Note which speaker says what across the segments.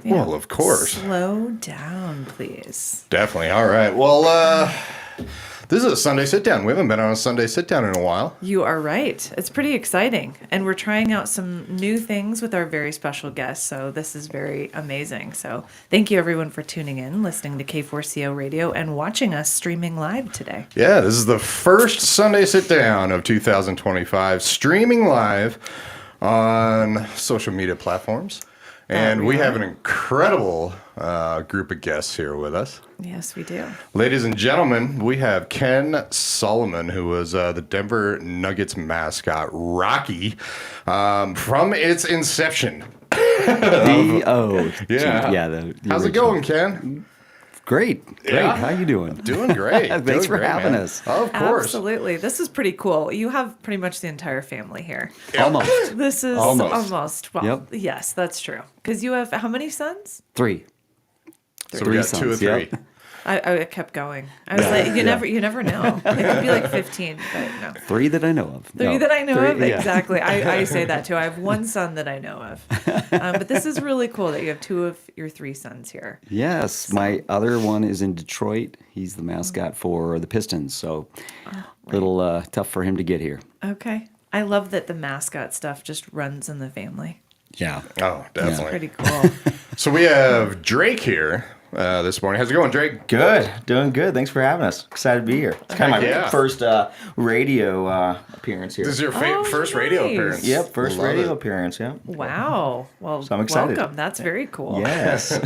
Speaker 1: Yeah.
Speaker 2: Well, of course.
Speaker 1: Slow down, please.
Speaker 2: Definitely. All right. Well, this is a Sunday sit down. We haven't been on a Sunday sit down in a while.
Speaker 1: You are right. It's pretty exciting. And we're trying out some new things with our very special guests. So this is very amazing. So thank you, everyone, for tuning in, listening to K4CO Radio, and watching us streaming live today.
Speaker 2: Yeah, this is the first Sunday sit down of 2025, streaming live on social media platforms. And we have an incredible group of guests here with us.
Speaker 1: Yes, we do.
Speaker 2: Ladies and gentlemen, we have Kenn Solomon, who was the Denver Nuggets mascot, Rocky, from its inception.
Speaker 3: Yeah.
Speaker 2: How's it going, Ken?
Speaker 3: Great.
Speaker 2: Yeah.
Speaker 3: How you doing?
Speaker 2: Doing great.
Speaker 3: Thanks for having us.
Speaker 2: Of course.
Speaker 1: Absolutely. This is pretty cool. You have pretty much the entire family here.
Speaker 3: Almost.
Speaker 1: This is almost. Well,
Speaker 3: Yep.
Speaker 1: yes, that's true. Because you have how many sons?
Speaker 3: 3.
Speaker 2: So we got
Speaker 3: sons,
Speaker 2: 2 or 3.
Speaker 3: yep.
Speaker 1: I kept going. I was like, you never know. It could be like 15, but no.
Speaker 3: 3 that I know of.
Speaker 1: 3 that I know of?
Speaker 3: yeah.
Speaker 1: Exactly. I say that too. I have 1 son that I know of. But this is really cool that you have 2 of your 3 sons here.
Speaker 3: Yes, my other one is in Detroit. He's the mascot for the Pistons, so a little tough for him to get here.
Speaker 1: Okay. I love that the mascot stuff just runs in the family.
Speaker 3: Yeah.
Speaker 2: Oh, definitely.
Speaker 1: Pretty cool.
Speaker 2: So we have Drake here this morning. How's it going, Drake?
Speaker 4: Good, doing good. Thanks for having us. Excited to be here. It's kind of my
Speaker 2: yeah.
Speaker 4: first radio appearance here.
Speaker 2: This is your first
Speaker 1: nice.
Speaker 2: radio appearance.
Speaker 4: Yep, first
Speaker 2: Love
Speaker 4: radio
Speaker 2: it.
Speaker 4: appearance. Yeah.
Speaker 1: Wow. Well,
Speaker 4: So I'm excited.
Speaker 1: welcome. That's very cool.
Speaker 4: Yes.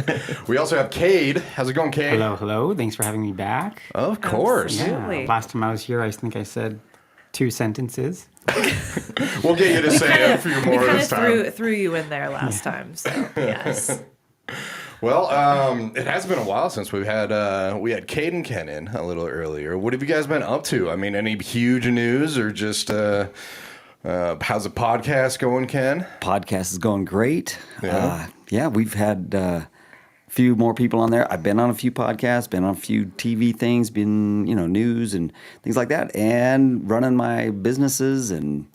Speaker 2: We also have Cade. How's it going, Cade?
Speaker 5: Hello. Thanks for having me back.
Speaker 2: Of course.
Speaker 1: Absolutely.
Speaker 5: Last time I was here, I think I said 2 sentences.
Speaker 2: We'll get you to say a few
Speaker 1: We
Speaker 2: more
Speaker 1: kind
Speaker 2: this
Speaker 1: of
Speaker 2: time.
Speaker 1: threw you in there last time, so yes.
Speaker 2: Well, it has been a while since we had Cade and Kenn in a little earlier. What have you guys been up to? I mean, any huge news or just how's the podcast going, Kenn?
Speaker 3: Podcast is going great.
Speaker 2: Yeah.
Speaker 3: We've had a few more people on there. I've been on a few podcasts, been on a few TV things, been, news and things like that, and running my businesses and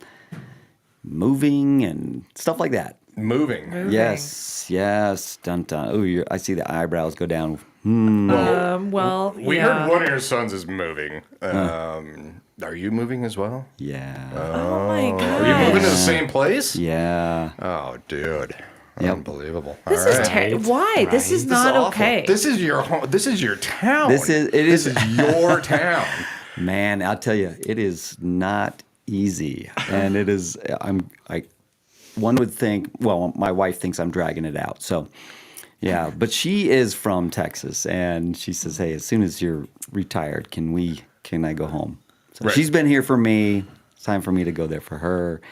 Speaker 3: moving and stuff like that.
Speaker 2: Moving.
Speaker 3: Yes. Dun dun. Oh, I see the eyebrows go down.
Speaker 1: Well,
Speaker 2: We
Speaker 1: yeah.
Speaker 2: heard one of your sons is moving. Are you moving as well?
Speaker 3: Yeah.
Speaker 1: Oh my god.
Speaker 2: Are you moving to the same place?
Speaker 3: Yeah.
Speaker 2: Oh, dude.
Speaker 3: Yep.
Speaker 2: Unbelievable.
Speaker 1: This
Speaker 2: All
Speaker 1: is
Speaker 2: right.
Speaker 1: why? This is not
Speaker 2: awful.
Speaker 1: okay.
Speaker 2: This is your home. This is your town.
Speaker 3: This is
Speaker 2: your town.
Speaker 3: Man, I'll tell you, it is not easy, and it is. One would think. Well, my wife thinks I'm dragging it out. So, yeah, but she is from Texas, and she says, "Hey, as soon as you're retired, can I go home?" So
Speaker 2: Right.
Speaker 3: she's been here for me. It's time for me to go there for her,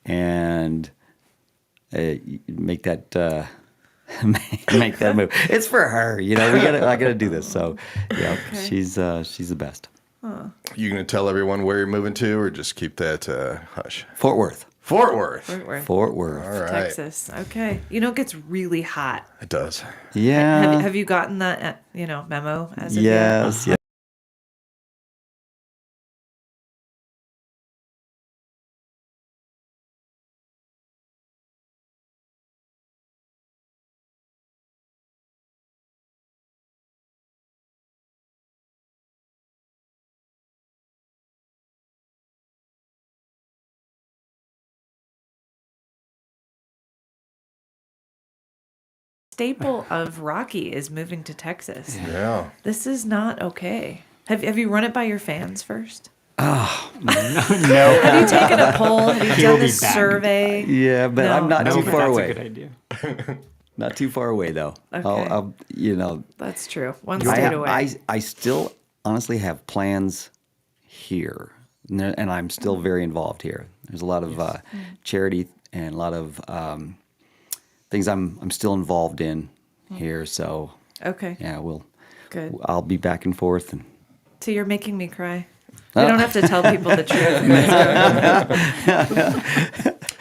Speaker 3: and make that. Make that move. It's for her, I gotta do this. So, yeah, she's the best.
Speaker 2: You gonna tell everyone where you're moving to, or just keep that hush?
Speaker 3: Fort Worth.
Speaker 2: Fort Worth.
Speaker 3: Fort Worth.
Speaker 2: All right.
Speaker 1: Texas. Okay. It gets really hot.
Speaker 2: It does.
Speaker 3: Yeah.
Speaker 1: Have you gotten that memo as of
Speaker 3: Yes.
Speaker 1: yet?
Speaker 3: Yeah.
Speaker 1: Staple of Rocky is moving to Texas.
Speaker 2: Yeah.
Speaker 1: This is not okay. Have you run it by your fans first?
Speaker 5: No.
Speaker 1: Have you taken a poll? Have you
Speaker 5: He'll
Speaker 1: done
Speaker 5: be
Speaker 1: this
Speaker 5: back.
Speaker 1: survey?
Speaker 3: Yeah, but
Speaker 1: No.
Speaker 3: I'm not
Speaker 5: No,
Speaker 3: too
Speaker 5: but
Speaker 3: far
Speaker 5: that's
Speaker 3: away.
Speaker 5: a good idea.
Speaker 3: Not too far away though.
Speaker 1: Okay. That's true. One state away.
Speaker 3: I still honestly have plans here, and I'm still very involved here. There's a lot of charity and a lot of things I'm still involved in here. So
Speaker 1: Okay.
Speaker 3: yeah,
Speaker 1: Good.
Speaker 3: I'll be back and forth. And
Speaker 1: So you're making me cry. We don't have to tell people the truth.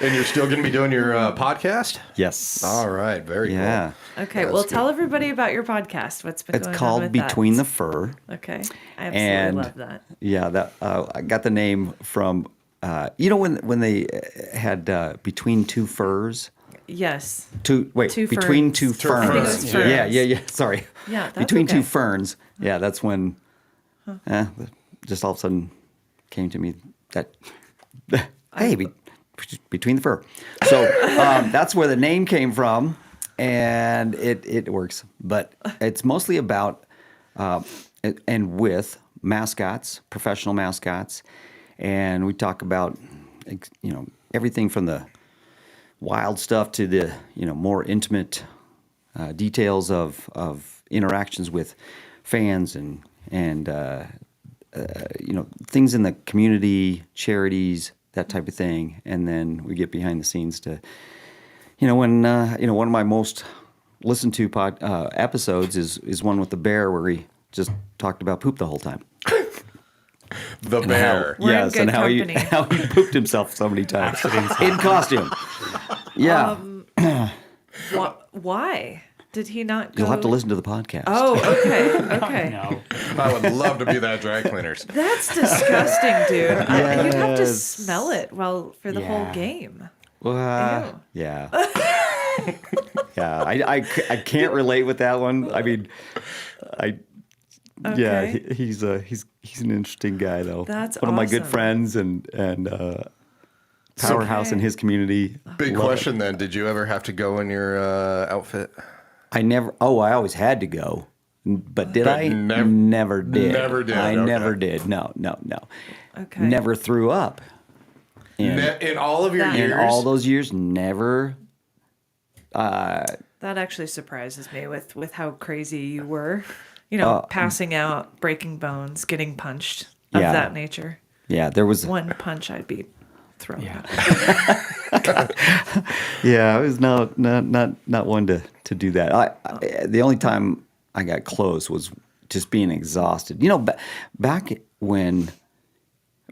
Speaker 2: And you're still gonna be doing your podcast?
Speaker 3: yes,
Speaker 2: All right. Very
Speaker 3: yeah,
Speaker 2: cool.
Speaker 1: Okay,
Speaker 2: That's
Speaker 1: well,
Speaker 2: good.
Speaker 1: tell everybody about your podcast. What's been
Speaker 3: it's
Speaker 1: going on
Speaker 3: called
Speaker 1: with
Speaker 3: Between
Speaker 1: that?
Speaker 3: the Fur.
Speaker 1: Okay, I absolutely
Speaker 3: And
Speaker 1: love that.
Speaker 3: yeah, that I got the name from when they had Between Two Furs.
Speaker 1: Yes.
Speaker 3: Between
Speaker 1: ferns.
Speaker 3: two
Speaker 2: ferns. I think it
Speaker 3: ferns.
Speaker 2: was
Speaker 1: ferns.
Speaker 3: Yeah. Sorry.
Speaker 1: Yeah, that's
Speaker 3: between two
Speaker 1: okay.
Speaker 3: ferns. Yeah, that's when just all of a sudden came to me that hey, between the fur. So that's where the name came from, and it works. But it's mostly about and with mascots, professional mascots, and we talk about everything from the wild stuff to the more intimate details of interactions with fans and things in the community, charities, that type of thing. And then we get behind the scenes to when one of my most listened to episodes is one with the bear where he just talked about poop the whole time.
Speaker 2: The bear.
Speaker 1: We're in
Speaker 3: Yes,
Speaker 1: good
Speaker 3: and how
Speaker 1: company.
Speaker 3: he pooped himself so many times in costume. Yeah,
Speaker 1: Why did he not go?
Speaker 3: you'll have to listen to the podcast.
Speaker 1: Oh, okay.
Speaker 5: No.
Speaker 2: I would love to be that dry cleaners.
Speaker 1: That's disgusting, dude. You'd have to
Speaker 3: Yes.
Speaker 1: smell it for the whole
Speaker 3: Yeah.
Speaker 1: game.
Speaker 3: Well, yeah. Yeah, I can't relate with that one. I mean, yeah,
Speaker 1: Okay.
Speaker 3: he's an interesting guy though.
Speaker 1: That's
Speaker 3: one of my good
Speaker 1: awesome.
Speaker 3: friends and powerhouse in
Speaker 1: Okay.
Speaker 3: his community.
Speaker 2: Big
Speaker 3: Love
Speaker 2: question then. Did you ever have to go in your outfit?
Speaker 3: I never. Oh, I always had to go, but did I? Never did.
Speaker 2: Never did,
Speaker 3: I
Speaker 2: okay.
Speaker 3: never did. No.
Speaker 1: Okay.
Speaker 3: Never threw up.
Speaker 2: In all of your
Speaker 1: That-
Speaker 2: years?
Speaker 3: In all those years, never.
Speaker 1: That actually surprises me with how crazy you were. Passing out, breaking bones, getting punched, of
Speaker 3: Yeah.
Speaker 1: that nature.
Speaker 3: Yeah, there was.
Speaker 1: One punch, I'd be thrown
Speaker 5: Yeah.
Speaker 1: out.
Speaker 3: Yeah, I was not one to do that. The only time I got close was just being exhausted. Back when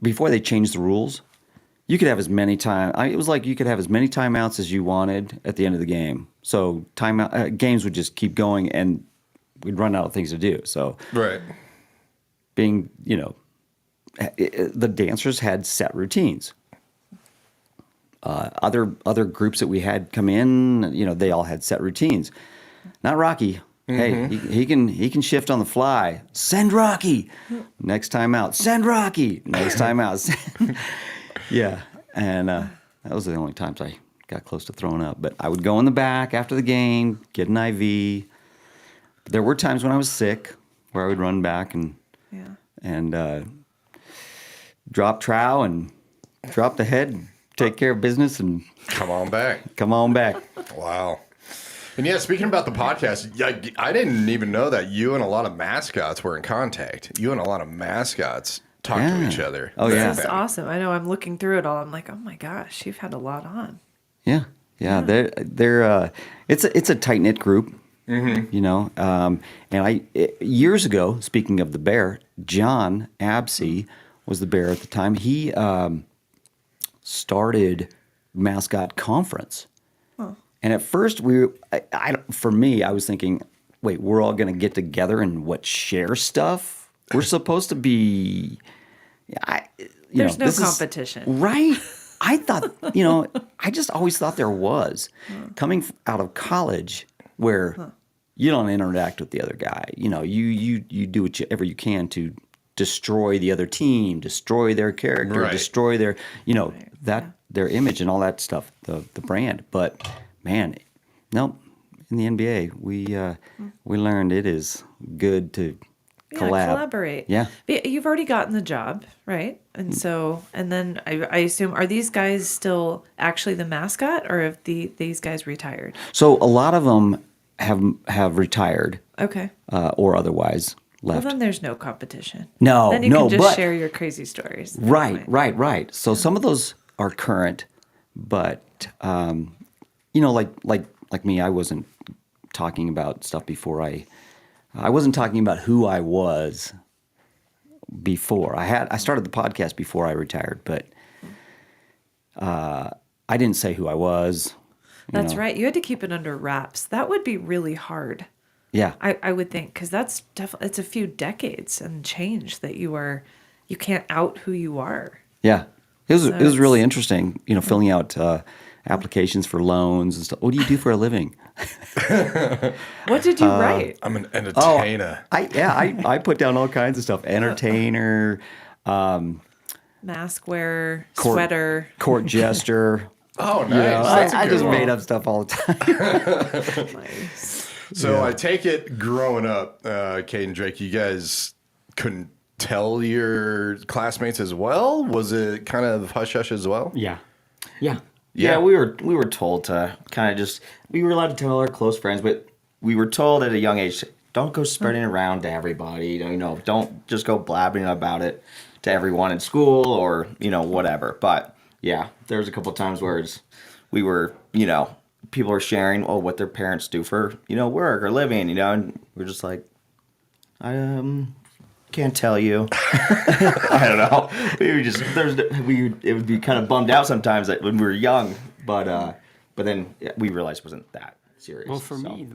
Speaker 3: before they changed the rules, you could have as many it was like you could have as many timeouts as you wanted at the end of the game. So games would just keep going, and we'd run out of things to do. So
Speaker 2: Right.
Speaker 3: being the dancers had set routines. Other groups that we had come in, they all had set routines. Not Rocky. Hey, he can shift on the fly. Send Rocky. Next time out. Send Rocky. Next time out. Yeah, and that was the only times I got close to throwing up. But I would go in the back after the game, get an IV. There were times when I was sick where I would run back and drop trow and drop the head, take care of business, and
Speaker 2: Come on back.
Speaker 3: come on back.
Speaker 2: Wow. And yeah, speaking about the podcast, I didn't even know that you and a lot of mascots were in contact. You and a lot of mascots talk to
Speaker 3: Yeah.
Speaker 2: each other.
Speaker 3: Oh, yeah.
Speaker 1: This is awesome. I know. I'm looking through it all. I'm like, oh my gosh, you've had a lot on.
Speaker 3: Yeah. They're it's a tight knit group, and years ago, speaking of the bear, John Absey was the bear at the time. He started mascot conference, and at first for me, I was thinking, wait, we're all going to get together and share stuff. We're supposed to be.
Speaker 1: There's no
Speaker 3: this is-
Speaker 1: competition.
Speaker 3: right? I thought, I just always thought there was. Coming out of college where you don't interact with the other guy. You do whatever you can to destroy the other team, destroy their character,
Speaker 2: Right.
Speaker 3: destroy their, their image and all that stuff, the brand. But man, no, in the NBA, we learned it is good to
Speaker 1: collaborate.
Speaker 3: Yeah.
Speaker 1: But you've already gotten the job, right? And so, and then I assume, are these guys still actually the mascot, or have these guys retired?
Speaker 3: So a lot of them have retired
Speaker 1: Okay.
Speaker 3: or otherwise
Speaker 1: Well,
Speaker 3: left.
Speaker 1: then there's no competition.
Speaker 3: No,
Speaker 1: Then you
Speaker 3: no,
Speaker 1: can just
Speaker 3: but-
Speaker 1: share your crazy stories. That's
Speaker 3: Right,
Speaker 1: fine.
Speaker 3: right. So some of those are current, but like me, I wasn't talking about stuff before I wasn't talking about who I was before. I started the podcast before I retired, but I didn't say who I was.
Speaker 1: That's right. You had to keep it under wraps. That would be really hard.
Speaker 3: Yeah.
Speaker 1: I would think, because that's definitely, it's a few decades and change that you can't out who you are.
Speaker 3: Yeah, it was
Speaker 1: So
Speaker 3: really
Speaker 1: it's-
Speaker 3: interesting, filling out applications for loans and stuff. What do you do for a living?
Speaker 1: What did you write?
Speaker 2: I'm an entertainer.
Speaker 3: I put down all kinds of stuff. Entertainer,
Speaker 1: Mask wearer, sweater.
Speaker 3: court jester.
Speaker 2: Oh, nice.
Speaker 3: You know,
Speaker 2: That's a
Speaker 3: I
Speaker 2: good
Speaker 3: just
Speaker 2: one.
Speaker 3: made up stuff all the time.
Speaker 1: Nice.
Speaker 2: So I take it growing up, Cade and Drake, you guys couldn't tell your classmates as well? Was it kind of hush hush as well?
Speaker 5: Yeah.
Speaker 4: Yeah, we were told to kind of just, we were allowed to tell our close friends, but we were told at a young age, don't go spreading it around to everybody. You know, don't just go blabbing about it to everyone in school or, you know, whatever. But yeah, there was a couple of times where we were, you know, people were sharing, what their parents do for, you know, work or living, you know, and we're just like, I can't tell you. I don't know. It would be kind of bummed out sometimes that when we were young, but then we realized it wasn't that serious.
Speaker 5: Well, for me,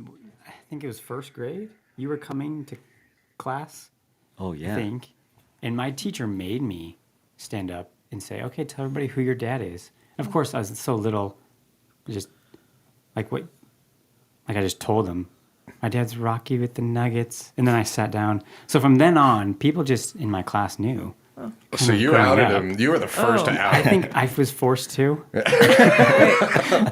Speaker 5: I think it was first grade. You were coming to class,
Speaker 3: Oh,
Speaker 5: I
Speaker 3: yeah.
Speaker 5: think, and my teacher made me stand up and say, "Okay, tell everybody who your dad is." And of course, I was so little, just like what, like I just told them, my dad's Rocky with the Nuggets, and then I sat down. So from then on, people just in my class knew.
Speaker 2: So you
Speaker 5: growing
Speaker 2: outed
Speaker 5: up.
Speaker 2: him. You were the first to out
Speaker 5: I
Speaker 2: him.
Speaker 5: think I was forced to.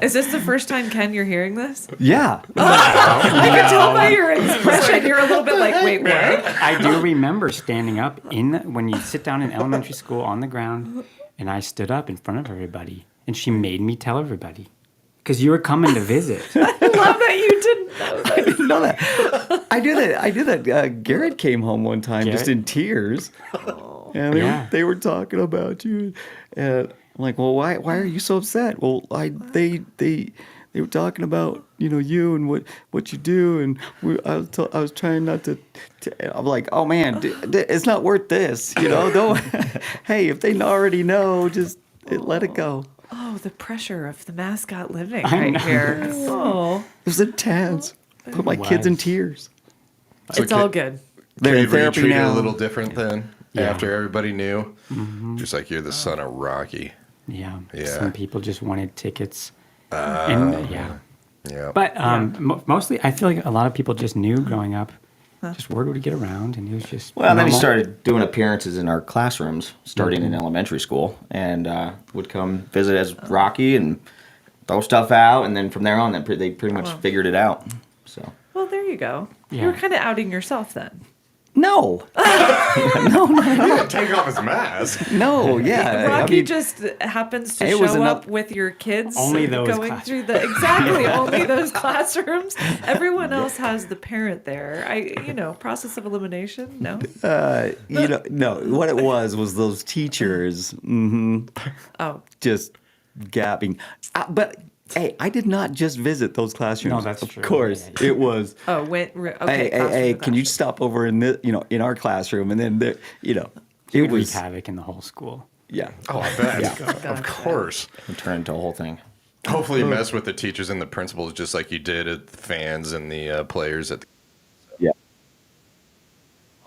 Speaker 1: Is this the first time, Ken, you're hearing this?
Speaker 3: Yeah.
Speaker 1: I can tell by your expression. You're a little bit like, wait, what?
Speaker 5: I do remember standing up when you sit down in elementary school on the ground, and I stood up in front of everybody, and she made me tell everybody because you were coming to visit.
Speaker 1: I love that you didn't know that.
Speaker 3: I didn't know that. I did that. Garrett came home one time just
Speaker 5: Garrett?
Speaker 3: in tears. And they were talking about you. And I'm like, well, why are you so upset? Well, they were talking about, you know, you and what you do. And I was trying not to I'm like, oh, man, it's not worth this. You know, don't. Hey, if they already know, just let it go.
Speaker 1: Oh, the pressure of the mascot living right here. Oh,
Speaker 3: It was intense. Put my kids in
Speaker 5: was.
Speaker 3: tears.
Speaker 1: it's all good.
Speaker 3: They're in
Speaker 2: Cade, were you
Speaker 3: therapy
Speaker 2: treated
Speaker 3: now.
Speaker 2: a little different then
Speaker 5: Yeah.
Speaker 2: after everybody knew? Just like you're the son of Rocky.
Speaker 5: Yeah.
Speaker 2: Yeah.
Speaker 5: Some people just wanted tickets. And, yeah.
Speaker 2: Yeah.
Speaker 5: But mostly, I feel like a lot of people just knew growing up. Just word would get around, and it was just.
Speaker 4: Well, and then he
Speaker 5: normal.
Speaker 4: started doing appearances in our classrooms, starting in elementary school, and would come visit as Rocky and throw stuff out, and then from there on, they pretty much figured it out. So
Speaker 1: Well, there you go.
Speaker 5: Yeah.
Speaker 1: You're kind of outing yourself then.
Speaker 3: No.
Speaker 2: He didn't take off his mask.
Speaker 3: No, yeah.
Speaker 1: Rocky just happens to
Speaker 3: it was
Speaker 1: show
Speaker 3: an
Speaker 1: up with your kids
Speaker 5: Only those
Speaker 1: going
Speaker 5: class-
Speaker 1: through the exactly only those classrooms. Everyone else has the parent there. Process of elimination. No.
Speaker 3: no. What it was those teachers
Speaker 1: Oh,
Speaker 3: just gabbing. But hey, I did not just visit those classrooms.
Speaker 5: No, that's
Speaker 3: of
Speaker 5: true.
Speaker 3: Of course,
Speaker 5: Yeah.
Speaker 3: it was.
Speaker 1: okay.
Speaker 3: Hey,
Speaker 1: classroom to
Speaker 3: can you
Speaker 1: classroom.
Speaker 3: stop over in in our classroom? And then it
Speaker 5: It wreaked
Speaker 3: was
Speaker 5: havoc in the whole school.
Speaker 3: yeah.
Speaker 2: Oh, I bet. Of course.
Speaker 4: it turned into a whole thing.
Speaker 2: Hopefully you mess with the teachers and the principals just like you did at the fans and the players.
Speaker 3: Yeah.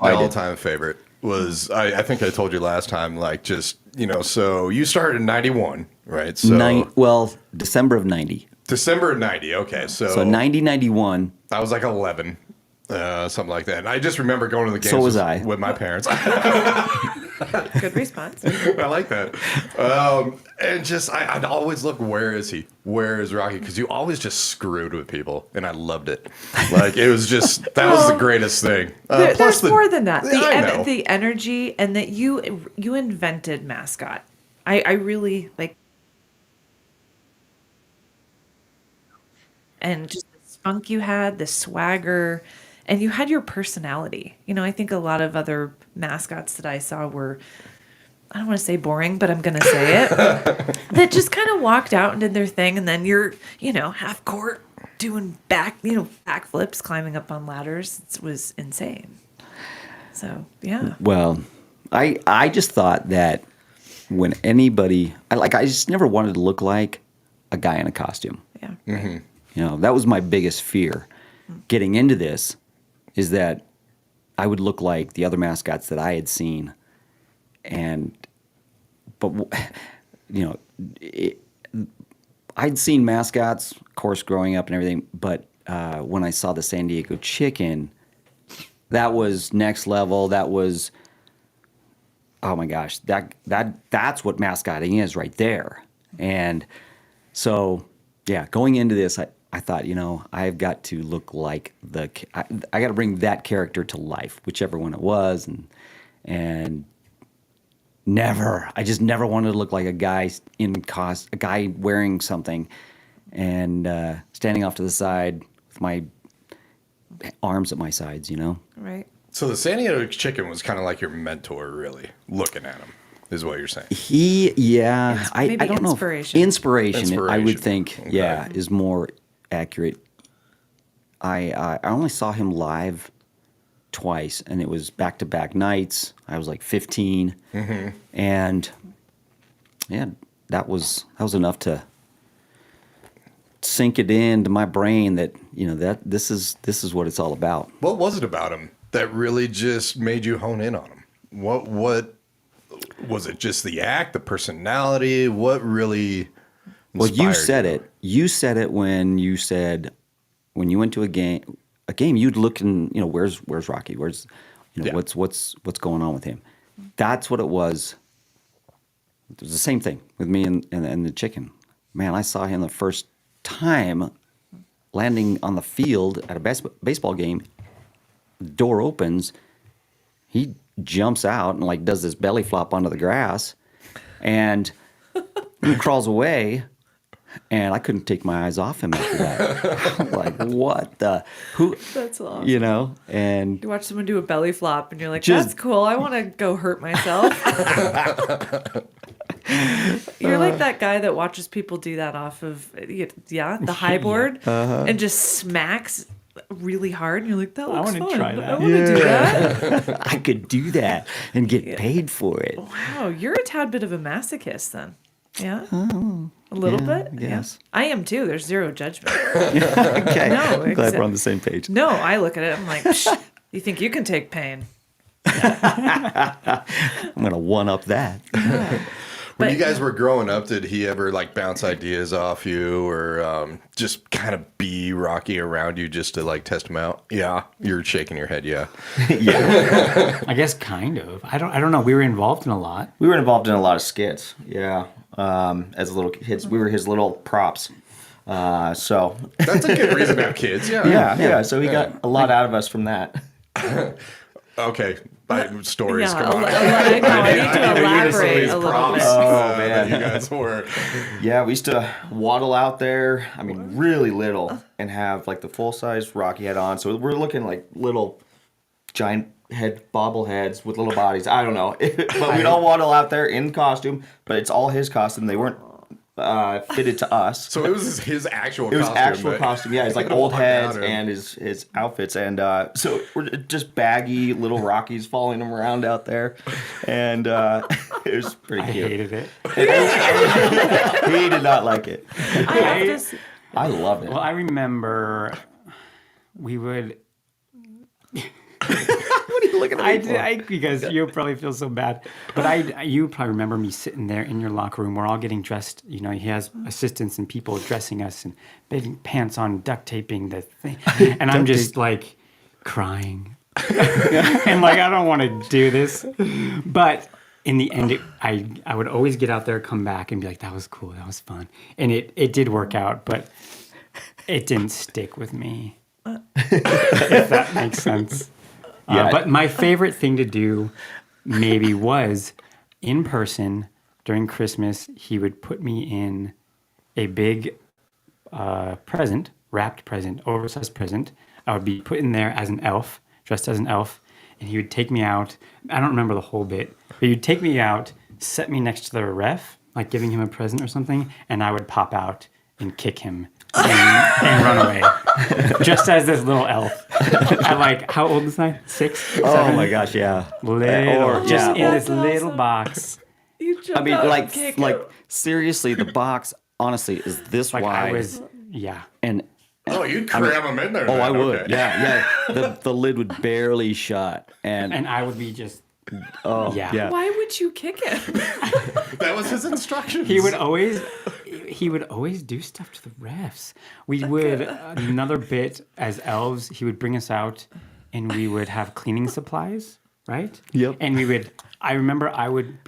Speaker 2: My
Speaker 3: I did.
Speaker 2: all-time favorite was, I think I told you last time, like just, so you started in 91, right? So
Speaker 3: December of 90.
Speaker 2: December of 90, okay.
Speaker 3: So 90, 91.
Speaker 2: I was like 11, something like that. And I just remember going to the games
Speaker 3: So was I.
Speaker 2: with my parents.
Speaker 1: Good response.
Speaker 2: I like that. And just, I'd always look, where is he? Where is Rocky? Because you always just screwed with people, and I loved it. Like, it was just, that was the greatest thing.
Speaker 1: There's more than that.
Speaker 2: Yeah, I know.
Speaker 1: The energy and that you invented mascot. I really like. And just the spunk you had, the swagger, and you had your personality. I think a lot of other mascots that I saw were, I don't want to say boring, but I'm going to say it, that just kind of walked out and did their thing. And then you're, half court doing backflips, climbing up on ladders. It was insane. So, yeah.
Speaker 3: Well, I just thought that when anybody, I just never wanted to look like a guy in a costume.
Speaker 1: Yeah.
Speaker 2: Mm-hmm.
Speaker 3: That was my biggest fear getting into this, is that I would look like the other mascots that I had seen. I'd seen mascots, of course, growing up and everything, but when I saw the San Diego chicken, that was next level. That was, oh my gosh, that's what mascotting is right there. And so, yeah, going into this, I thought, I've got to look like I got to bring that character to life, whichever one it was, and I just never wanted to look like a guy a guy wearing something and standing off to the side with my arms at my sides,
Speaker 1: Right.
Speaker 2: So the San Diego chicken was kind of like your mentor, really, looking at him, is what you're saying.
Speaker 1: Maybe
Speaker 3: I don't know. Inspiration, I would think,
Speaker 2: Okay.
Speaker 3: is more accurate. I only saw him live twice, and it was back-to-back nights. I was like 15, and yeah, that was enough to sink it into my brain that that this is what it's all about.
Speaker 2: What was it about him that really just made you hone in on him? What was it? Just the act, the personality? What really?
Speaker 3: Well, you
Speaker 2: inspired
Speaker 3: said it. You said it when you said when you went to a game, you'd look and where's Rocky? Where's what's going on with him? That's what it was. It was the same thing with me and the chicken. Man, I saw him the first time landing on the field at a baseball game. The door opens. He jumps out and like does this belly flop onto the grass, and he crawls away. And I couldn't take my eyes off him after that. I'm like, what the? Who?
Speaker 1: That's awesome.
Speaker 3: And
Speaker 1: You watch someone do a belly flop and you're like,
Speaker 3: Just-
Speaker 1: that's cool. I want to go hurt myself. You're like that guy that watches people do that off of, the high board and just smacks really hard. And you're like, that looks
Speaker 5: wanna
Speaker 1: fun.
Speaker 5: try that.
Speaker 1: I want to do that.
Speaker 3: I could do that and get paid for it.
Speaker 1: Wow, you're a tad bit of a masochist then. Yeah? A little bit?
Speaker 3: I guess.
Speaker 1: Yeah. I am too. There's zero judgment.
Speaker 3: Okay.
Speaker 1: No,
Speaker 3: I'm glad we're on the same page.
Speaker 1: No, I look at it, I'm like, Psh, you think you can take pain?
Speaker 3: I'm going to one up that.
Speaker 2: When you guys were growing up, did he ever like bounce ideas off you, or just kind of be Rocky around you just to like test him out? Yeah, you're shaking your head. Yeah.
Speaker 5: I guess kind of. I don't know. We were involved in a lot.
Speaker 4: We were involved in a lot of skits. Yeah. As little kids, we were his little props. So
Speaker 2: That's a good reason to have kids. Yeah.
Speaker 4: yeah. So he got a lot out of us from that.
Speaker 2: Okay. Stories.
Speaker 1: Yeah,
Speaker 2: Come on.
Speaker 1: I need to
Speaker 2: I need some of
Speaker 1: elaborate
Speaker 2: these
Speaker 1: a little
Speaker 2: props,
Speaker 1: bit.
Speaker 2: that you guys were.
Speaker 4: Yeah, we used to waddle out there. I mean, really little, and have like the full size Rocky head on. So we're looking like little giant bobbleheads with little bodies. I don't know, but we'd all waddle out there in costume. But it's all his costume. They weren't fitted to us.
Speaker 2: So it was his actual
Speaker 4: It was
Speaker 2: costume.
Speaker 4: actual
Speaker 2: but-
Speaker 4: costume, yeah. It's like old
Speaker 2: Walk
Speaker 4: heads
Speaker 2: out
Speaker 4: and his outfits, and so we're just baggy little Rockies following him around out there, and it was pretty
Speaker 5: I
Speaker 4: cute.
Speaker 5: hated it.
Speaker 4: He did not like it.
Speaker 1: I have to s-
Speaker 4: I loved it.
Speaker 5: Well, I remember we would.
Speaker 3: What are you looking at me for?
Speaker 5: Because you probably feel so bad, but you probably remember me sitting there in your locker room. We're all getting dressed. He has assistants and people dressing us and putting pants on, duct taping the thing, and I'm just like crying, and like I don't want to do this, but in the end, I would always get out there, come back, and be like, that was cool, that was fun, and it did work out, but it didn't stick with me. If that makes sense.
Speaker 4: Yeah.
Speaker 5: But my favorite thing to do maybe was in person during Christmas, he would put me in a big wrapped present, oversized present. I would be put in there as an elf, dressed as an elf, and he would take me out. I don't remember the whole bit, but he'd take me out, set me next to the ref, like giving him a present or something, and I would pop out and kick him and run away. Just as this little elf. At like, how old is I? 6?
Speaker 3: Oh
Speaker 5: 7?
Speaker 3: my gosh, yeah.
Speaker 5: Little, just
Speaker 3: yeah.
Speaker 5: in this
Speaker 1: That's
Speaker 5: little
Speaker 1: awesome.
Speaker 5: box.
Speaker 1: You
Speaker 3: I mean,
Speaker 1: jump out
Speaker 3: like
Speaker 1: and kick
Speaker 3: like
Speaker 1: him.
Speaker 3: seriously, the box honestly is this
Speaker 5: Like
Speaker 3: wide.
Speaker 5: I was, yeah.
Speaker 3: and
Speaker 2: Oh, you'd cram him in there.
Speaker 3: oh,
Speaker 2: then.
Speaker 3: I would,
Speaker 2: Okay.
Speaker 3: yeah. The lid would barely shut, and
Speaker 5: And I would be just,
Speaker 3: oh
Speaker 5: yeah.
Speaker 3: yeah.
Speaker 1: Why would you kick him?
Speaker 2: That was his instructions.
Speaker 5: he would always, he would always do stuff to the refs. We would another bit as elves. He would bring us out, and we would have cleaning supplies, right?
Speaker 3: Yep.
Speaker 5: And we would. I remember I would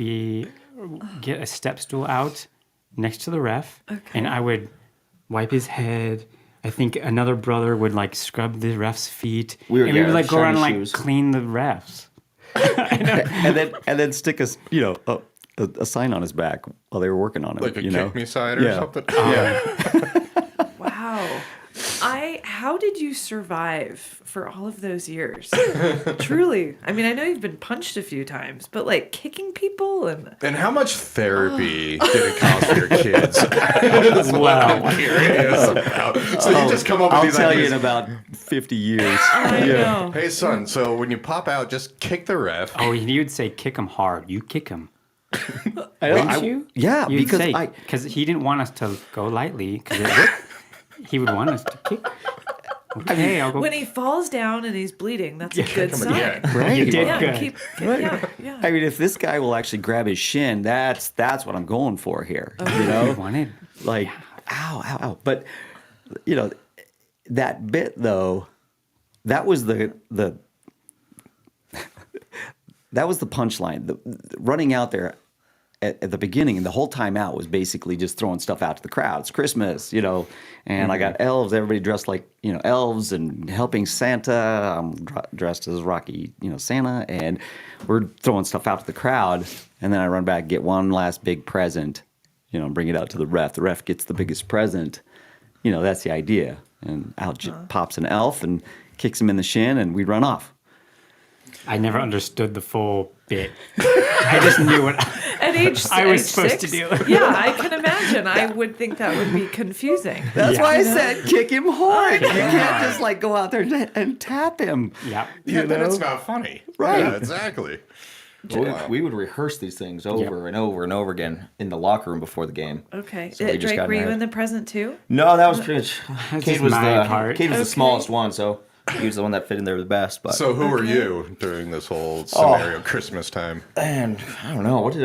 Speaker 5: get a step stool out next to the ref, and I would wipe his head. I think another brother would like scrub the ref's feet,
Speaker 4: we
Speaker 5: would like go around and
Speaker 4: shoes.
Speaker 5: like clean the refs.
Speaker 3: and then stick a sign on his back while they were working on him.
Speaker 2: Like a kick me sign or
Speaker 3: Yeah.
Speaker 2: something.
Speaker 1: Wow. How did you survive for all of those years? Truly. I mean, I know you've been punched a few times, but like kicking people
Speaker 2: And how much therapy did it cost for your kids? That's what I'm curious about. So you just come up with
Speaker 3: I'll
Speaker 2: these
Speaker 3: tell you
Speaker 2: ideas.
Speaker 3: in about 50 years.
Speaker 1: I know.
Speaker 2: Hey, son, so when you pop out, just kick the ref.
Speaker 5: Oh, he would say, "Kick him hard. You kick him."
Speaker 3: Wouldn't
Speaker 5: you?
Speaker 3: Yeah,
Speaker 5: You'd
Speaker 3: because
Speaker 5: say,
Speaker 3: I
Speaker 5: because he didn't want us to go lightly. He would want us to kick. Okay, I'll go.
Speaker 1: When he falls down and he's bleeding, that's a good sign.
Speaker 2: Yeah.
Speaker 3: right.
Speaker 5: You did
Speaker 1: Yeah,
Speaker 5: good.
Speaker 1: yeah.
Speaker 3: I mean, if this guy will actually grab his shin, that's what I'm going for here. You
Speaker 5: You
Speaker 3: know,
Speaker 5: wanted.
Speaker 3: like, ow, ow, ow. But that bit though, that was the that was the punchline. The running out there at the beginning and the whole time out was basically just throwing stuff out to the crowd. It's Christmas, and I got elves, everybody dressed like, elves and helping Santa. I'm dressed as Rocky, Santa, and we're throwing stuff out to the crowd. And then I run back, get one last big present, and bring it out to the ref. The ref gets the biggest present. That's the idea. And out pops an elf and kicks him in the shin, and we run off.
Speaker 5: I never understood the full bit. I just knew what
Speaker 1: At age
Speaker 5: I was
Speaker 1: age
Speaker 5: supposed to
Speaker 1: 6?
Speaker 5: do.
Speaker 1: Yeah, I can imagine. I would think that would be confusing.
Speaker 3: That's
Speaker 5: Yeah.
Speaker 3: why I said kick him hard. You can't just like go out there and tap him.
Speaker 5: Yeah.
Speaker 2: Yeah, then it's not funny.
Speaker 3: Right.
Speaker 2: Yeah, exactly. Wow.
Speaker 4: We would rehearse these things over and over and over again in the locker room before the game.
Speaker 1: Okay.
Speaker 4: So we just
Speaker 1: Drake,
Speaker 4: got
Speaker 1: were you
Speaker 4: married.
Speaker 1: in the present too?
Speaker 4: No, that was pretty much.
Speaker 5: That's
Speaker 4: Cade
Speaker 5: just
Speaker 4: was
Speaker 5: my
Speaker 4: the
Speaker 5: part.
Speaker 4: Cade was the
Speaker 1: Okay.
Speaker 4: smallest one, so he was the one that fit in there the best. But
Speaker 2: So who were you during this whole scenario, Christmas time?
Speaker 4: and I don't know, what did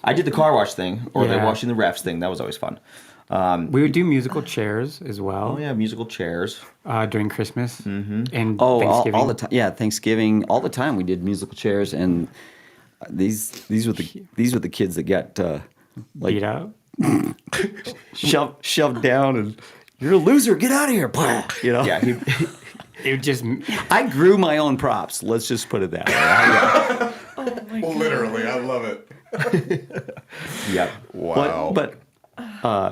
Speaker 4: I did the car wash thing or the
Speaker 5: Yeah.
Speaker 4: washing the refs thing. That was always fun.
Speaker 5: We would do musical chairs as well
Speaker 4: Oh yeah, musical chairs.
Speaker 5: during Christmas and
Speaker 3: Oh,
Speaker 5: Thanksgiving.
Speaker 3: all the time. Yeah, Thanksgiving, all the time. We did musical chairs, and these were the kids that got
Speaker 5: Beat up.
Speaker 3: shoved down, and you're a loser. Get out of here.
Speaker 4: Yeah, he,
Speaker 5: It would just
Speaker 3: I grew my own props. Let's just put it that way.
Speaker 2: Literally, I love it.
Speaker 4: yeah.
Speaker 2: Wow.
Speaker 3: But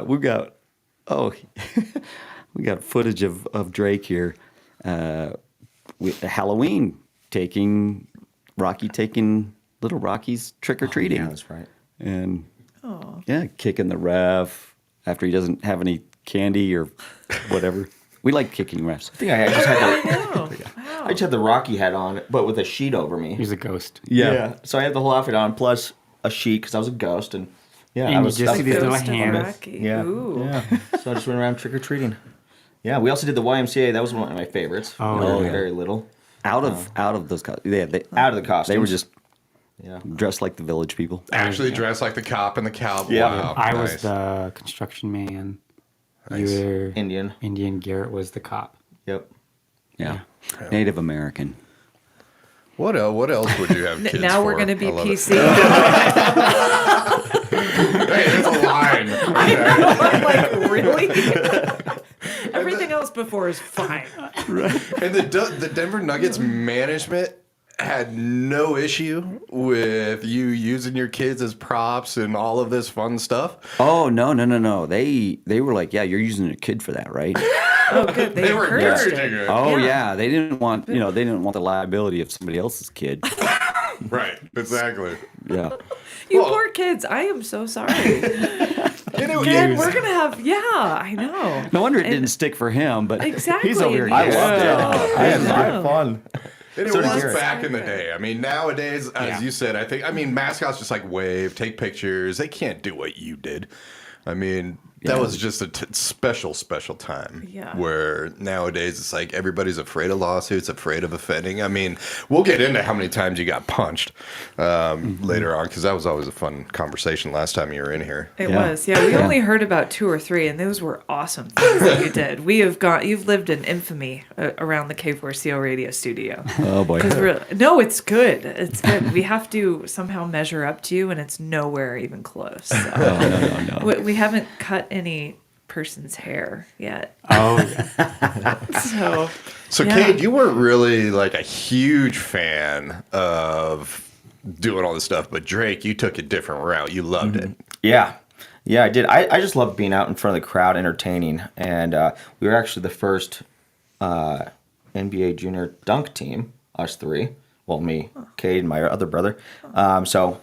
Speaker 3: we've got we got footage of Drake here with Halloween taking little Rocky's trick or treating.
Speaker 4: Yeah, that's right.
Speaker 3: And kicking the ref after he doesn't have any candy or whatever. We like kicking refs.
Speaker 4: I think I just had
Speaker 1: I
Speaker 4: the
Speaker 1: know. Wow.
Speaker 4: I just had the Rocky hat on, but with a sheet over me.
Speaker 5: he was a ghost.
Speaker 4: So I had the whole outfit on plus a sheet because I was a ghost, and
Speaker 5: And
Speaker 4: I
Speaker 5: you
Speaker 4: was
Speaker 5: just see these little
Speaker 1: Ghost of
Speaker 5: hands.
Speaker 1: Rocky.
Speaker 4: Yeah.
Speaker 1: Ooh.
Speaker 4: Yeah. So I just went around trick or treating. Yeah, we also did the YMCA. That was one of my favorites.
Speaker 5: Oh,
Speaker 4: when I was
Speaker 3: yeah.
Speaker 4: very little.
Speaker 3: Out of those they
Speaker 4: Out of the costumes.
Speaker 3: they were just
Speaker 4: Yeah.
Speaker 3: dressed like the village people.
Speaker 2: Actually dressed like the cop and the cowboy.
Speaker 4: Yeah.
Speaker 2: Wow,
Speaker 5: I
Speaker 2: nice.
Speaker 5: was the construction man.
Speaker 2: Nice.
Speaker 5: You were
Speaker 4: Indian.
Speaker 5: Indian. Garrett was the cop.
Speaker 4: Yep.
Speaker 3: Yeah. Native American.
Speaker 2: What else would you have kids
Speaker 1: Now we're
Speaker 2: for?
Speaker 1: going to be
Speaker 2: I love it.
Speaker 1: PC.
Speaker 2: Hey, there's a line.
Speaker 1: I'm like, really? Everything else before is fine.
Speaker 2: And the Denver Nuggets management had no issue with you using your kids as props and all of this fun stuff.
Speaker 3: Oh no. They were like, yeah, you're using a kid for that, right?
Speaker 1: Oh, good. They,
Speaker 2: They were
Speaker 1: encouraged
Speaker 2: encouraging
Speaker 1: it.
Speaker 2: it.
Speaker 3: Oh
Speaker 1: Yeah.
Speaker 3: yeah. They didn't want the liability of somebody else's kid.
Speaker 2: Right, exactly.
Speaker 3: Yeah.
Speaker 1: You
Speaker 2: Well-
Speaker 1: poor kids. I am so sorry.
Speaker 2: And it,
Speaker 1: Dad,
Speaker 2: it-
Speaker 1: we're going to have, I know.
Speaker 3: No wonder it
Speaker 1: And-
Speaker 3: didn't stick for him, but
Speaker 1: Exactly.
Speaker 3: he's over here.
Speaker 4: I
Speaker 1: Yeah.
Speaker 4: loved it.
Speaker 1: Oh,
Speaker 4: I had
Speaker 1: know.
Speaker 4: fun.
Speaker 2: And it
Speaker 4: So did
Speaker 2: was
Speaker 4: Garrett.
Speaker 2: back in the day. I mean, nowadays, as you said, mascots just like wave, take pictures. They can't do what you did. I mean, That was just a special time.
Speaker 1: Yeah.
Speaker 2: Where nowadays it's like everybody's afraid of lawsuits, afraid of offending. I mean, we'll get into how many times you got punched later on, because that was always a fun conversation last time you were in here.
Speaker 1: It was. Yeah, we only heard about 2 or 3, and those were awesome things that you did. You've lived in infamy around the K4CO radio studio.
Speaker 3: Oh boy.
Speaker 1: No, it's good. It's good. We have to somehow measure up to you, and it's nowhere even close. So.
Speaker 3: No.
Speaker 1: We haven't cut any person's hair yet.
Speaker 5: Oh, yeah.
Speaker 2: So,
Speaker 1: yeah.
Speaker 2: Cade, you weren't really like a huge fan of doing all this stuff, but Drake, you took a different route. You loved it.
Speaker 4: Yeah. Yeah, I did. I just loved being out in front of the crowd entertaining. And we were actually the first NBA junior dunk team, us 3. Well, me, Cade, and my other brother. So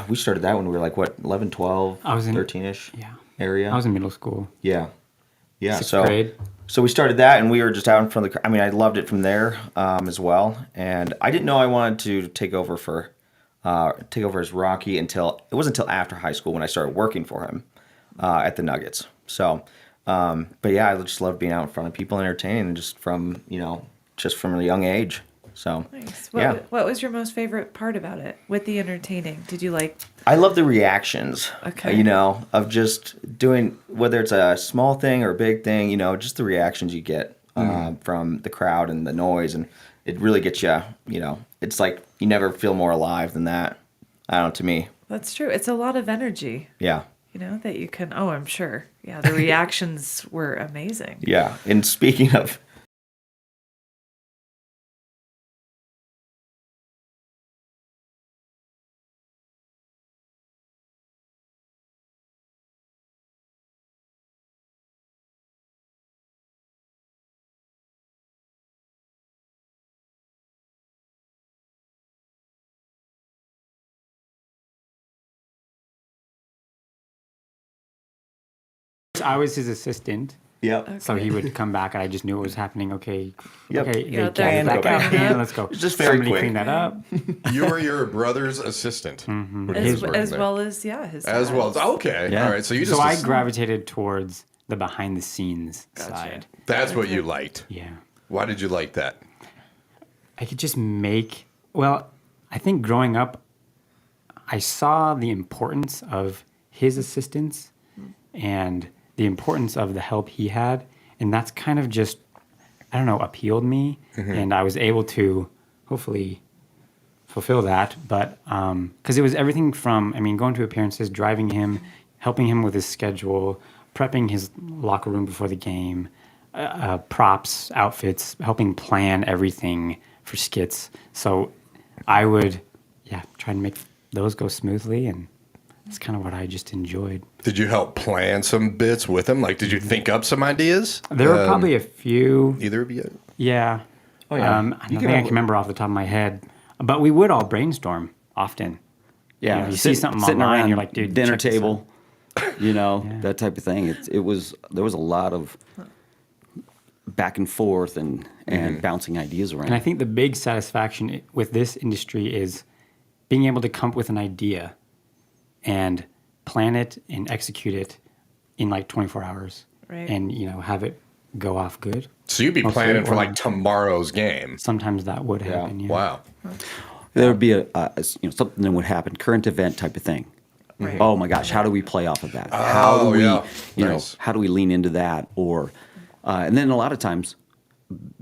Speaker 4: we started that when we were like, 11, 12,
Speaker 5: I was in
Speaker 4: 13-ish
Speaker 5: Yeah.
Speaker 4: area.
Speaker 5: I was in middle school.
Speaker 4: Yeah. Yeah.
Speaker 5: 6th grade.
Speaker 4: So we started that, and we were just out in front of the crowd. I mean, I loved it from there as well. And I didn't know I wanted to take over as Rocky it wasn't until after high school when I started working for him at the Nuggets. So, but yeah, I just loved being out in front of people, entertaining, just from a young age. So,
Speaker 1: Nice.
Speaker 4: yeah.
Speaker 1: What was your most favorite part about it? With the entertaining, did you like?
Speaker 4: I love the reactions,
Speaker 1: Okay.
Speaker 4: Of just doing, whether it's a small thing or a big thing, just the reactions you get from the crowd and the noise. And it really gets you, it's like you never feel more alive than that. I don't know, to me.
Speaker 1: That's true. It's a lot of energy.
Speaker 4: Yeah.
Speaker 1: That you can. Oh, I'm sure. Yeah, the reactions were amazing.
Speaker 4: Yeah. And speaking of,
Speaker 5: I was his assistant.
Speaker 4: yep.
Speaker 5: So he would come back, and I just knew what was happening. Okay,
Speaker 4: Yep.
Speaker 5: okay,
Speaker 1: Yeah,
Speaker 5: they
Speaker 1: and
Speaker 5: back
Speaker 4: go back.
Speaker 5: out again. Let's go.
Speaker 4: Just very
Speaker 5: Somebody
Speaker 4: quick.
Speaker 5: clean that up.
Speaker 2: You were your brother's assistant. When he was working
Speaker 1: As
Speaker 2: there.
Speaker 1: well as his
Speaker 2: As well as,
Speaker 1: dad's.
Speaker 2: okay.
Speaker 3: Yeah.
Speaker 2: All right. So you just,
Speaker 5: So I gravitated towards the behind the scenes side.
Speaker 2: that's what you liked.
Speaker 5: Yeah,
Speaker 2: Why did you like that?
Speaker 5: I could just make. Well, I think growing up, I saw the importance of his assistance and the importance of the help he had, and that's kind of just, I don't know, appealed me, and I was able to hopefully fulfill that. But because it was everything from, going to appearances, driving him, helping him with his schedule, prepping his locker room before the game, props, outfits, helping plan everything for skits. So I would, try to make those go smoothly, and that's kind of what I just enjoyed.
Speaker 2: Did you help plan some bits with him? Like, did you think up some ideas?
Speaker 5: There were probably a few.
Speaker 2: Either of you?
Speaker 5: Yeah.
Speaker 4: Oh, yeah.
Speaker 5: I don't think I can remember off the top of my head, but we would all brainstorm often.
Speaker 3: Yeah,
Speaker 5: You see something
Speaker 3: sitting
Speaker 5: online,
Speaker 3: around
Speaker 5: you're like, dude,
Speaker 3: dinner
Speaker 5: check this
Speaker 3: table, that type of thing. There was a lot of back and forth and bouncing ideas around.
Speaker 5: And I think the big satisfaction with this industry is being able to come up with an idea and plan it and execute it in like 24 hours.
Speaker 1: Right.
Speaker 5: And, have it go off good.
Speaker 2: So you'd be
Speaker 5: Mostly
Speaker 2: planning for
Speaker 5: or-
Speaker 2: like tomorrow's game.
Speaker 5: Sometimes that would happen. Yeah.
Speaker 2: Wow.
Speaker 3: There would be something that would happen, current event type of thing.
Speaker 1: Right.
Speaker 3: Oh my gosh, how do we play off of that?
Speaker 2: Oh,
Speaker 3: How do we,
Speaker 2: yeah. Nice.
Speaker 3: how do we lean into that? Or, and then a lot of times,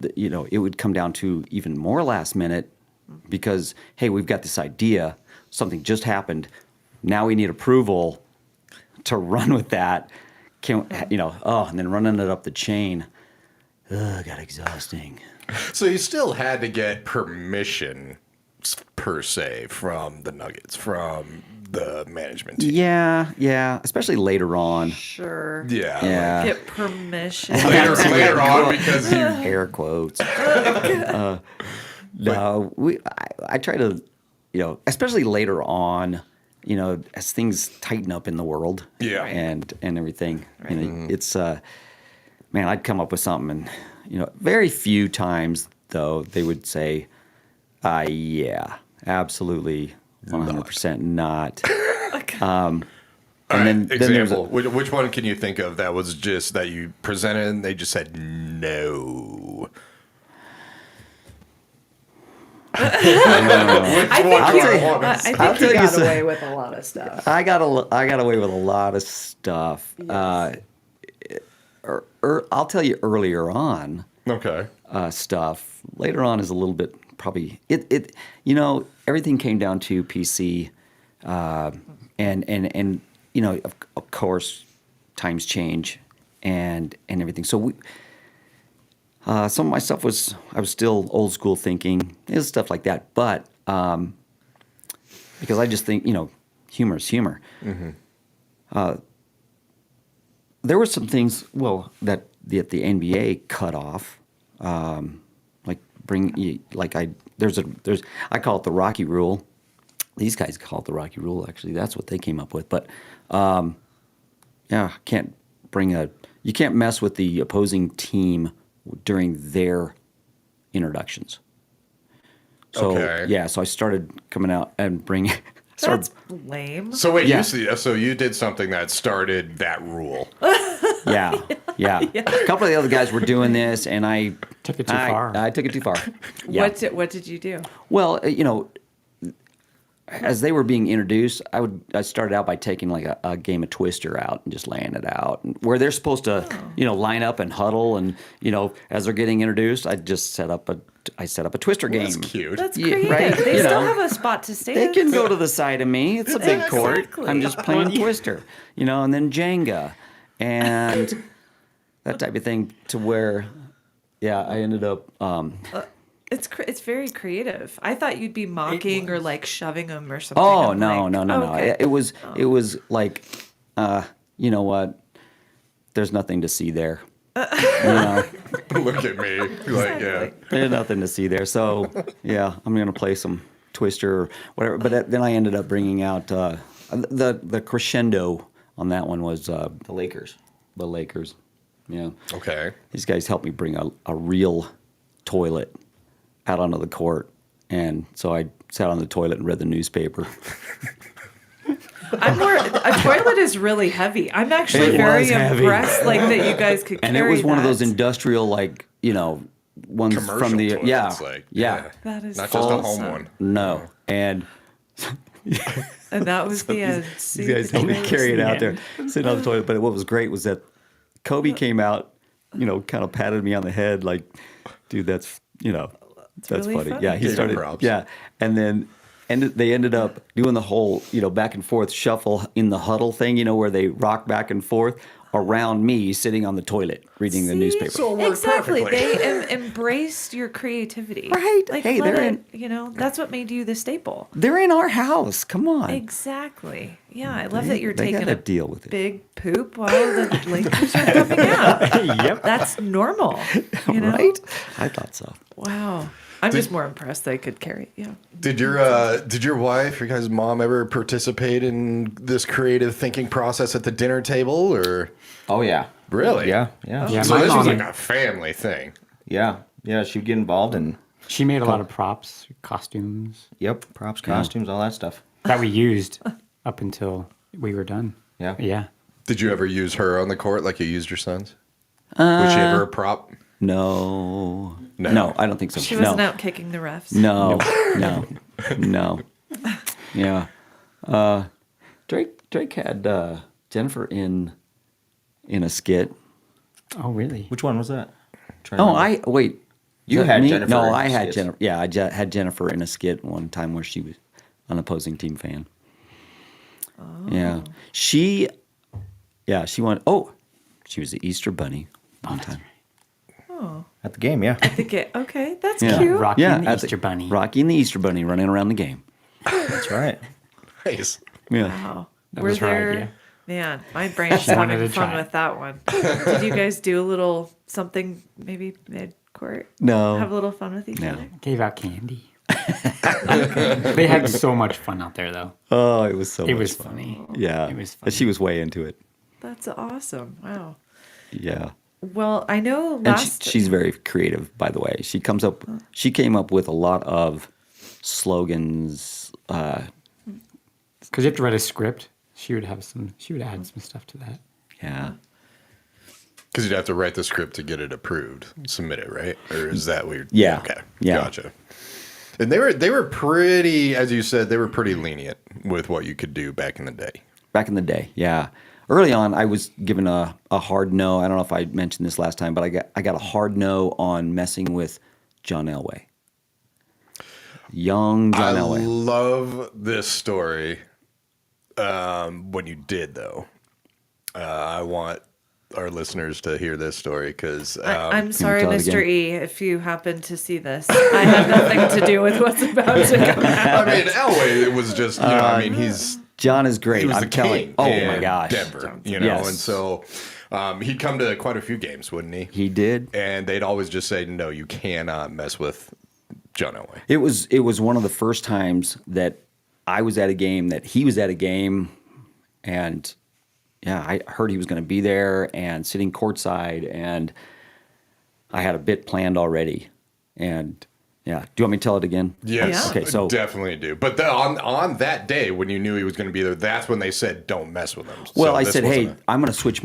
Speaker 3: it would come down to even more last minute because, hey, we've got this idea, something just happened. Now we need approval to run with that. And then running it up the chain. Got exhausting.
Speaker 2: So you still had to get permission, per se, from the Nuggets, from the management team.
Speaker 3: Yeah, especially later on.
Speaker 1: Sure.
Speaker 2: Yeah.
Speaker 3: Yeah.
Speaker 1: Get permission.
Speaker 2: Later on, because you.
Speaker 3: Air quotes. No, I try to, especially later on, as things tighten up in the world,
Speaker 2: Yeah.
Speaker 3: and everything, it's man, I'd come up with something, and very few times though they would say, yeah, absolutely, 100% not.
Speaker 2: All right,
Speaker 3: then there's
Speaker 2: example. Which one can you think of that was just that you presented and they just said no?
Speaker 1: I think
Speaker 3: I'll
Speaker 1: you
Speaker 3: tell you
Speaker 1: got
Speaker 3: some-
Speaker 1: away with a lot of stuff.
Speaker 3: I got away with a lot of stuff. I'll tell you earlier on
Speaker 2: Okay.
Speaker 3: stuff. Later on is a little bit probably everything came down to PC, and of course times change and everything. So some of my stuff I was still old school thinking. It was stuff like that, but because I just think humor is humor. Mm-hmm. There were some things that the NBA cut off, I call it the Rocky Rule. These guys call it the Rocky Rule. Actually, that's what they came up with. But you can't mess with the opposing team during their introductions. So
Speaker 2: Okay.
Speaker 3: so I started coming out and bringing.
Speaker 1: That's lame.
Speaker 2: So wait,
Speaker 3: Yeah.
Speaker 2: so you did something that started that rule.
Speaker 3: Yeah. A couple of the other guys were doing this, and I
Speaker 5: Took it too far.
Speaker 3: I took it too far. Yeah.
Speaker 1: What did you do?
Speaker 3: Well, as they were being introduced, I started out by taking like a game of Twister out and just laying it out, where they're supposed to line up and huddle, and as they're getting introduced, I set up a Twister game.
Speaker 2: That's cute.
Speaker 1: That's
Speaker 3: Yeah,
Speaker 1: creative.
Speaker 3: right?
Speaker 1: They
Speaker 3: You
Speaker 1: still
Speaker 3: know.
Speaker 1: have a spot to stand.
Speaker 3: They can go to the side of me. It's a big court.
Speaker 1: Exactly.
Speaker 3: I'm just playing Twister, and then Jenga, and that type of thing. To where, I ended up.
Speaker 1: It's very creative. I thought you'd be mocking or like shoving them or something.
Speaker 3: Oh
Speaker 1: I'm
Speaker 3: no,
Speaker 1: like,
Speaker 3: no, no, no!
Speaker 1: okay.
Speaker 3: It was like, you know what? There's nothing to see there.
Speaker 2: Look at me. Like, yeah.
Speaker 3: There's nothing to see there. So I'm gonna play some Twister or whatever. But then I ended up bringing out the crescendo on that one was
Speaker 4: The Lakers.
Speaker 3: the Lakers. Yeah.
Speaker 2: Okay.
Speaker 3: These guys helped me bring a real toilet out onto the court, and so I sat on the toilet and read the newspaper.
Speaker 1: A toilet is really heavy. I'm actually
Speaker 3: It
Speaker 1: very
Speaker 3: was heavy.
Speaker 1: impressed, like that you guys could carry
Speaker 3: And it was one of those
Speaker 1: that.
Speaker 3: industrial, ones
Speaker 2: Commercial
Speaker 3: from the
Speaker 2: toilets, like,
Speaker 1: That is
Speaker 2: not just a home
Speaker 1: awesome.
Speaker 2: one.
Speaker 3: No, and
Speaker 1: And that was the end.
Speaker 3: these guys helped me carry it out there, sitting on the toilet. But what was great was that Kobe came out, kind of patted me on the head, like, "Dude, that's that's
Speaker 1: really
Speaker 3: funny."
Speaker 1: funny.
Speaker 3: Yeah, he
Speaker 2: Gave him
Speaker 3: started.
Speaker 2: props.
Speaker 3: Yeah, and then. And they ended up doing the whole, back and forth shuffle in the huddle thing, where they rock back and forth around me sitting on the toilet reading the
Speaker 1: See?
Speaker 3: newspaper.
Speaker 2: So it worked
Speaker 1: Exactly.
Speaker 2: perfectly.
Speaker 1: They embraced your creativity.
Speaker 3: Right.
Speaker 1: Like,
Speaker 3: Hey,
Speaker 1: let
Speaker 3: they're
Speaker 1: it, that's what made you the staple.
Speaker 3: They're in our house. Come on.
Speaker 1: Exactly. Yeah, I love that you're
Speaker 3: They
Speaker 1: taking
Speaker 3: gotta
Speaker 1: a
Speaker 3: deal with it.
Speaker 1: big poop while the Lakers are coming out.
Speaker 5: Yep.
Speaker 1: That's normal. You know?
Speaker 3: Right? I thought so.
Speaker 1: Wow. I'm just more impressed they could carry. Yeah.
Speaker 2: Did your wife, your guys' mom, ever participate in this creative thinking process at the dinner table, or
Speaker 4: Oh yeah.
Speaker 2: really?
Speaker 4: Yeah.
Speaker 5: Yeah,
Speaker 2: So
Speaker 5: my
Speaker 2: this was
Speaker 5: mom-
Speaker 2: like a family thing.
Speaker 4: Yeah. She would get involved in
Speaker 5: She made a lot of props, costumes
Speaker 4: props, costumes, all that stuff.
Speaker 5: that we used up until we were done.
Speaker 4: Yeah.
Speaker 5: Yeah.
Speaker 2: Did you ever use her on the court like you used your sons? Was she ever a prop?
Speaker 3: No.
Speaker 2: No.
Speaker 3: No, I don't think so.
Speaker 1: She
Speaker 3: no.
Speaker 1: wasn't out kicking the refs.
Speaker 3: No. No. Yeah. Drake had Jennifer in a skit.
Speaker 5: Oh, really?
Speaker 4: Which one was that? Trying to
Speaker 3: Oh,
Speaker 4: remember.
Speaker 3: wait.
Speaker 4: You
Speaker 3: Is that
Speaker 4: had
Speaker 3: me?
Speaker 4: Jennifer
Speaker 3: No,
Speaker 4: in
Speaker 3: I had
Speaker 4: skits.
Speaker 3: Jennifer. Yeah, had Jennifer in a skit one time where she was an opposing team fan. Yeah. She went, she was the Easter Bunny one time.
Speaker 4: At the game, yeah.
Speaker 1: Okay, that's
Speaker 3: Yeah.
Speaker 1: cute.
Speaker 5: Rocky and the
Speaker 3: at
Speaker 5: Easter Bunny.
Speaker 3: Rocky and the Easter Bunny running around the game.
Speaker 4: That's right.
Speaker 2: Nice.
Speaker 3: Yeah.
Speaker 1: Wow.
Speaker 5: That
Speaker 1: Were
Speaker 5: was her
Speaker 1: there?
Speaker 5: idea.
Speaker 1: Man, my brain's
Speaker 5: She wanted
Speaker 1: having
Speaker 5: to
Speaker 1: fun
Speaker 5: try.
Speaker 1: with that one. Did you guys do a little something maybe mid court?
Speaker 3: No.
Speaker 1: Have a little fun with each
Speaker 3: No.
Speaker 1: other?
Speaker 5: Gave out candy. They had so much fun out there, though.
Speaker 3: Oh, it was so
Speaker 5: It
Speaker 3: much
Speaker 5: was
Speaker 3: fun.
Speaker 5: funny.
Speaker 3: Yeah.
Speaker 5: It was
Speaker 3: And
Speaker 5: funny.
Speaker 3: she was way into it.
Speaker 1: That's awesome. Wow.
Speaker 3: Yeah.
Speaker 1: Well, I know
Speaker 3: And
Speaker 1: last.
Speaker 3: she's very creative, by the way. She came up with a lot of slogans.
Speaker 5: Because you have to write a script. she would add some stuff to that.
Speaker 3: Yeah.
Speaker 2: Because you'd have to write the script to get it approved, submit it, right? Or is that weird?
Speaker 3: Yeah.
Speaker 2: Okay.
Speaker 3: Yeah.
Speaker 2: Gotcha. And they were pretty, as you said, they were pretty lenient with what you could do back in the day.
Speaker 3: Back in the day, yeah. Early on, I was given a hard no. I don't know if I mentioned this last time, but I got a hard no on messing with John Elway. Young John Elway.
Speaker 2: I love this story. When you did, though, I want our listeners to hear this story because
Speaker 1: I'm sorry,
Speaker 3: tell it
Speaker 1: Mr.
Speaker 3: again?
Speaker 1: E, if you happen to see this. I have nothing to do with what's about to come out.
Speaker 2: I mean, Elway, it was just, he's
Speaker 3: John is great.
Speaker 2: he was
Speaker 3: I'm
Speaker 2: the
Speaker 3: telling.
Speaker 2: king.
Speaker 3: Oh
Speaker 2: in
Speaker 3: my gosh.
Speaker 2: Denver,
Speaker 3: Yes.
Speaker 2: and so he'd come to quite a few games, wouldn't he?
Speaker 3: He did.
Speaker 2: And they'd always just say, "No, you cannot mess with John Elway."
Speaker 3: It was one of the first times that I was at a game that he was at a game, and yeah, I heard he was going to be there and sitting courtside, and I had a bit planned already, and yeah. Do you want me to tell it again?
Speaker 2: Yes,
Speaker 1: Yeah.
Speaker 3: Okay, so
Speaker 2: definitely do. But on that day when you knew he was going to be there, that's when they said, "Don't mess with him."
Speaker 3: well,
Speaker 2: So
Speaker 3: I
Speaker 2: this
Speaker 3: said, hey,
Speaker 2: wasn't
Speaker 3: I'm going to switch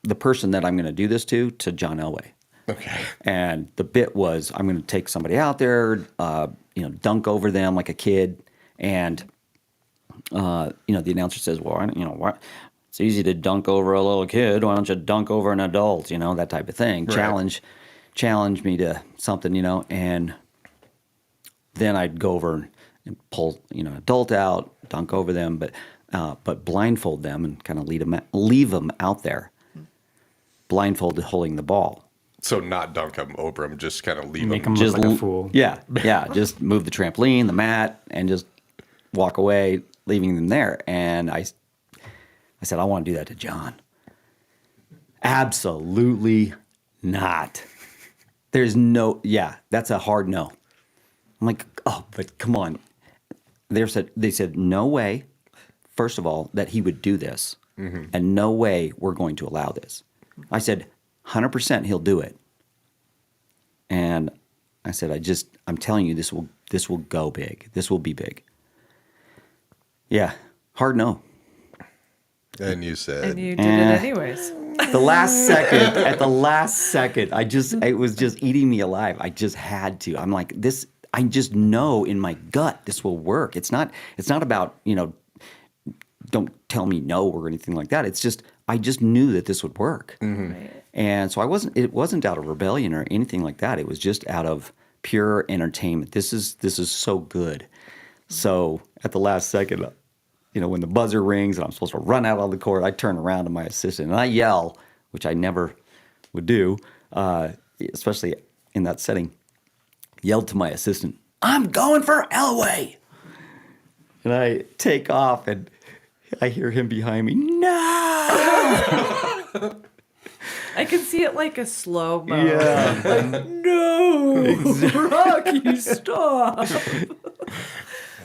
Speaker 3: the person that I'm going to do this to John Elway.
Speaker 2: okay.
Speaker 3: And the bit was, I'm going to take somebody out there, dunk over them like a kid. And, the announcer says, well, what? It's easy to dunk over a little kid. Why don't you dunk over an adult? That type of thing.
Speaker 2: Right.
Speaker 3: Challenge me to something, and then I'd go over and pull, an adult out, dunk over them, but blindfold them and kind of leave them out there, blindfolded, holding the ball.
Speaker 2: So not dunk him over him, just kind of leave
Speaker 5: Make
Speaker 2: him.
Speaker 5: him look like a fool.
Speaker 3: Yeah, just move the trampoline, the mat, and just walk away, leaving them there. And I said, I want to do that to John. Absolutely not. There's that's a hard no. I'm like, oh, but come on. They said, no way, first of all, that he would do this. Mm-hmm. And no way we're going to allow this. I said, 100% he'll do it. And I said, I'm telling you, this will go big. This will be big. Yeah, hard no.
Speaker 2: And you said,
Speaker 1: And you did it anyways.
Speaker 3: At the last second, it was just eating me alive. I just had to. I'm like, this, I just know in my gut this will work. It's not about, don't tell me no or anything like that. It's just, I just knew that this would work.
Speaker 2: Mm-hmm.
Speaker 1: Right.
Speaker 3: And so it wasn't out of rebellion or anything like that. It was just out of pure entertainment. This is so good. So at the last second, when the buzzer rings and I'm supposed to run out on the court, I turn around to my assistant and I yell, which I never would do, especially in that setting. Yelled to my assistant, "I'm going for Elway!" And I take off and I hear him behind me, "No!"
Speaker 1: I can see it like a slow mo.
Speaker 3: Yeah.
Speaker 1: Like, no, Rocky, stop.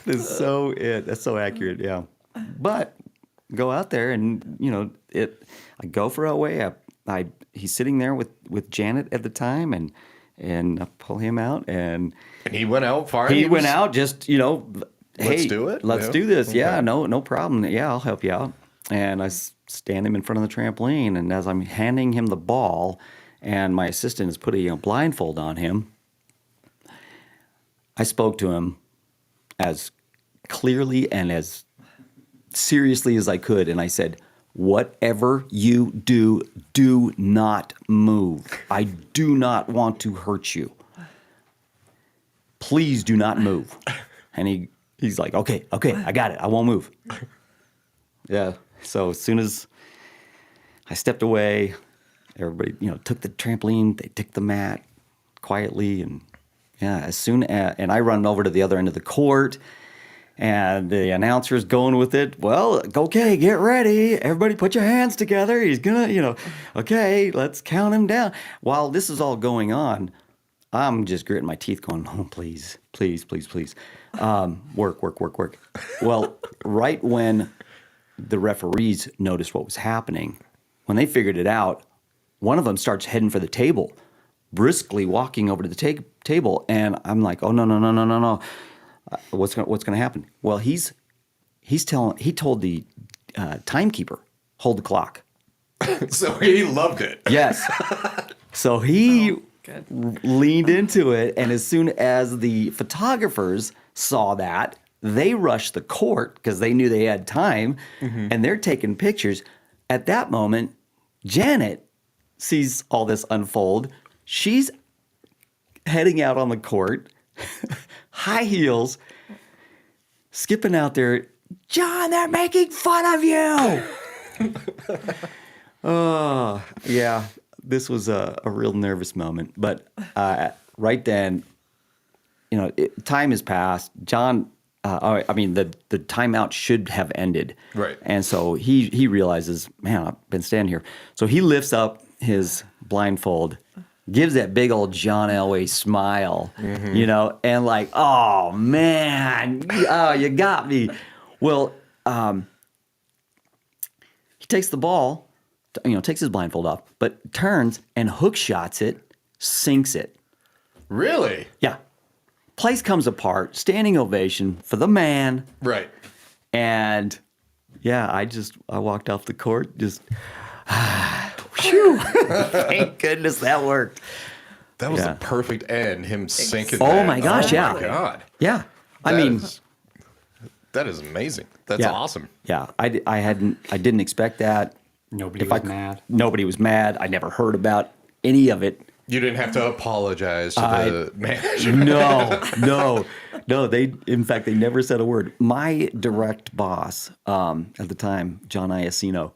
Speaker 3: That's so accurate, yeah. But go out there and I go for Elway. He's sitting there with Janet at the time, and I pull him out, and
Speaker 2: and he went out far.
Speaker 3: he went out just hey,
Speaker 2: Let's do it.
Speaker 3: Let's
Speaker 2: Yeah.
Speaker 3: do this.
Speaker 2: Okay.
Speaker 3: Yeah, no problem. Yeah, I'll help you out. And I stand him in front of the trampoline, and as I'm handing him the ball, and my assistant is putting a blindfold on him, I spoke to him as clearly and as seriously as I could, and I said, "Whatever you do, do not move. I do not want to hurt you. Please do not move." And he's like, okay, I got it. I won't move. Yeah. So as soon as I stepped away, everybody, took the trampoline, they took the mat quietly, and yeah, and I run over to the other end of the court, and the announcer's going with it. Well, okay, get ready. Everybody put your hands together. He's gonna, okay, let's count him down. While this is all going on, I'm just gritting my teeth going, oh, please. Work. Well, right when the referees noticed what was happening, when they figured it out, one of them starts heading for the table, briskly walking over to the table, and I'm like, oh, no. What's going to happen? Well, he's he told the timekeeper, hold the clock.
Speaker 2: So he loved it.
Speaker 3: Yes. So he
Speaker 1: Good.
Speaker 3: leaned into it, and as soon as the photographers saw that, they rushed the court because they knew they had time, and they're taking pictures. At that moment, Janet sees all this unfold. She's heading out on the court, high heels, skipping out there. John, they're making fun of you. Oh, yeah. This was a real nervous moment. But right then, time has passed. John, the timeout should have ended.
Speaker 2: Right.
Speaker 3: And so he realizes, man, I've been standing here. So he lifts up his blindfold, gives that big old John Elway smile, and like, oh, man, you got me. Well, he takes the ball, takes his blindfold off, but turns and hook shots it, sinks it.
Speaker 2: Really?
Speaker 3: Yeah. Place comes apart, standing ovation for the man.
Speaker 2: Right.
Speaker 3: And yeah, I walked off the court, just, whew, thank goodness that worked.
Speaker 2: That was
Speaker 3: Yeah.
Speaker 2: the perfect end, him sinking
Speaker 3: Oh
Speaker 2: that.
Speaker 3: my gosh, yeah.
Speaker 2: Oh my God.
Speaker 3: Yeah.
Speaker 2: That is amazing. That's
Speaker 3: Yeah.
Speaker 2: awesome.
Speaker 3: Yeah, I didn't expect that.
Speaker 5: Nobody was mad.
Speaker 3: Nobody was mad. I never heard about any of it.
Speaker 2: You didn't have to apologize to the manager.
Speaker 3: No. In fact, they never said a word. My direct boss at the time, John Iacino,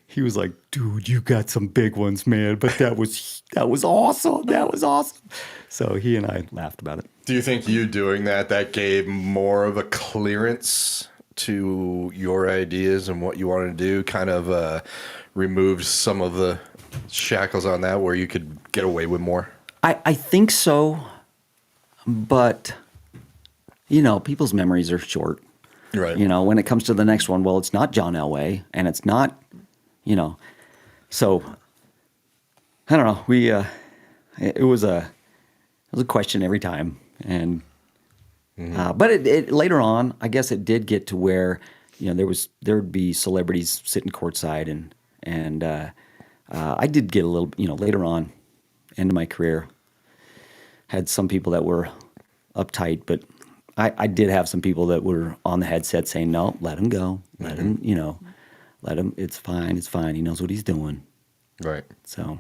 Speaker 3: he was like, "Dude, you got some big ones, man." But that was awesome. That was awesome. So he and I laughed about it.
Speaker 2: Do you think you doing that gave more of a clearance to your ideas and what you wanted to do? Kind of removed some of the shackles on that where you could get away with more?
Speaker 3: I think so, but people's memories are short.
Speaker 2: Right.
Speaker 3: When it comes to the next one, well, it's not John Elway, and it's not, so I don't know. We it was a question every time, and but it later on, I guess it did get to where there would be celebrities sitting courtside, and I did get a little, later on, end of my career, had some people that were uptight, but I did have some people that were on the headset saying, no, let him go. Let him, let him, it's fine. He knows what he's doing.
Speaker 2: Right.
Speaker 3: So.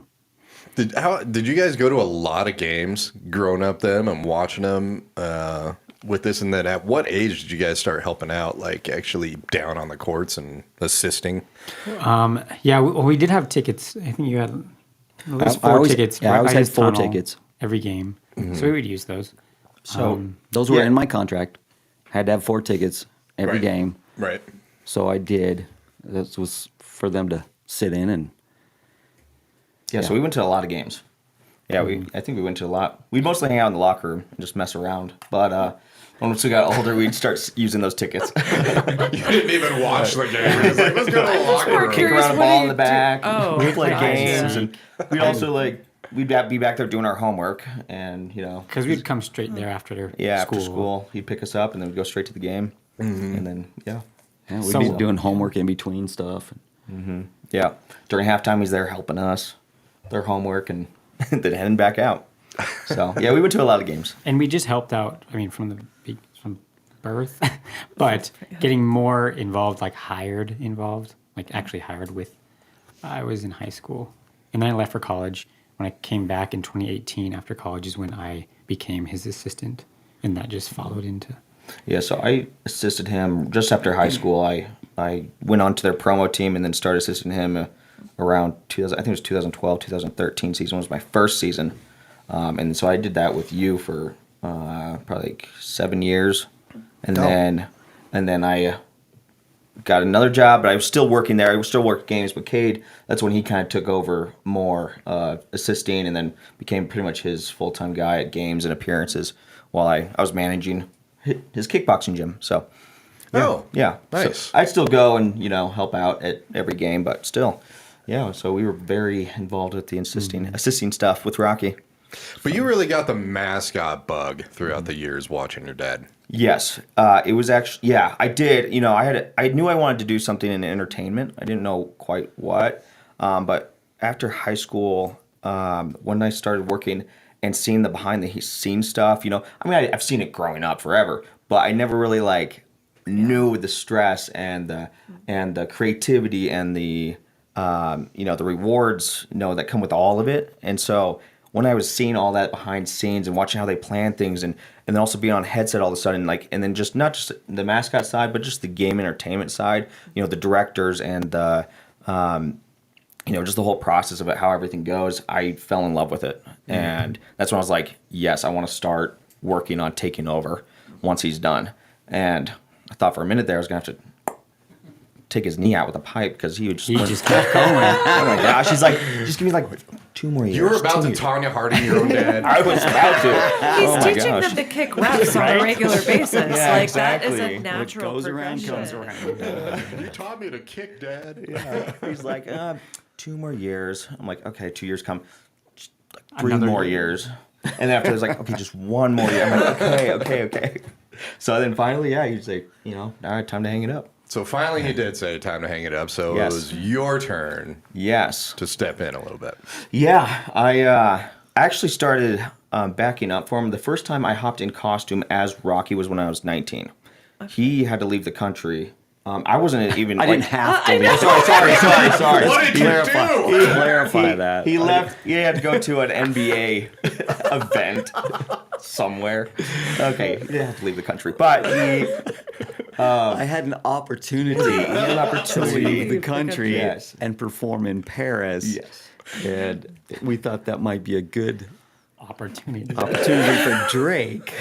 Speaker 2: Did you guys go to a lot of games growing up then and watching them with this and then? At what age did you guys start helping out, like actually down on the courts and assisting?
Speaker 5: Yeah, we did have tickets. I think you had at least four tickets.
Speaker 3: Yeah, I always
Speaker 5: by
Speaker 3: had
Speaker 5: his
Speaker 3: 4
Speaker 5: tunnel
Speaker 3: tickets.
Speaker 5: every game, so we would use those.
Speaker 4: So
Speaker 3: Those were in my contract. Had to have 4 tickets every
Speaker 2: Right.
Speaker 3: game.
Speaker 2: Right.
Speaker 3: So I did. This was for them to sit in and.
Speaker 4: Yeah, so we went to a lot of games. Yeah, I think we went to a lot. We'd mostly hang out in the locker room and just mess around. But once we got older, we'd start using those tickets.
Speaker 2: You didn't even watch the game. It's like, let's go to the locker room.
Speaker 4: Kick around a ball in the back.
Speaker 1: Oh,
Speaker 4: We'd play
Speaker 1: gotcha.
Speaker 4: games, and we'd also we'd be back there doing our homework, and
Speaker 5: Because we'd come straight there after school.
Speaker 4: after school, he'd pick us up, and then we'd go straight to the game, and then
Speaker 3: We'd
Speaker 5: So-
Speaker 3: be doing homework in between stuff.
Speaker 4: during halftime he's there helping us, their homework, and then heading back out. So we went to a lot of games.
Speaker 5: And we just helped out. I mean, from birth, but getting more involved, like actually hired with. I was in high school, and then I left for college. When I came back in 2018 after college is when I became his assistant, and that just followed into.
Speaker 4: Yeah, so I assisted him just after high school. I went on to their promo team and then started assisting him around 2000. I think it was 2012, 2013 season was my first season, and so I did that with you for probably like 7 years, and then I got another job, but I was still working there. I was still working games, but Cade, that's when he kind of took over more assisting, and then became pretty much his full-time guy at games and appearances while I was managing his kickboxing gym. So, yeah,
Speaker 2: nice.
Speaker 4: So I'd still go and help out at every game, but still, So we were very involved with the assisting stuff with Rocky.
Speaker 2: But you really got the mascot bug throughout the years watching your dad.
Speaker 4: Yes, it was actually. Yeah, I did. You know, I knew I wanted to do something in entertainment. I didn't know quite what, but after high school, when I started working and seeing the behind the scenes stuff, you know, I mean, I've seen it growing up forever, but I never really like knew the stress and the creativity and the you know, the rewards, you know, that come with all of it. And so when I was seeing all that behind scenes and watching how they plan things and then also being on headset all of a sudden, like, and then just not just the mascot side, but just the game entertainment side, you know, the directors and the, you know, just the whole process of it, how everything goes, I fell in love with it. And that's when I was like, yes, I want to start working on taking over once he's done. And I thought for a minute there I was going to have to take his knee out with a pipe because he just
Speaker 5: kept going.
Speaker 4: Oh my gosh, he's like, just give me like 2 more years.
Speaker 2: You were about
Speaker 4: 2
Speaker 2: to
Speaker 4: years.
Speaker 2: Tanya Harding your own dad.
Speaker 4: I was about to.
Speaker 1: He's
Speaker 4: Oh my
Speaker 1: teaching
Speaker 4: gosh.
Speaker 1: them to kick reps on a regular basis.
Speaker 4: Yeah,
Speaker 1: Like that is
Speaker 4: exactly.
Speaker 1: a
Speaker 4: What
Speaker 1: natural
Speaker 5: goes around
Speaker 1: progression.
Speaker 5: comes around.
Speaker 2: You taught me to kick, Dad.
Speaker 4: He's like, 2 more years. I'm like, okay, 2 years come. Just like 3
Speaker 5: Another
Speaker 4: more
Speaker 5: year.
Speaker 4: years. And then after it's like, okay, just 1 more year. I'm like, okay. So then finally, yeah, he's like, you know, all right, time to hang it up.
Speaker 2: So finally he did say time to hang it up. So
Speaker 4: Yes.
Speaker 2: it was your turn
Speaker 4: Yes.
Speaker 2: to step in a little bit.
Speaker 4: Yeah, I actually started backing up for him. The first time I hopped in costume as Rocky was when I was 19. He had to leave the country. I wasn't even.
Speaker 3: I didn't have to. leave.
Speaker 4: Sorry.
Speaker 2: What did you do?
Speaker 3: Clarify that.
Speaker 4: He left. He had to go to an NBA event somewhere. Okay, he didn't have to leave the country, but he
Speaker 3: I had an opportunity. To leave the country
Speaker 4: Yes.
Speaker 3: and perform in Paris.
Speaker 4: Yes.
Speaker 3: And we thought that might be a good
Speaker 5: Opportunity.
Speaker 3: opportunity for Drake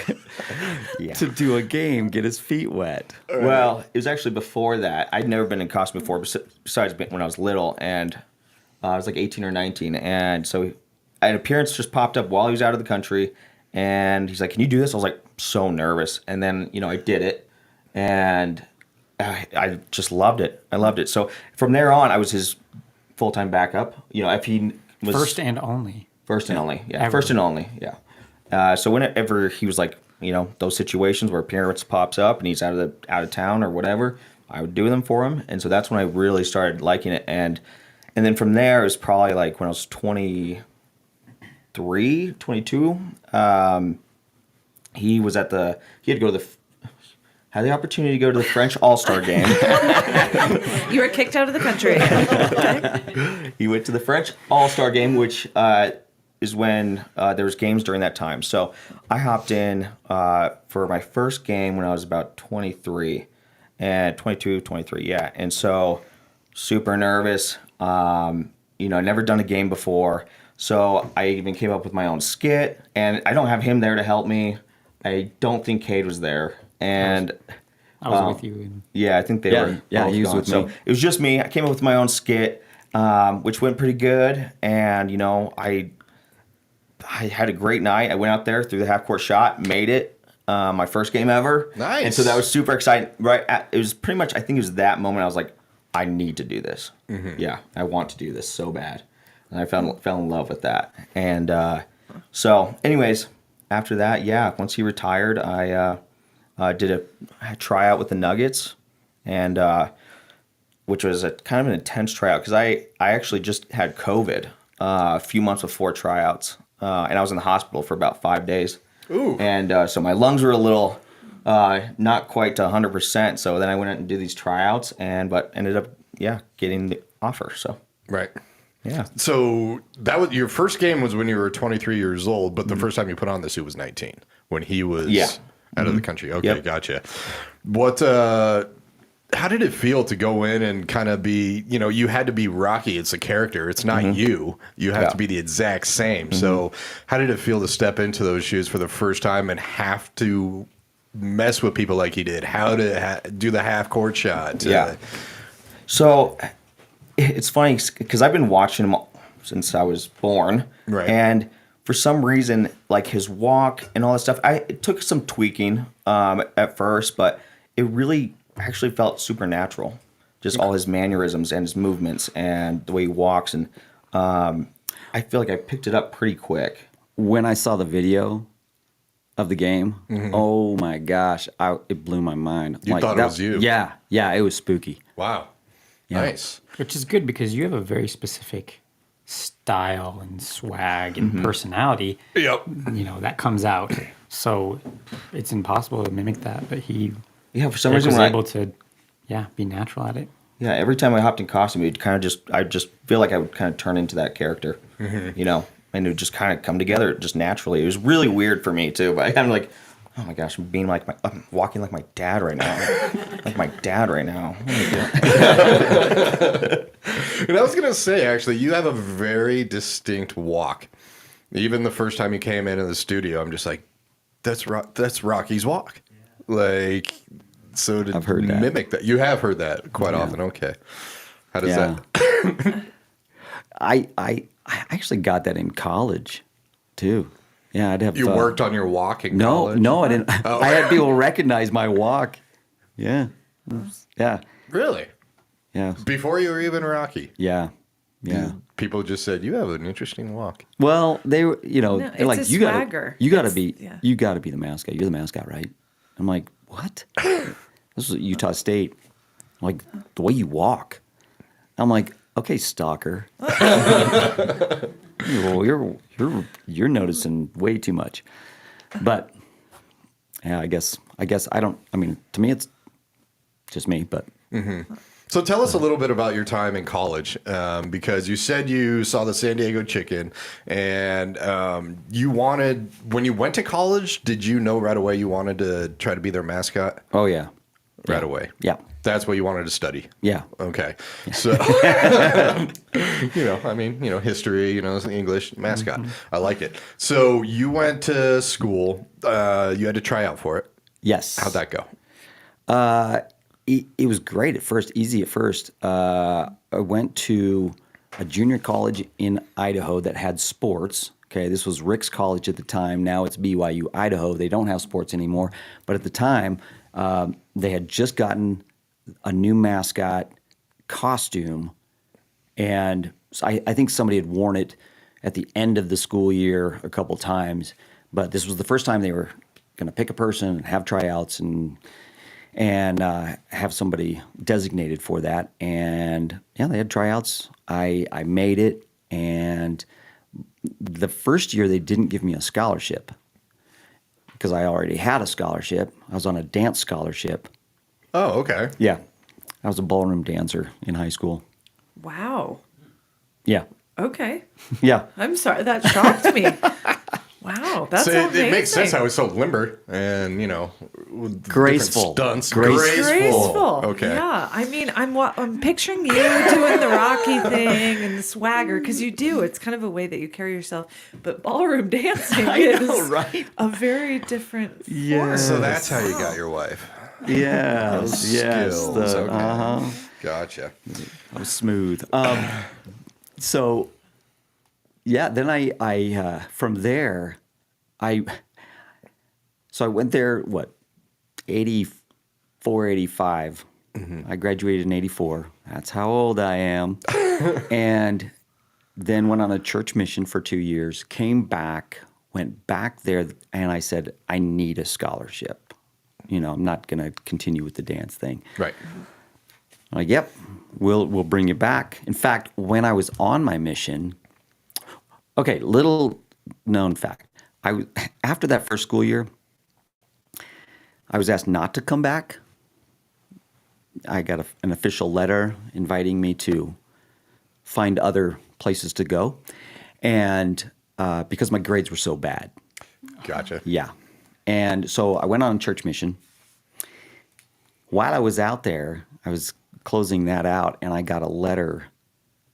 Speaker 4: Yeah.
Speaker 3: to do a game, get his feet wet.
Speaker 4: Well, it was actually before that. I'd never been in costume before, besides when I was little, and I was like 18 or 19. And so an appearance just popped up while he was out of the country, and he's like, "Can you do this?" I was like, so nervous. And then, you know, I did it, and I just loved it. I loved it. So from there on, I was his full-time backup. You know, if he was...
Speaker 5: First and only.
Speaker 4: First and only, yeah.
Speaker 5: Ever.
Speaker 4: First and only, yeah. So whenever he was like, you know, those situations where appearance pops up and he's out of town or whatever, I would do them for him, and so that's when I really started liking it. And then from there, it was probably like when I was 23, 22. He was at the. He had to go to the. Had the opportunity to go to the French All-Star game.
Speaker 1: You were kicked out of the country. Okay.
Speaker 4: He went to the French All-Star game, which is when there was games during that time. So I hopped in for my first game when I was about 23, and 22, 23, yeah. And so super nervous. You know, never done a game before. So I even came up with my own skit, and I don't have him there to help me. I don't think Cade was there. And
Speaker 5: I was with you. And
Speaker 4: yeah, I think they
Speaker 3: Yeah,
Speaker 4: were.
Speaker 3: yeah,
Speaker 4: both
Speaker 3: he was
Speaker 4: gone.
Speaker 3: with
Speaker 4: So
Speaker 3: me.
Speaker 4: it was just me. I came up with my own skit, which went pretty good. And you know, I had a great night. I went out there, threw the half court shot, made it. My first game ever.
Speaker 2: Nice.
Speaker 4: And so that was super exciting. Right, it was pretty much. I think it was that moment. I was like, I need to do this. Yeah, I want to do this so bad. And I fell in love with that. And so, anyways, after that, yeah, once he retired, I did a tryout with the Nuggets, and which was a kind of an intense tryout because I actually just had COVID a few months before tryouts, and I was in the hospital for about 5 days.
Speaker 2: Ooh.
Speaker 4: And so my lungs were a little not quite to 100%. So then I went out and did these tryouts, but ended up getting the offer. So
Speaker 2: Right.
Speaker 4: yeah.
Speaker 2: So that was your first game was when you were 23 years old, but the first time you put on the suit was 19 when he was out of the country. Okay,
Speaker 4: Yep.
Speaker 2: gotcha. What? How did it feel to go in and kind of be? You know, you had to be Rocky. It's a character. It's not you. You have
Speaker 4: Yeah.
Speaker 2: to be the exact same. So, how did it feel to step into those shoes for the first time and have to mess with people like he did? How to do the half court shot?
Speaker 4: Yeah. So it's funny because I've been watching him since I was born.
Speaker 2: Right.
Speaker 4: And for some reason, like his walk and all that stuff, it took some tweaking at first, but it really actually felt supernatural. Just all his mannerisms and his movements and the way he walks. And I feel like I picked it up pretty quick.
Speaker 3: When I saw the video of the game. Oh my gosh, it blew my mind.
Speaker 2: You thought it was you?
Speaker 3: Yeah, it was spooky.
Speaker 2: Wow.
Speaker 3: Yeah.
Speaker 2: Nice.
Speaker 5: Which is good because you have a very specific style and swag and personality.
Speaker 2: Yep.
Speaker 5: That comes out. So it's impossible to mimic that. But he
Speaker 4: Yeah, for some
Speaker 5: was
Speaker 4: reason,
Speaker 5: able to, be natural at it.
Speaker 4: yeah, every time I hopped in costume, I just feel like I would kind of turn into that character, and it would just kind of come together just naturally. It was really weird for me too, but I'm like, oh my gosh, I'm walking like my dad right now, like my dad right now.
Speaker 2: And I was going to say, actually, you have a very distinct walk. Even the first time you came into the studio, I'm just like, that's Rocky's walk. Like, so to
Speaker 3: I've heard that.
Speaker 2: mimic that. You have heard that quite often. Okay. How does that?
Speaker 3: I actually got that in college, too. Yeah, I'd have.
Speaker 2: You worked on your walk in college?
Speaker 3: No, I didn't. I had people recognize my walk. Yeah. Yeah.
Speaker 2: Really?
Speaker 3: Yeah.
Speaker 2: Before you were even Rocky?
Speaker 3: Yeah.
Speaker 2: People just said, you have an interesting walk.
Speaker 3: Well, they were,
Speaker 1: No,
Speaker 3: they're like,
Speaker 1: it's a
Speaker 3: you
Speaker 1: swagger.
Speaker 3: gotta
Speaker 1: It's-
Speaker 3: be,
Speaker 1: yeah.
Speaker 3: you gotta be the mascot. You're the mascot, right? I'm like, what? This was at Utah State. I'm like, the way you walk. I'm like, okay, stalker. Well, you're noticing way too much. But yeah, I guess I don't. I mean, to me, it's just me. But
Speaker 2: So tell us a little bit about your time in college, because you said you saw the San Diego Chicken, and when you went to college, did you know right away you wanted to try to be their mascot?
Speaker 3: oh yeah,
Speaker 2: Right away.
Speaker 3: yeah,
Speaker 2: That's what you wanted to study.
Speaker 3: yeah.
Speaker 2: Okay. So, history, English, mascot. I like it. So you went to school. You had to try out for it.
Speaker 3: Yes.
Speaker 2: How'd that go?
Speaker 3: It was great at first, easy at first. I went to a junior college in Idaho that had sports. Okay, this was Rick's College at the time. Now it's BYU Idaho. They don't have sports anymore. But at the time, they had just gotten a new mascot costume. And so I think somebody had worn it at the end of the school year a couple times. But this was the first time they were going to pick a person and have tryouts and have somebody designated for that. And yeah, they had tryouts. I made it, and the first year they didn't give me a scholarship because I already had a scholarship. I was on a dance scholarship.
Speaker 2: Oh, okay.
Speaker 3: Yeah, I was a ballroom dancer in high school.
Speaker 1: Wow.
Speaker 3: Yeah,
Speaker 1: Okay.
Speaker 3: yeah.
Speaker 1: I'm sorry. That shocked me. Wow. That's
Speaker 2: So
Speaker 1: amazing.
Speaker 2: it makes sense how it's so limber and, with
Speaker 3: Graceful.
Speaker 2: different stunts.
Speaker 1: Graceful.
Speaker 2: Okay.
Speaker 1: Yeah. I mean, I'm picturing you doing the Rocky thing and the swagger because you do. It's kind of a way that you carry yourself. But ballroom dancing is
Speaker 3: right?
Speaker 1: a very different form.
Speaker 3: Yeah.
Speaker 2: So that's how you got your wife.
Speaker 3: Yes, yes.
Speaker 2: Skills. Okay.
Speaker 3: Uh-huh.
Speaker 2: Gotcha.
Speaker 3: I was smooth. So, yeah. Then I from there, I went there. 84, 85. I graduated in 84. That's how old I am. And then went on a church mission for 2 years. Came back, went back there, and I said, I need a scholarship. I'm not going to continue with the dance thing.
Speaker 2: Right.
Speaker 3: I'm like, yep, we'll bring you back. In fact, when I was on my mission, okay, little known fact. After that first school year, I was asked not to come back. I got an official letter inviting me to find other places to go. And because my grades were so bad.
Speaker 2: Gotcha.
Speaker 3: Yeah. And so I went on a church mission. While I was out there, I was closing that out, and I got a letter.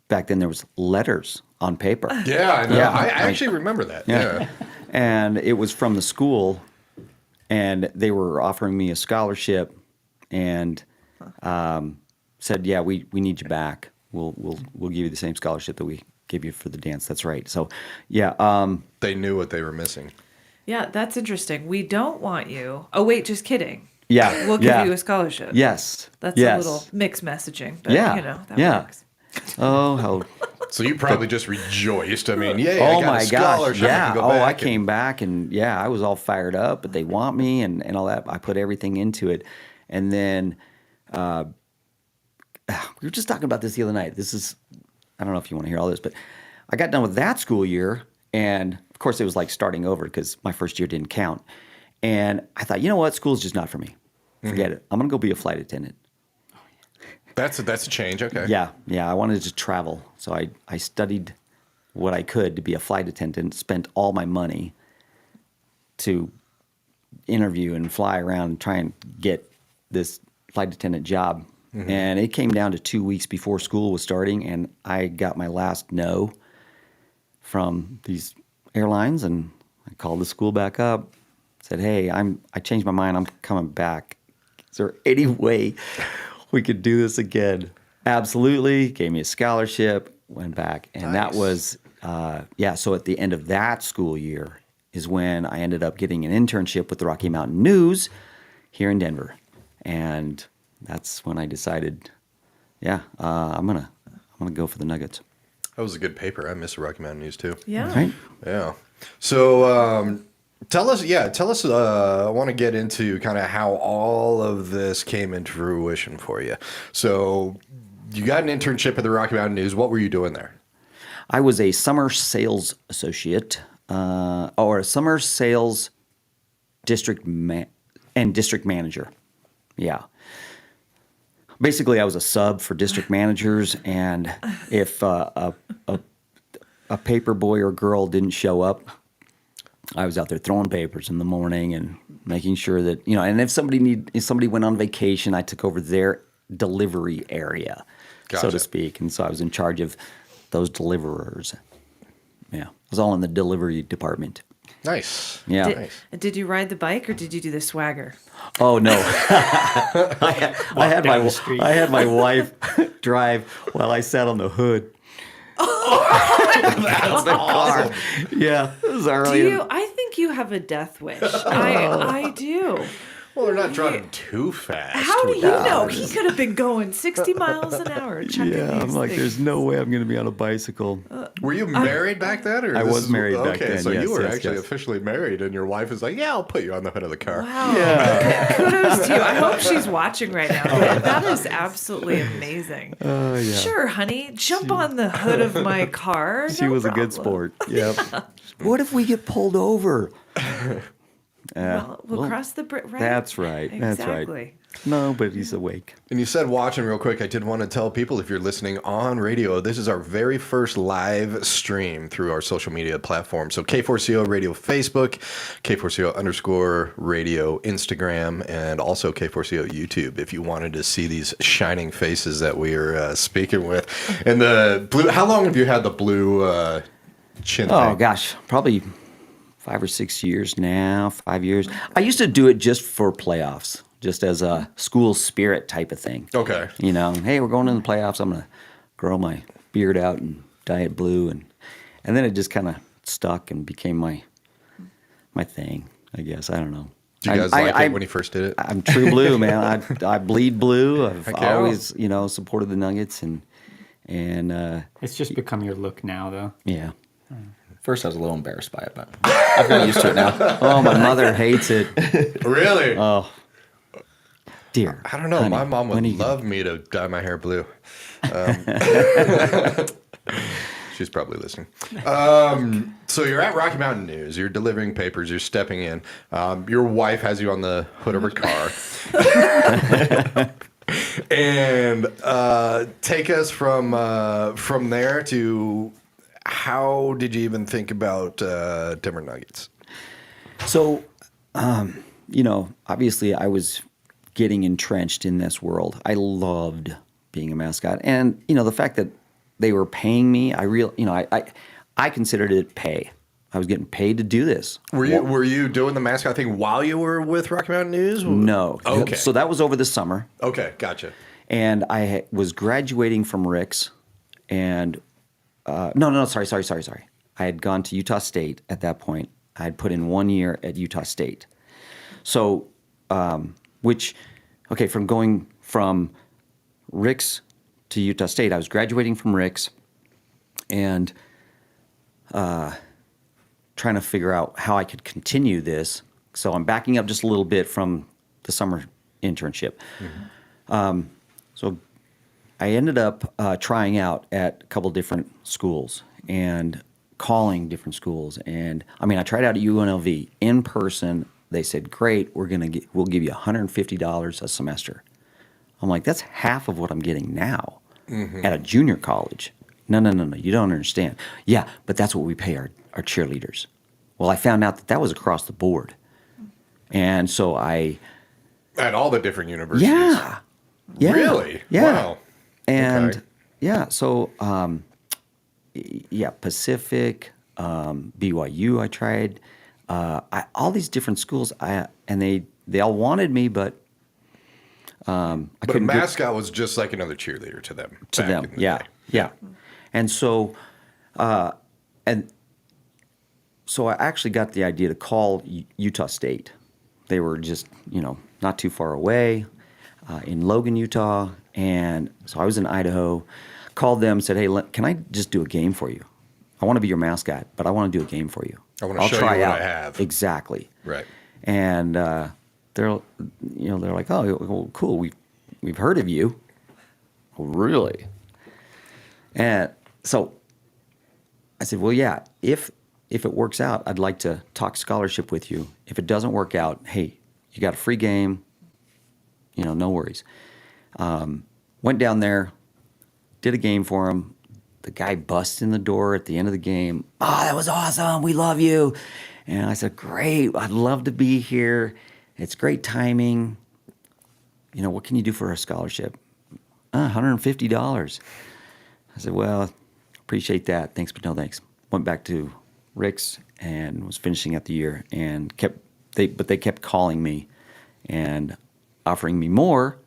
Speaker 3: Back then, there was letters on paper.
Speaker 2: Yeah, I know.
Speaker 3: Yeah.
Speaker 2: I actually remember that. Yeah.
Speaker 3: And it was from the school, and they were offering me a scholarship and said, yeah, we need you back. We'll give you the same scholarship that we gave you for the dance. That's right. So, yeah.
Speaker 2: They knew what they were missing.
Speaker 1: Yeah, that's interesting. We don't want you. Oh, wait, just kidding.
Speaker 3: Yeah.
Speaker 1: We'll give you a scholarship.
Speaker 3: Yes.
Speaker 1: That's
Speaker 3: yes.
Speaker 1: a little mixed messaging, but
Speaker 3: Yeah.
Speaker 1: that
Speaker 3: Yeah.
Speaker 1: works.
Speaker 3: Oh, how
Speaker 2: So you probably just rejoiced. I mean, I
Speaker 3: oh
Speaker 2: got
Speaker 3: my
Speaker 2: a
Speaker 3: gosh,
Speaker 2: scholarship.
Speaker 3: yeah.
Speaker 2: I can go
Speaker 3: Oh, I
Speaker 2: back
Speaker 3: came back and yeah, I was all fired up, but they want me and all that. I put everything into it. And then we were just talking about this the other night. This is, I don't know if you want to hear all this, but I got done with that school year. And of course, it was like starting over because my first year didn't count. And I thought, you know what? School's just not for me. Forget it. I'm going to go be a flight attendant.
Speaker 2: That's a change. Okay.
Speaker 3: Yeah. I wanted to travel. So I studied what I could to be a flight attendant, spent all my money to interview and fly around and try and get this flight attendant job. And it came down to 2 weeks before school was starting, and I got my last no from these airlines, and I called the school back up, said, hey, I changed my mind. I'm coming back. Is there any way we could do this again? Absolutely. Gave me a scholarship, went back. And that was, so at the end of that school year is when I ended up getting an internship with the Rocky Mountain News here in Denver. And that's when I decided, I'm gonna go for the Nuggets.
Speaker 2: That was a good paper. I miss the Rocky Mountain News too.
Speaker 1: Yeah.
Speaker 3: Right?
Speaker 2: Yeah. So tell us. I want to get into kind of how all of this came into fruition for you. So you got an internship at the Rocky Mountain News. What were you doing there?
Speaker 3: I was a summer sales associate, or a summer sales district manager. Yeah. Basically, I was a sub for district managers, and if a paper boy or girl didn't show up, I was out there throwing papers in the morning and making sure that, and if somebody went on vacation, I took over their delivery area, so to speak. And so I was in charge of those deliverers. Yeah. I was all in the delivery department.
Speaker 2: Nice.
Speaker 3: Yeah.
Speaker 1: Did you ride the bike or did you do the swagger?
Speaker 3: Oh no! I had my wife drive while I sat on the hood.
Speaker 2: That's
Speaker 3: the car. Yeah, it was early.
Speaker 1: I think you have a death wish. I do.
Speaker 2: Well, they're not driving too fast.
Speaker 1: How do you know? He could have been going 60 miles an hour.
Speaker 3: Yeah, I'm like, there's no way I'm going to be on a bicycle.
Speaker 2: Were you married back then? Or
Speaker 3: I was married back
Speaker 2: okay,
Speaker 3: then,
Speaker 2: so
Speaker 3: yes,
Speaker 2: you were
Speaker 3: yes,
Speaker 2: actually
Speaker 3: yes.
Speaker 2: officially married, and your wife is like, "Yeah, I'll put you on the hood of the car."
Speaker 1: Wow.
Speaker 3: Yeah.
Speaker 1: Kudos to you. I hope she's watching right now. That is absolutely amazing.
Speaker 3: Oh yeah.
Speaker 1: Sure, honey. Jump on the hood of my car.
Speaker 3: She
Speaker 1: No
Speaker 3: was a good
Speaker 1: problem.
Speaker 3: sport. Yep. What if we get pulled over?
Speaker 1: Well, we'll cross the bridge, right?
Speaker 3: That's right. That's right.
Speaker 1: Exactly.
Speaker 3: No, but he's awake.
Speaker 2: And you said watching real quick. I did want to tell people, if you're listening on radio, this is our very first live stream through our social media platform. So K4CO Radio Facebook, K4CO_radio Instagram, and also K4CO YouTube. If you wanted to see these shining faces that we are speaking with, and the blue. How long have you had the blue chin?
Speaker 3: Oh
Speaker 2: thing?
Speaker 3: gosh, probably 5 or 6 years now. 5 years. I used to do it just for playoffs, just as a school spirit type of thing.
Speaker 2: Okay.
Speaker 3: Hey, we're going in the playoffs. I'm gonna grow my beard out and dye it blue, and then it just kind of stuck and became my thing. I guess I don't know.
Speaker 2: Did you guys like it when you first did it?
Speaker 3: I'm true blue, man. I bleed blue. I've
Speaker 2: Heck yeah.
Speaker 3: always supported the Nuggets, and
Speaker 5: It's just become your look now, though.
Speaker 3: yeah.
Speaker 4: First, I was a little embarrassed by it, but I've gotten used to it now.
Speaker 3: Oh, my mother hates it.
Speaker 2: Really?
Speaker 3: Oh, dear.
Speaker 2: I don't know.
Speaker 3: honey,
Speaker 2: My mom
Speaker 3: when
Speaker 2: would
Speaker 3: are you
Speaker 2: love me to dye my hair blue. She's probably listening. So you're at Rocky Mountain News. You're delivering papers. You're stepping in. Your wife has you on the hood of her car. And take us from there to, how did you even think about Denver Nuggets?
Speaker 3: So, obviously I was getting entrenched in this world. I loved being a mascot. And, the fact that they were paying me, I considered it pay. I was getting paid to do this.
Speaker 2: Were you doing the mascot thing while you were with Rocky Mountain News?
Speaker 3: No.
Speaker 2: Okay.
Speaker 3: So that was over the summer.
Speaker 2: Okay, gotcha.
Speaker 3: And I was graduating from Rick's, and sorry. I had gone to Utah State at that point. I had put in 1 year at Utah State. So, from going from Rick's to Utah State. I was graduating from Rick's and trying to figure out how I could continue this. So I'm backing up just a little bit from the summer internship. So I ended up trying out at a couple different schools and calling different schools. And I mean, I tried out at UNLV in person. They said, "Great, we'll give you $150 a semester." I'm like, that's half of what I'm getting now at a junior college. No, you don't understand. Yeah, but that's what we pay our cheerleaders. Well, I found out that was across the board. And so
Speaker 2: At all the different universities.
Speaker 3: Yeah.
Speaker 2: Really?
Speaker 3: Yeah.
Speaker 2: Wow.
Speaker 3: And
Speaker 2: Okay.
Speaker 3: so Pacific, BYU I tried. All these different schools and they all wanted me, but I
Speaker 2: But a
Speaker 3: couldn't
Speaker 2: mascot was just like another cheerleader to them. back in the day.
Speaker 3: Yeah. And so so I actually got the idea to call Utah State. They were just, not too far away in Logan, Utah. And so I was in Idaho, called them, said, "Hey, can I just do a game for you? I want to be your mascot, but I want to do a game for you.
Speaker 2: I want to
Speaker 3: I'll
Speaker 2: show
Speaker 3: try
Speaker 2: you what
Speaker 3: out."
Speaker 2: I have.
Speaker 3: Exactly.
Speaker 2: Right.
Speaker 3: And they're like, "Oh, well, cool. We've heard of you." "Oh, really?" And so I said, "Well, yeah, if it works out, I'd like to talk scholarship with you. If it doesn't work out, hey, you got a free game, no worries." Went down there, did a game for him. The guy busts in the door at the end of the game. "Oh, that was awesome. We love you." And I said, "Great. I'd love to be here. It's great timing. What can you do for a scholarship?" $150. I said, "Well, appreciate that. Thanks, but no thanks." Went back to Rick's and was finishing out the year and they kept calling me and offering me more,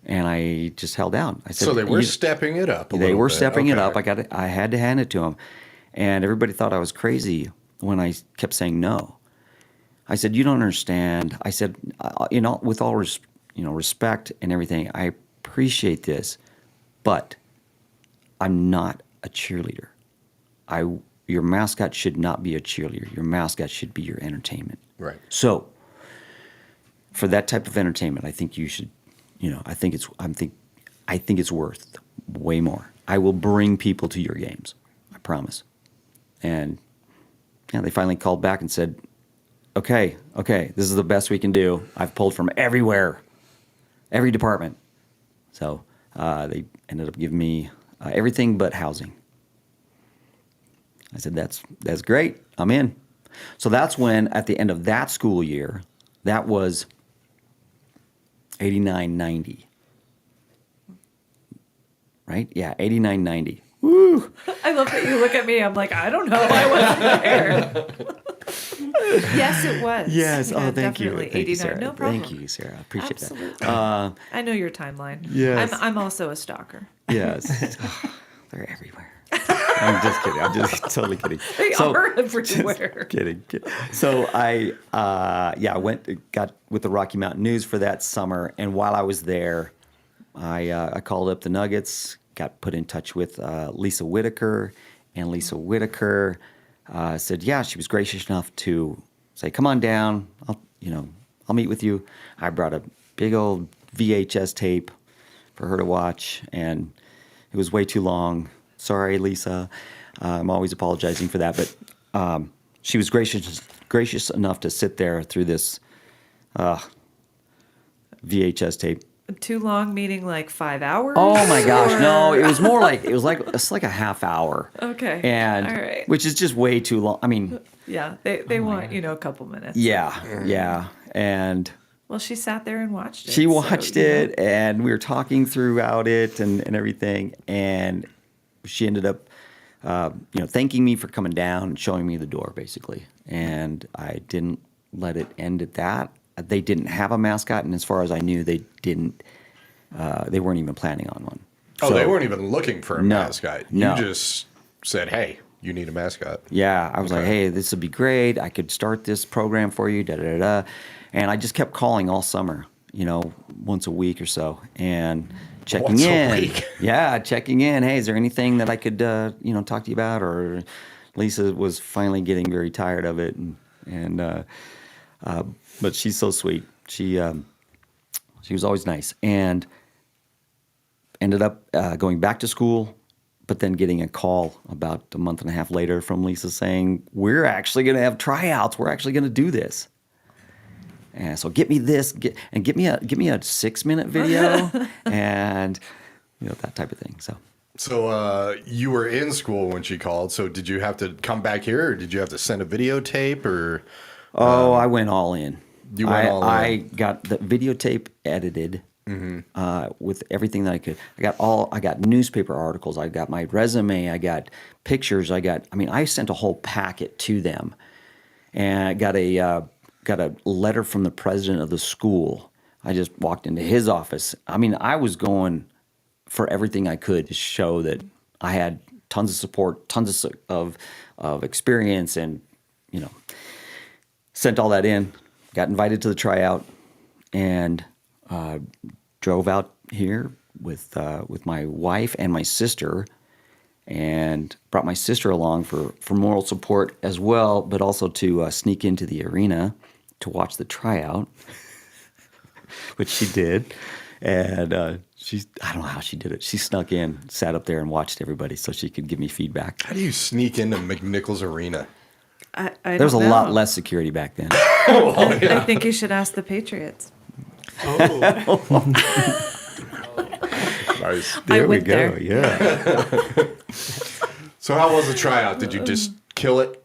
Speaker 3: and I just held out. I said,
Speaker 2: So they were stepping it up a
Speaker 3: They
Speaker 2: little
Speaker 3: were
Speaker 2: bit.
Speaker 3: stepping it
Speaker 2: Okay.
Speaker 3: up. I had to hand it to them, and everybody thought I was crazy when I kept saying no. I said, "You don't understand." I said, with all respect and everything, I appreciate this, but I'm not a cheerleader. Your mascot should not be a cheerleader. Your mascot should be your entertainment.
Speaker 2: Right.
Speaker 3: So, for that type of entertainment, I think you should, I think it's worth way more. I will bring people to your games. I promise. And they finally called back and said, okay, this is the best we can do. I've pulled from everywhere, every department. So they ended up giving me everything but housing. I said, that's great. I'm in. So that's when, at the end of that school year, that was 89-90. Right? Yeah, 89-90. Woo!
Speaker 1: I love that you look at me. I'm like, I don't know. I wasn't there. Yes, it was.
Speaker 3: Yes.
Speaker 1: Yeah,
Speaker 3: Oh, thank you.
Speaker 1: definitely.
Speaker 3: Thank you,
Speaker 1: 89.
Speaker 3: Sarah.
Speaker 1: No problem.
Speaker 3: Thank you, Sarah. I appreciate
Speaker 1: Absolutely.
Speaker 3: that.
Speaker 1: I know your timeline.
Speaker 3: Yes.
Speaker 1: I'm also a stalker.
Speaker 3: Yes. They're everywhere. I'm just kidding. I'm just totally kidding.
Speaker 1: They are everywhere.
Speaker 3: Kidding. So I got with the Rocky Mountain News for that summer, and while I was there, I called up the Nuggets, got put in touch with Lisa Whitaker, and Lisa Whitaker said, yeah, she was gracious enough to say, "Come on down. I'll meet with you." I brought a big old VHS tape for her to watch, and it was way too long. Sorry, Lisa. I'm always apologizing for that, but she was gracious enough to sit there through this VHS tape.
Speaker 1: Too long, meaning like 5 hours?
Speaker 3: Oh my gosh,
Speaker 1: or-
Speaker 3: no! It's like a half hour.
Speaker 1: Okay.
Speaker 3: And
Speaker 1: All right.
Speaker 3: which is just way too long. I mean,
Speaker 1: Yeah, they want, a couple minutes.
Speaker 3: yeah, and
Speaker 1: Well, she sat there and watched it.
Speaker 3: she
Speaker 1: so,
Speaker 3: watched it, and we were talking throughout it and everything, and she ended up, thanking me for coming down and showing me the door, basically. And I didn't let it end at that. They didn't have a mascot, and as far as I knew, they weren't even planning on one.
Speaker 2: Oh,
Speaker 3: So-
Speaker 2: they weren't even looking for a
Speaker 3: No,
Speaker 2: mascot.
Speaker 3: no.
Speaker 2: You just said, "Hey, you need a mascot."
Speaker 3: Yeah, I was like,
Speaker 2: Okay.
Speaker 3: "Hey, this would be great. I could start this program for you." Da da da. And I just kept calling all summer, once a week or so, and checking
Speaker 2: Once a
Speaker 3: in.
Speaker 2: week?
Speaker 3: Yeah, checking in. Hey, is there anything that I could, talk to you about? Or Lisa was finally getting very tired of it, but she's so sweet. She was always nice, and ended up going back to school, but then getting a call about a month and a half later from Lisa saying, we're actually going to have tryouts. We're actually going to do this. And so get me this, give me a 6-minute video, and that type of thing.
Speaker 2: So you were in school when she called. So did you have to come back here, or did you have to send a videotape, or?
Speaker 3: I went all in.
Speaker 2: You went all in.
Speaker 3: I got the videotape edited with everything that I could. I got newspaper articles. I got my resume. I got pictures. I sent a whole packet to them, and I got a letter from the president of the school. I just walked into his office. I was going for everything I could to show that I had tons of support, tons of experience, and sent all that in. Got invited to the tryout, and drove out here with my wife and my sister, and brought my sister along for moral support as well, but also to sneak into the arena to watch the tryout, which she did. And I don't know how she did it. She snuck in, sat up there and watched everybody so she could give me feedback.
Speaker 2: How do you sneak into McNichols Arena?
Speaker 1: I
Speaker 3: There was a
Speaker 1: don't know.
Speaker 3: lot less security back then.
Speaker 1: I think you should ask the Patriots.
Speaker 2: Nice.
Speaker 3: There we
Speaker 1: went
Speaker 3: go.
Speaker 1: there.
Speaker 3: Yeah.
Speaker 2: So how was the tryout? Did you just kill it?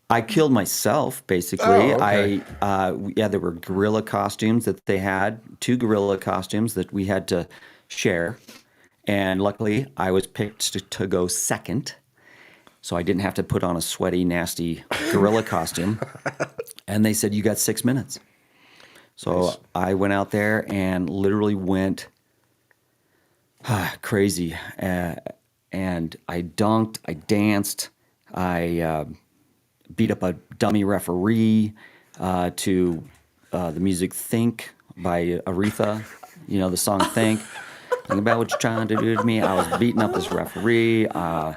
Speaker 3: I killed myself, basically.
Speaker 2: Oh, okay.
Speaker 3: There were gorilla costumes that they had, 2 gorilla costumes that we had to share. And luckily, I was picked to go second. So I didn't have to put on a sweaty, nasty gorilla costume. And they said, you got 6 minutes. So
Speaker 2: Nice.
Speaker 3: I went out there and literally went crazy. And I dunked, I danced, I beat up a dummy referee to the music Think by Aretha, the song Think. Think about what you're trying to do to me. I was beating up this referee. And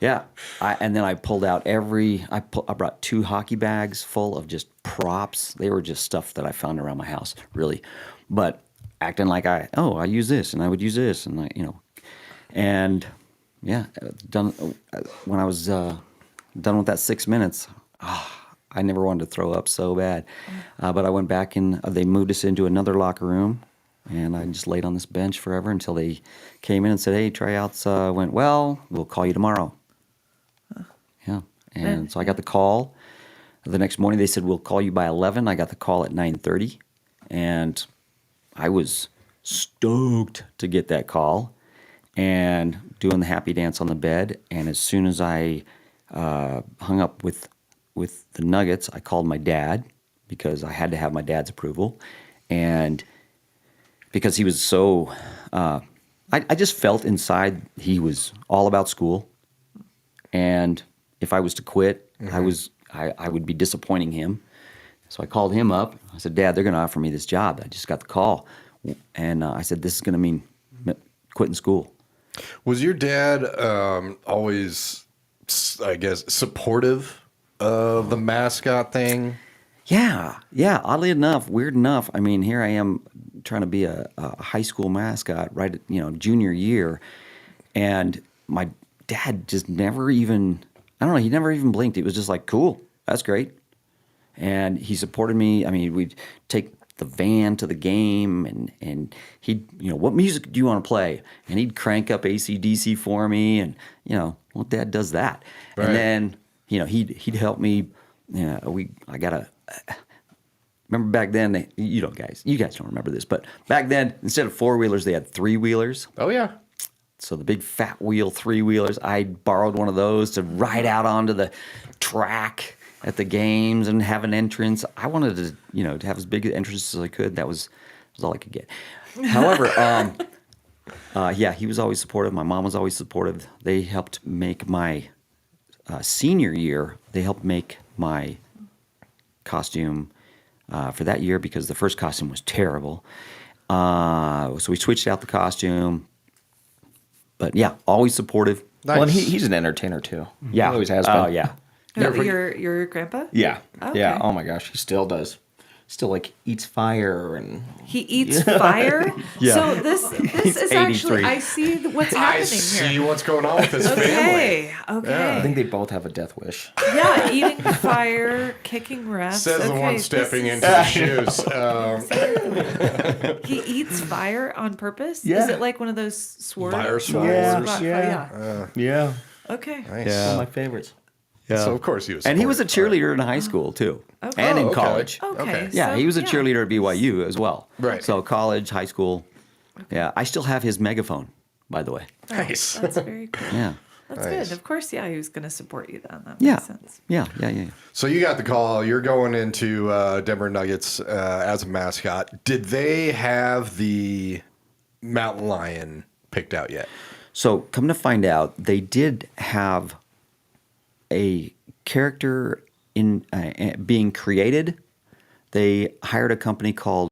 Speaker 3: then I pulled out I brought 2 hockey bags full of just props. They were just stuff that I found around my house, really. But acting like I use this, and I would use this, and done. When I was done with that 6 minutes, I never wanted to throw up so bad. But I went back and they moved us into another locker room, and I just laid on this bench forever until they came in and said, hey, tryouts went well. We'll call you tomorrow. Yeah. And so I got the call. The next morning they said, we'll call you by 11. I got the call at 9:30. And I was stoked to get that call and doing the happy dance on the bed. And as soon as I hung up with the Nuggets, I called my dad because I had to have my dad's approval. And because he was so, I just felt inside he was all about school. And if I was to quit, I would be disappointing him. So I called him up. I said, Dad, they're going to offer me this job. I just got the call. And I said, this is going to mean quitting school.
Speaker 2: Was your dad always, I guess, supportive of the mascot thing?
Speaker 3: Yeah. Oddly enough, weird enough. Here I am trying to be a high school mascot, right at, junior year. And my dad just never even, he never even blinked. It was just like, cool, that's great. And he supported me. We'd take the van to the game, and he'd, what music do you want to play? And he'd crank up AC/DC for me, and, well, Dad does that.
Speaker 2: Right.
Speaker 3: And then, he'd help me. Remember back then, you guys don't remember this, but back then, instead of 4-wheelers, they had 3-wheelers.
Speaker 2: Oh, yeah.
Speaker 3: So the big fat wheel 3-wheelers, I borrowed one of those to ride out onto the track at the games and have an entrance. I wanted to, to have as big an entrance as I could. That was all I could get. However, he was always supportive. My mom was always supportive. They helped make my senior year. They helped make my costume for that year because the first costume was terrible. So we switched out the costume. But yeah, always supportive.
Speaker 2: Nice.
Speaker 4: Well, and he's an entertainer too.
Speaker 3: Yeah,
Speaker 4: He always has been.
Speaker 3: Oh yeah.
Speaker 1: Your grandpa?
Speaker 4: Yeah.
Speaker 1: Okay.
Speaker 4: Yeah. Oh my gosh, he still does. Still like eats fire and
Speaker 1: He eats fire.
Speaker 3: Yeah.
Speaker 1: So this is actually
Speaker 3: 83.
Speaker 1: I see what's
Speaker 2: I
Speaker 1: happening
Speaker 2: see
Speaker 1: here.
Speaker 2: what's going on with this family.
Speaker 1: Okay.
Speaker 4: I
Speaker 1: Okay.
Speaker 4: think they both have a death wish.
Speaker 1: Yeah, eating fire, kicking refs.
Speaker 2: Says the
Speaker 1: Okay,
Speaker 2: one
Speaker 1: this
Speaker 2: stepping
Speaker 1: is-
Speaker 2: into the shoes.
Speaker 1: He eats fire on purpose?
Speaker 4: Yeah.
Speaker 1: Is it like one of those sword?
Speaker 2: Fire
Speaker 1: sword-
Speaker 2: swallows.
Speaker 1: Yeah.
Speaker 4: Yeah.
Speaker 1: Okay.
Speaker 2: Nice.
Speaker 3: Yeah.
Speaker 4: One of my favorites.
Speaker 3: Yeah.
Speaker 2: So of course he was.
Speaker 3: And he was a
Speaker 2: supportive.
Speaker 3: cheerleader in high school too,
Speaker 1: Okay.
Speaker 3: and in
Speaker 2: Oh, okay.
Speaker 3: college.
Speaker 1: Okay.
Speaker 2: Okay.
Speaker 3: Yeah,
Speaker 1: so-
Speaker 3: he was a cheerleader at BYU as well.
Speaker 2: Right.
Speaker 3: So college, high school. Yeah, I still have his megaphone, by the way.
Speaker 2: Nice.
Speaker 1: That's very cool.
Speaker 3: Yeah.
Speaker 1: That's
Speaker 2: Nice.
Speaker 1: good. Of course, yeah, he was going to support you then. That
Speaker 3: Yeah.
Speaker 1: makes sense.
Speaker 3: Yeah.
Speaker 2: So you got the call. You're going into Denver Nuggets as a mascot. Did they have the mountain lion picked out yet?
Speaker 3: So come to find out, they did have a character in being created. They hired a company called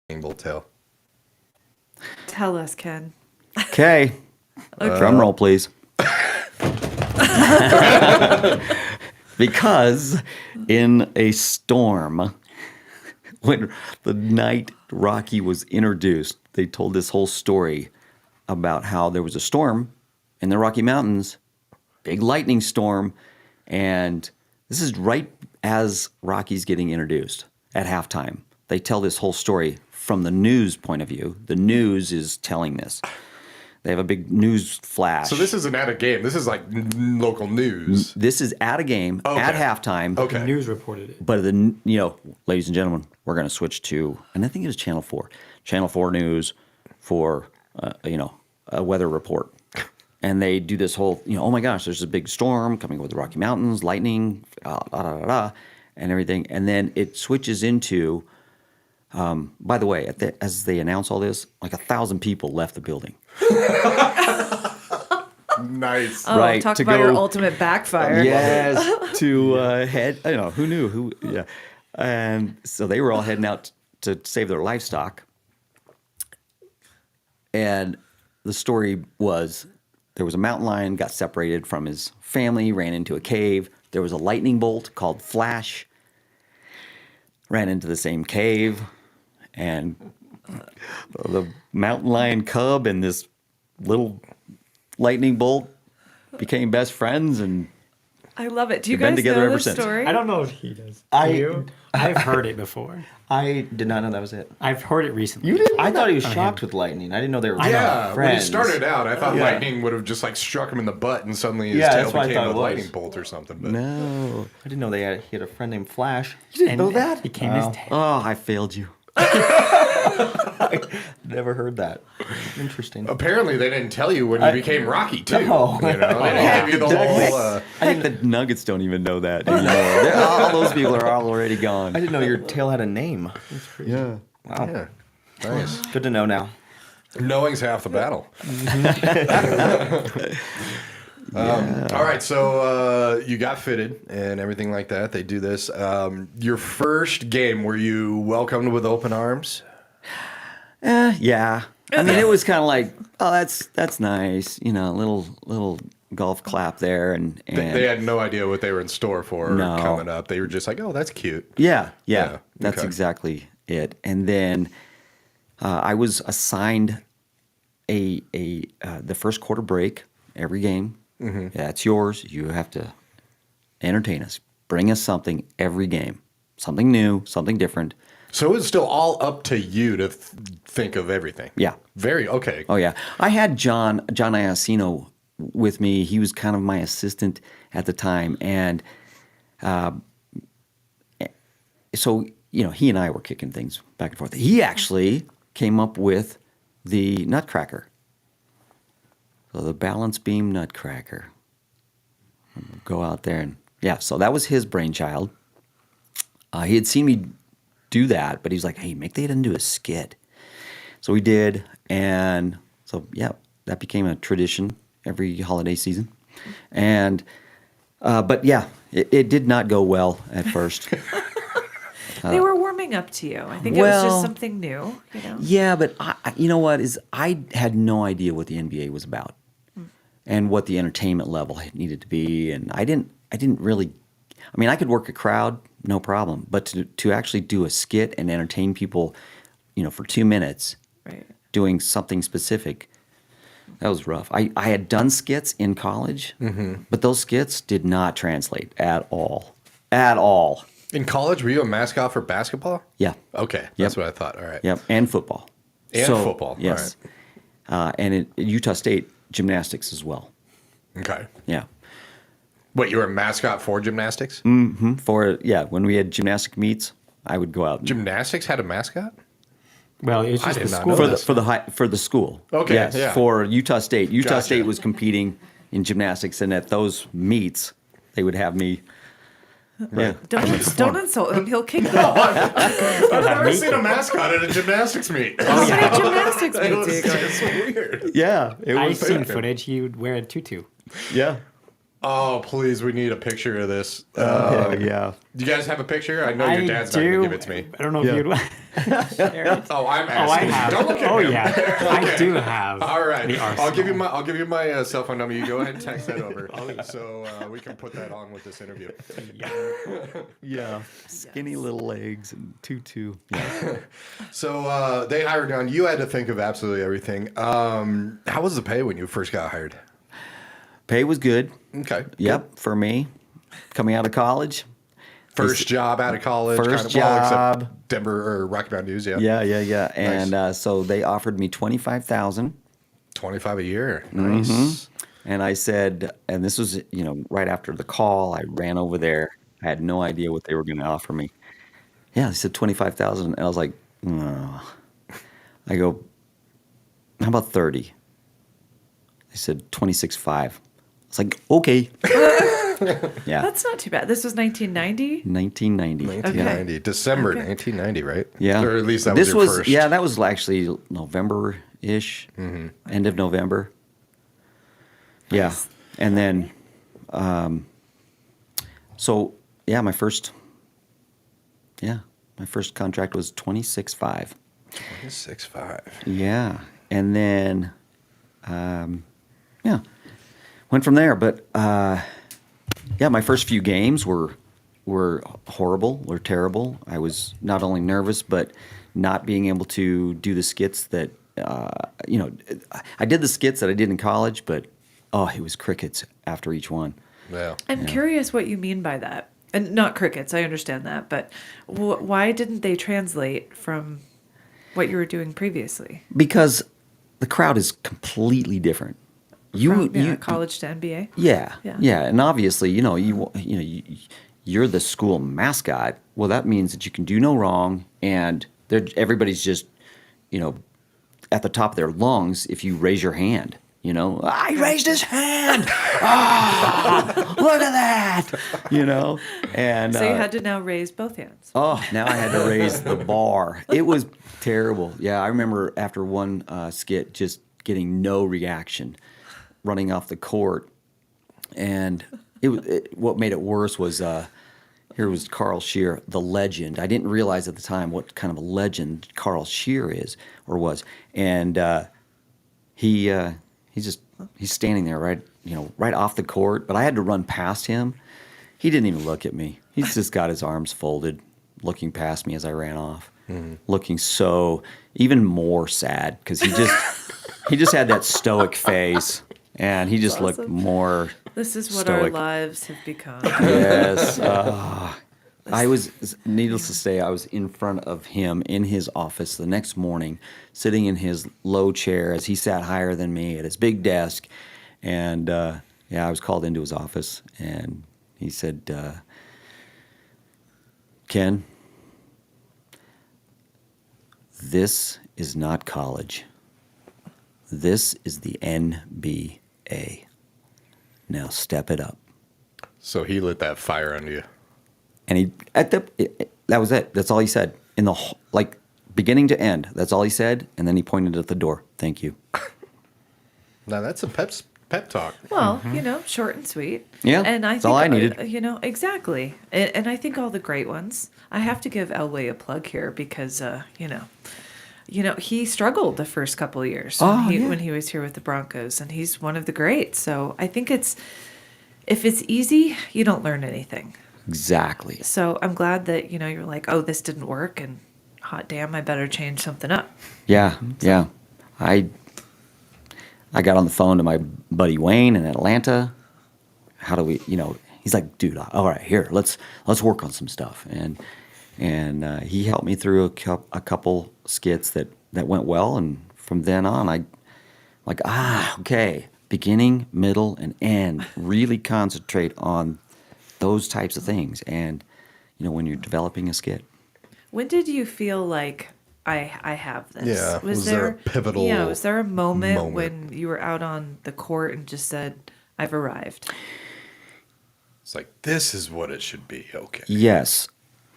Speaker 2: Rainbow tail.
Speaker 1: Tell us, Ken.
Speaker 3: Okay. Drum roll, please. Because in a storm, when the night Rocky was introduced, they told this whole story about how there was a storm in the Rocky Mountains, big lightning storm, and this is right as Rocky's getting introduced at halftime. They tell this whole story from the news point of view. The news is telling this. They have a big news flash.
Speaker 2: So this isn't at a game. This is like local news.
Speaker 3: This is at a game
Speaker 2: Okay.
Speaker 3: at halftime.
Speaker 5: The
Speaker 2: Okay.
Speaker 5: news reported it.
Speaker 3: But ladies and gentlemen, we're going to switch to, and I think it was Channel 4. Channel 4 News for, a weather report. And they do this whole, oh my gosh, there's a big storm coming over the Rocky Mountains, lightning, and everything. And then it switches into, by the way, as they announce all this, like 1,000 people left the building.
Speaker 2: Nice.
Speaker 1: Oh,
Speaker 3: Right,
Speaker 1: talk
Speaker 3: to
Speaker 1: about your
Speaker 3: go-
Speaker 1: ultimate backfire.
Speaker 3: Yes, to head. Who knew? Yeah, and so they were all heading out to save their livestock. And the story was there was a mountain lion got separated from his family, ran into a cave. There was a lightning bolt called Flash. Ran into the same cave, and the mountain lion cub and this little lightning bolt became best friends, and
Speaker 1: I love it. Do you
Speaker 3: They've been
Speaker 1: guys
Speaker 3: together
Speaker 1: know
Speaker 3: ever
Speaker 1: this
Speaker 3: since.
Speaker 1: story?
Speaker 5: I don't know if he does.
Speaker 4: I-
Speaker 5: Do you? I've heard it before.
Speaker 4: I did not know that was it.
Speaker 5: I've heard it recently.
Speaker 4: You didn't? I thought he was shocked with lightning. I didn't know they were
Speaker 2: Yeah, when he
Speaker 4: friends.
Speaker 2: started out, I thought
Speaker 4: Yeah.
Speaker 2: lightning would have just like struck him in the butt, and suddenly his
Speaker 4: Yeah,
Speaker 2: tail
Speaker 4: that's what I
Speaker 2: became
Speaker 4: thought
Speaker 2: a
Speaker 4: it was.
Speaker 2: lightning bolt or something. But
Speaker 3: no.
Speaker 4: I didn't know he had a friend named Flash.
Speaker 5: And
Speaker 3: know that?
Speaker 5: became his tail.
Speaker 3: Oh, I failed you.
Speaker 4: Never heard that. Interesting.
Speaker 2: apparently, they didn't tell you when you became Rocky too.
Speaker 4: No.
Speaker 2: You know, they didn't give you the whole.
Speaker 3: I think the Nuggets don't even know that anymore. All those people are already gone.
Speaker 4: I didn't know your tail had a name.
Speaker 3: Yeah.
Speaker 4: Wow.
Speaker 2: Yeah, nice.
Speaker 4: Good to know now.
Speaker 2: Knowing's half the battle. All right, so you got fitted and everything like that. They do this. Your first game, were you welcomed with open arms?
Speaker 3: Yeah. I mean, it was kind of like, oh, that's nice. Little golf clap there, and
Speaker 2: They had no idea what they were in store for
Speaker 3: No.
Speaker 2: coming up. They were just like, oh, that's cute.
Speaker 3: yeah.
Speaker 2: Yeah,
Speaker 3: That's
Speaker 2: okay.
Speaker 3: exactly it. And then I was assigned the first quarter break every game. Mm-hmm. That's yours. You have to entertain us. bring us something every game, something new, something different.
Speaker 2: So it's still all up to you to think of everything.
Speaker 3: Yeah.
Speaker 2: Okay.
Speaker 3: Oh yeah, I had John Iacino with me. He was kind of my assistant at the time, and so he and I were kicking things back and forth. He actually came up with the Nutcracker, so the balance beam Nutcracker. Go out there and so that was his brainchild. He had seen me do that, but he was like, "Hey, make that into a skit." So we did, and so that became a tradition every holiday season. And but it did not go well at first.
Speaker 1: They were warming up to you. I think it was just something new,
Speaker 3: Yeah, but you know what I had no idea what the NBA was about, and what the entertainment level needed to be, and I didn't really. I mean, I could work a crowd, no problem, but to actually do a skit and entertain people, for 2 minutes,
Speaker 1: Right.
Speaker 3: doing something specific, that was rough. I had done skits in college, but those skits did not translate at all. At all.
Speaker 2: In college, were you a mascot for basketball?
Speaker 3: Yeah.
Speaker 2: Okay, that's what I thought. All right.
Speaker 3: Yep. And football.
Speaker 2: And football.
Speaker 3: Yes. And at Utah State, gymnastics as well.
Speaker 2: Okay.
Speaker 3: Yeah.
Speaker 2: What, you were a mascot for gymnastics?
Speaker 3: When we had gymnastic meets, I would go out.
Speaker 2: Gymnastics had a mascot?
Speaker 5: Well, it was just
Speaker 2: did
Speaker 5: the
Speaker 2: not
Speaker 5: school.
Speaker 2: know this.
Speaker 3: For the school.
Speaker 2: Okay,
Speaker 3: Yes,
Speaker 2: yeah.
Speaker 3: for Utah State. Utah
Speaker 2: Gotcha.
Speaker 3: State was competing in gymnastics, and at those meets, they would have me. Yeah.
Speaker 1: Don't insult him. He'll kick you.
Speaker 2: I've never seen a mascot at a gymnastics meet.
Speaker 1: It's a gymnastics meet, Diego.
Speaker 2: It's weird.
Speaker 3: Yeah. It
Speaker 5: I've
Speaker 3: was.
Speaker 5: seen footage. He would wear a tutu.
Speaker 3: Yeah.
Speaker 2: Oh, please, we need a picture of this.
Speaker 3: Yeah.
Speaker 2: Do you guys have a picture? I know your dad's not going to give it to me.
Speaker 5: I don't know if you'd share it.
Speaker 2: Oh, I'm
Speaker 5: Oh, I
Speaker 2: asking.
Speaker 5: have.
Speaker 2: Don't look at
Speaker 5: Oh,
Speaker 2: him.
Speaker 5: yeah. I do have.
Speaker 2: All right.
Speaker 5: The
Speaker 2: I'll give you
Speaker 5: arsenal.
Speaker 2: my cell phone number. You go ahead and text that over, so we can put that on with this interview.
Speaker 3: Yeah. Skinny little legs and tutu.
Speaker 2: So they hired you on. You had to think of absolutely everything. How was the pay when you first got hired?
Speaker 3: Pay was good.
Speaker 2: Okay.
Speaker 3: Yep. For me, coming out of college.
Speaker 2: First job out of college.
Speaker 3: First
Speaker 2: well,
Speaker 3: job.
Speaker 2: except Denver or Rocky Mountain News. Yeah.
Speaker 3: Yeah. And so they offered me $25,000.
Speaker 2: 25 a year. Nice.
Speaker 3: And I said, and this was, right after the call, I ran over there. I had no idea what they were going to offer me. Yeah, they said 25,000, and I was like, oh. I go, how about 30? They said 26.5. I was like, okay. Yeah.
Speaker 1: That's not too bad. This was 1990.
Speaker 3: 1990.
Speaker 2: 1990. December 1990, right?
Speaker 3: Yeah.
Speaker 2: Or at least that
Speaker 3: this
Speaker 2: was your first.
Speaker 3: Yeah, that was actually November-ish, end of November. Yeah. And then, my first contract was 26.5.
Speaker 2: 26.5.
Speaker 3: Yeah. And then, went from there. But, my first few games were horrible, were terrible. I was not only nervous, but not being able to do the skits that, I did the skits that I did in college, but, it was crickets after each one.
Speaker 2: Yeah.
Speaker 1: I'm curious what you mean by that. And not crickets, I understand that. But why didn't they translate from what you were doing previously?
Speaker 3: Because the crowd is completely different.
Speaker 1: From college to NBA?
Speaker 3: Yeah,
Speaker 1: Yeah.
Speaker 3: yeah, and obviously, you're the school mascot. Well, that means that you can do no wrong, and everybody's just, at the top of their lungs if you raise your hand. I raised his hand. Look at that. And
Speaker 1: So you had to now raise both hands.
Speaker 3: now I had to raise the bar. It was terrible. Yeah, I remember after one skit just getting no reaction, running off the court, and what made it worse was here was Carl Scheer, the legend. I didn't realize at the time what kind of a legend Carl Scheer is or was, and he's standing there right off the court, but I had to run past him. He didn't even look at me. He's just got his arms folded, looking past me as I ran off, looking so even more sad because he just had that stoic face, and he just looked more
Speaker 1: This is what our
Speaker 3: stoic.
Speaker 1: lives have become.
Speaker 3: Yes. I was, needless to say, I was in front of him in his office the next morning, sitting in his low chair as he sat higher than me at his big desk. And I was called into his office, and he said, Ken, this is not college. This is the NBA. Now step it up.
Speaker 2: So he lit that fire under you.
Speaker 3: And that was it. That's all he said in the beginning to end. That's all he said. And then he pointed at the door. Thank you.
Speaker 2: Now that's a pep talk.
Speaker 1: Well, short and sweet.
Speaker 3: Yeah,
Speaker 1: and I
Speaker 3: that's
Speaker 1: think,
Speaker 3: all I needed.
Speaker 1: Exactly. And I think all the great ones. I have to give Elway a plug here because, he struggled the first couple of years when he was here with the Broncos, and he's one of the greats. So I think if it's easy, you don't learn anything.
Speaker 3: Exactly.
Speaker 1: So I'm glad that, you're like, oh, this didn't work, and hot damn, I better change something up.
Speaker 3: Yeah, yeah. I got on the phone to my buddy Wayne in Atlanta. How do we, he's like, dude, all right, here, let's work on some stuff. And he helped me through a couple skits that went well. And from then on, okay, beginning, middle, and end. Really concentrate on those types of things. And, when you're developing a skit.
Speaker 1: When did you feel like I have this?
Speaker 2: Yeah. Was there a pivotal
Speaker 1: was there a moment when you were out on the court and just said, I've arrived?
Speaker 2: It's like, this is what it should be. Okay.
Speaker 3: Yes.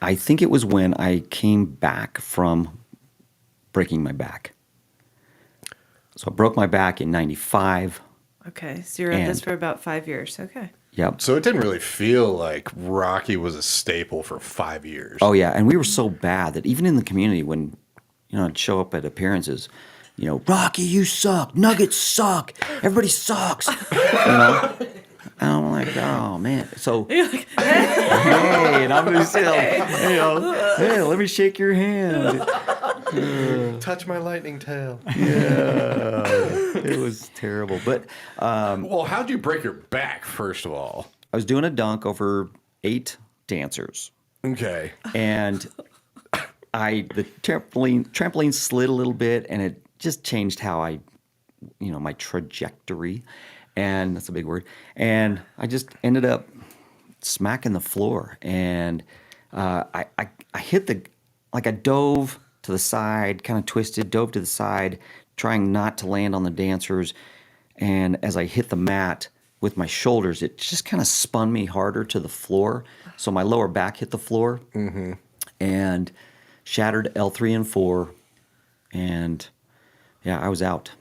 Speaker 3: I think it was when I came back from breaking my back. So I broke my back in 95.
Speaker 1: Okay, so you're at this for about 5 years. Okay.
Speaker 3: Yep.
Speaker 2: So it didn't really feel like Rocky was a staple for 5 years.
Speaker 3: Oh, yeah. And we were so bad that even in the community when, I'd show up at appearances, Rocky, you suck. Nuggets suck. Everybody sucks. And I'm like, oh, man. So, hey, and I'm just hey, let me shake your hand.
Speaker 2: Touch my lightning tail.
Speaker 3: Yeah. It was terrible. But
Speaker 2: Well, how'd you break your back, first of all?
Speaker 3: I was doing a dunk over 8 dancers.
Speaker 2: Okay.
Speaker 3: And the trampoline slid a little bit, and it just changed how my trajectory, and that's a big word. And I just ended up smacking the floor, and I hit I dove to the side, kind of twisted, dove to the side, trying not to land on the dancers. And as I hit the mat with my shoulders, it just kind of spun me harder to the floor. So my lower back hit the floor and shattered L3 and 4. And I was out.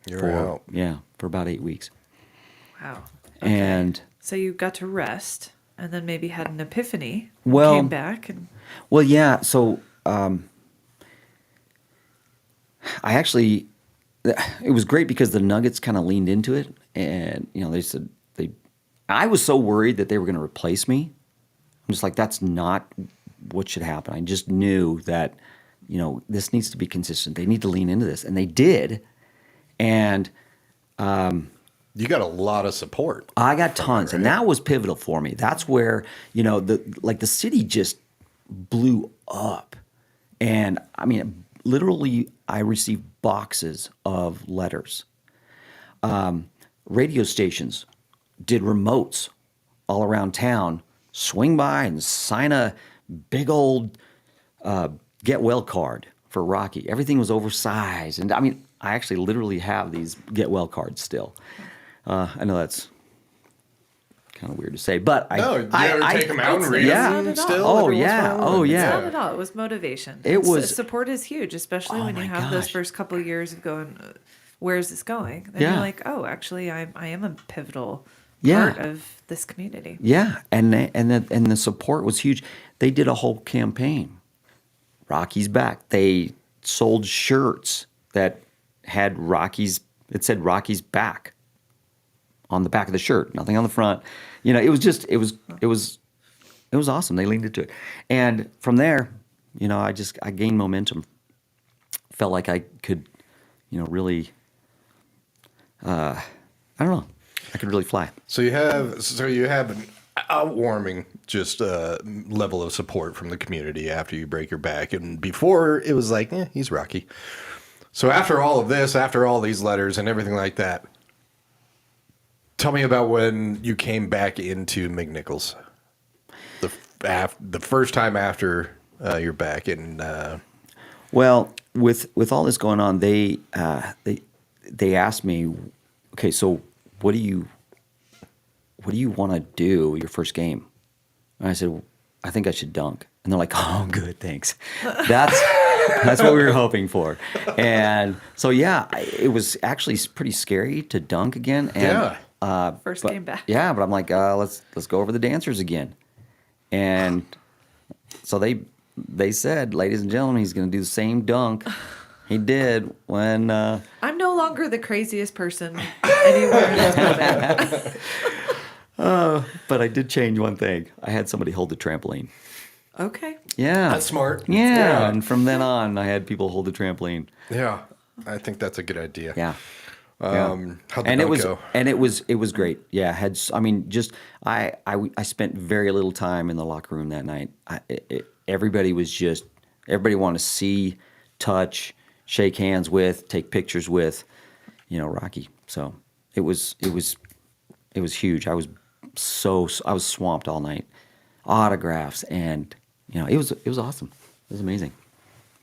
Speaker 2: You're out.
Speaker 3: Yeah, for about 8 weeks.
Speaker 1: Wow.
Speaker 3: And
Speaker 1: so you got to rest and then maybe had an epiphany.
Speaker 3: Well,
Speaker 1: came back and
Speaker 3: well, yeah. So I actually, it was great because the Nuggets kind of leaned into it, and they said I was so worried that they were going to replace me. I'm just like, that's not what should happen. I just knew that this needs to be consistent. They need to lean into this, and they did. And
Speaker 2: you got a lot of support.
Speaker 3: I got tons, and that was pivotal for me. That's where the city just blew up, and I mean, literally, I received boxes of letters. Radio stations did remotes all around town. Swing by and sign a big old get well card for Rocky. Everything was oversized, and I mean, I actually literally have these get well cards still. I know that's kind of weird to say, but
Speaker 2: you ever take them out and read
Speaker 3: yeah.
Speaker 2: them still?
Speaker 3: Oh,
Speaker 2: every once in a
Speaker 3: yeah.
Speaker 2: while?
Speaker 3: Oh, yeah.
Speaker 1: not at all. It was motivation.
Speaker 3: It was-
Speaker 1: support is huge, especially
Speaker 3: Oh
Speaker 1: when you
Speaker 3: my
Speaker 1: have those
Speaker 3: gosh.
Speaker 1: first couple of years of going, where is this going? Then
Speaker 3: Yeah.
Speaker 1: you're like, oh, actually, I am a pivotal
Speaker 3: Yeah.
Speaker 1: part of this community.
Speaker 3: Yeah, and the support was huge. They did a whole campaign. Rocky's back. They sold shirts that had Rocky's. It said Rocky's back on the back of the shirt, nothing on the front. It was awesome. They leaned into it, and from there, I gained momentum. Felt like I could, really. I don't know. I could really fly.
Speaker 2: So you have an outwarming just level of support from the community after you break your back, and before it was like, he's Rocky. So after all of this, after all these letters and everything like that, tell me about when you came back into McNichols, the first time after you're back, and
Speaker 3: Well, with all this going on, they asked me, okay, so what do you want to do your first game? And I said, I think I should dunk. And they're like, oh, good, thanks. That's what we were hoping for. And so it was actually pretty scary to dunk again. And,
Speaker 1: First game back.
Speaker 3: Yeah, but I'm like, let's go over the dancers again. And so they said, ladies and gentlemen, he's going to do the same dunk he did when.
Speaker 1: I'm no longer the craziest person anywhere in this building.
Speaker 3: But I did change one thing. I had somebody hold the trampoline.
Speaker 1: Okay.
Speaker 3: Yeah,
Speaker 2: that's smart.
Speaker 3: Yeah, and from then on, I had people hold the trampoline.
Speaker 2: Yeah, I think that's a good idea.
Speaker 3: Yeah.
Speaker 2: How'd the
Speaker 3: And
Speaker 2: dunk go?
Speaker 3: it was great. Yeah, I spent very little time in the locker room that night. Everybody wanted to see, touch, shake hands with, take pictures with, Rocky. So it was huge. I was swamped all night, autographs, and it was awesome. It was amazing.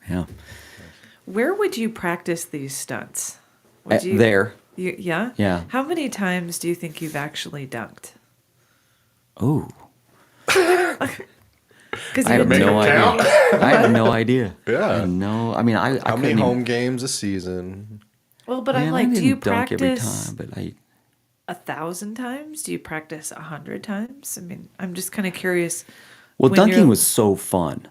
Speaker 3: Yeah.
Speaker 1: Where would you practice these stunts?
Speaker 3: There.
Speaker 1: Yeah?
Speaker 3: Yeah.
Speaker 1: How many times do you think you've actually dunked?
Speaker 3: Oh.
Speaker 1: Because
Speaker 3: I have no idea. I have no idea.
Speaker 2: Yeah.
Speaker 3: I have no. I mean, I
Speaker 2: How many
Speaker 3: couldn't
Speaker 2: home games a season?
Speaker 1: Well, but
Speaker 3: Man,
Speaker 1: I'm like,
Speaker 3: I
Speaker 1: do you
Speaker 3: didn't dunk every
Speaker 1: practice
Speaker 3: time, but I.
Speaker 1: 1,000 times? Do you practice 100 times? I mean, I'm just kind of curious.
Speaker 3: Well,
Speaker 1: when
Speaker 3: dunking
Speaker 1: you're-
Speaker 3: was so fun.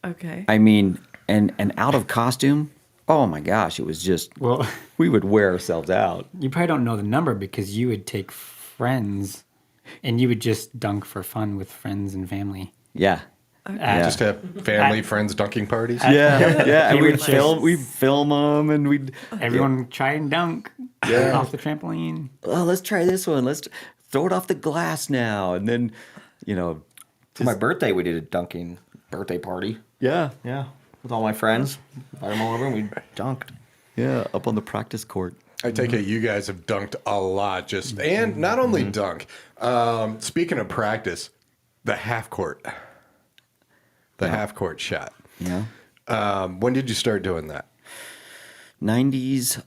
Speaker 1: Okay.
Speaker 3: I mean, and out of costume. Oh my gosh, it was just.
Speaker 5: Well,
Speaker 3: We would wear ourselves out.
Speaker 5: you probably don't know the number because you would take friends and you would just dunk for fun with friends and family.
Speaker 3: Yeah.
Speaker 2: Just have family, friends dunking parties?
Speaker 3: Yeah. And
Speaker 5: He would
Speaker 3: we'd film them, and we'd.
Speaker 5: Everyone try and dunk off the trampoline.
Speaker 3: Oh, let's try this one. Let's throw it off the glass now, and then,
Speaker 4: For my birthday, we did a dunking birthday party.
Speaker 3: Yeah.
Speaker 4: Yeah, with all my friends. Invite them all over and we dunked.
Speaker 3: Yeah, up on the practice court.
Speaker 2: I take it you guys have dunked a lot, and not only dunk. Speaking of practice, the half court shot.
Speaker 3: Yeah.
Speaker 2: When did you start doing that?
Speaker 3: 90s,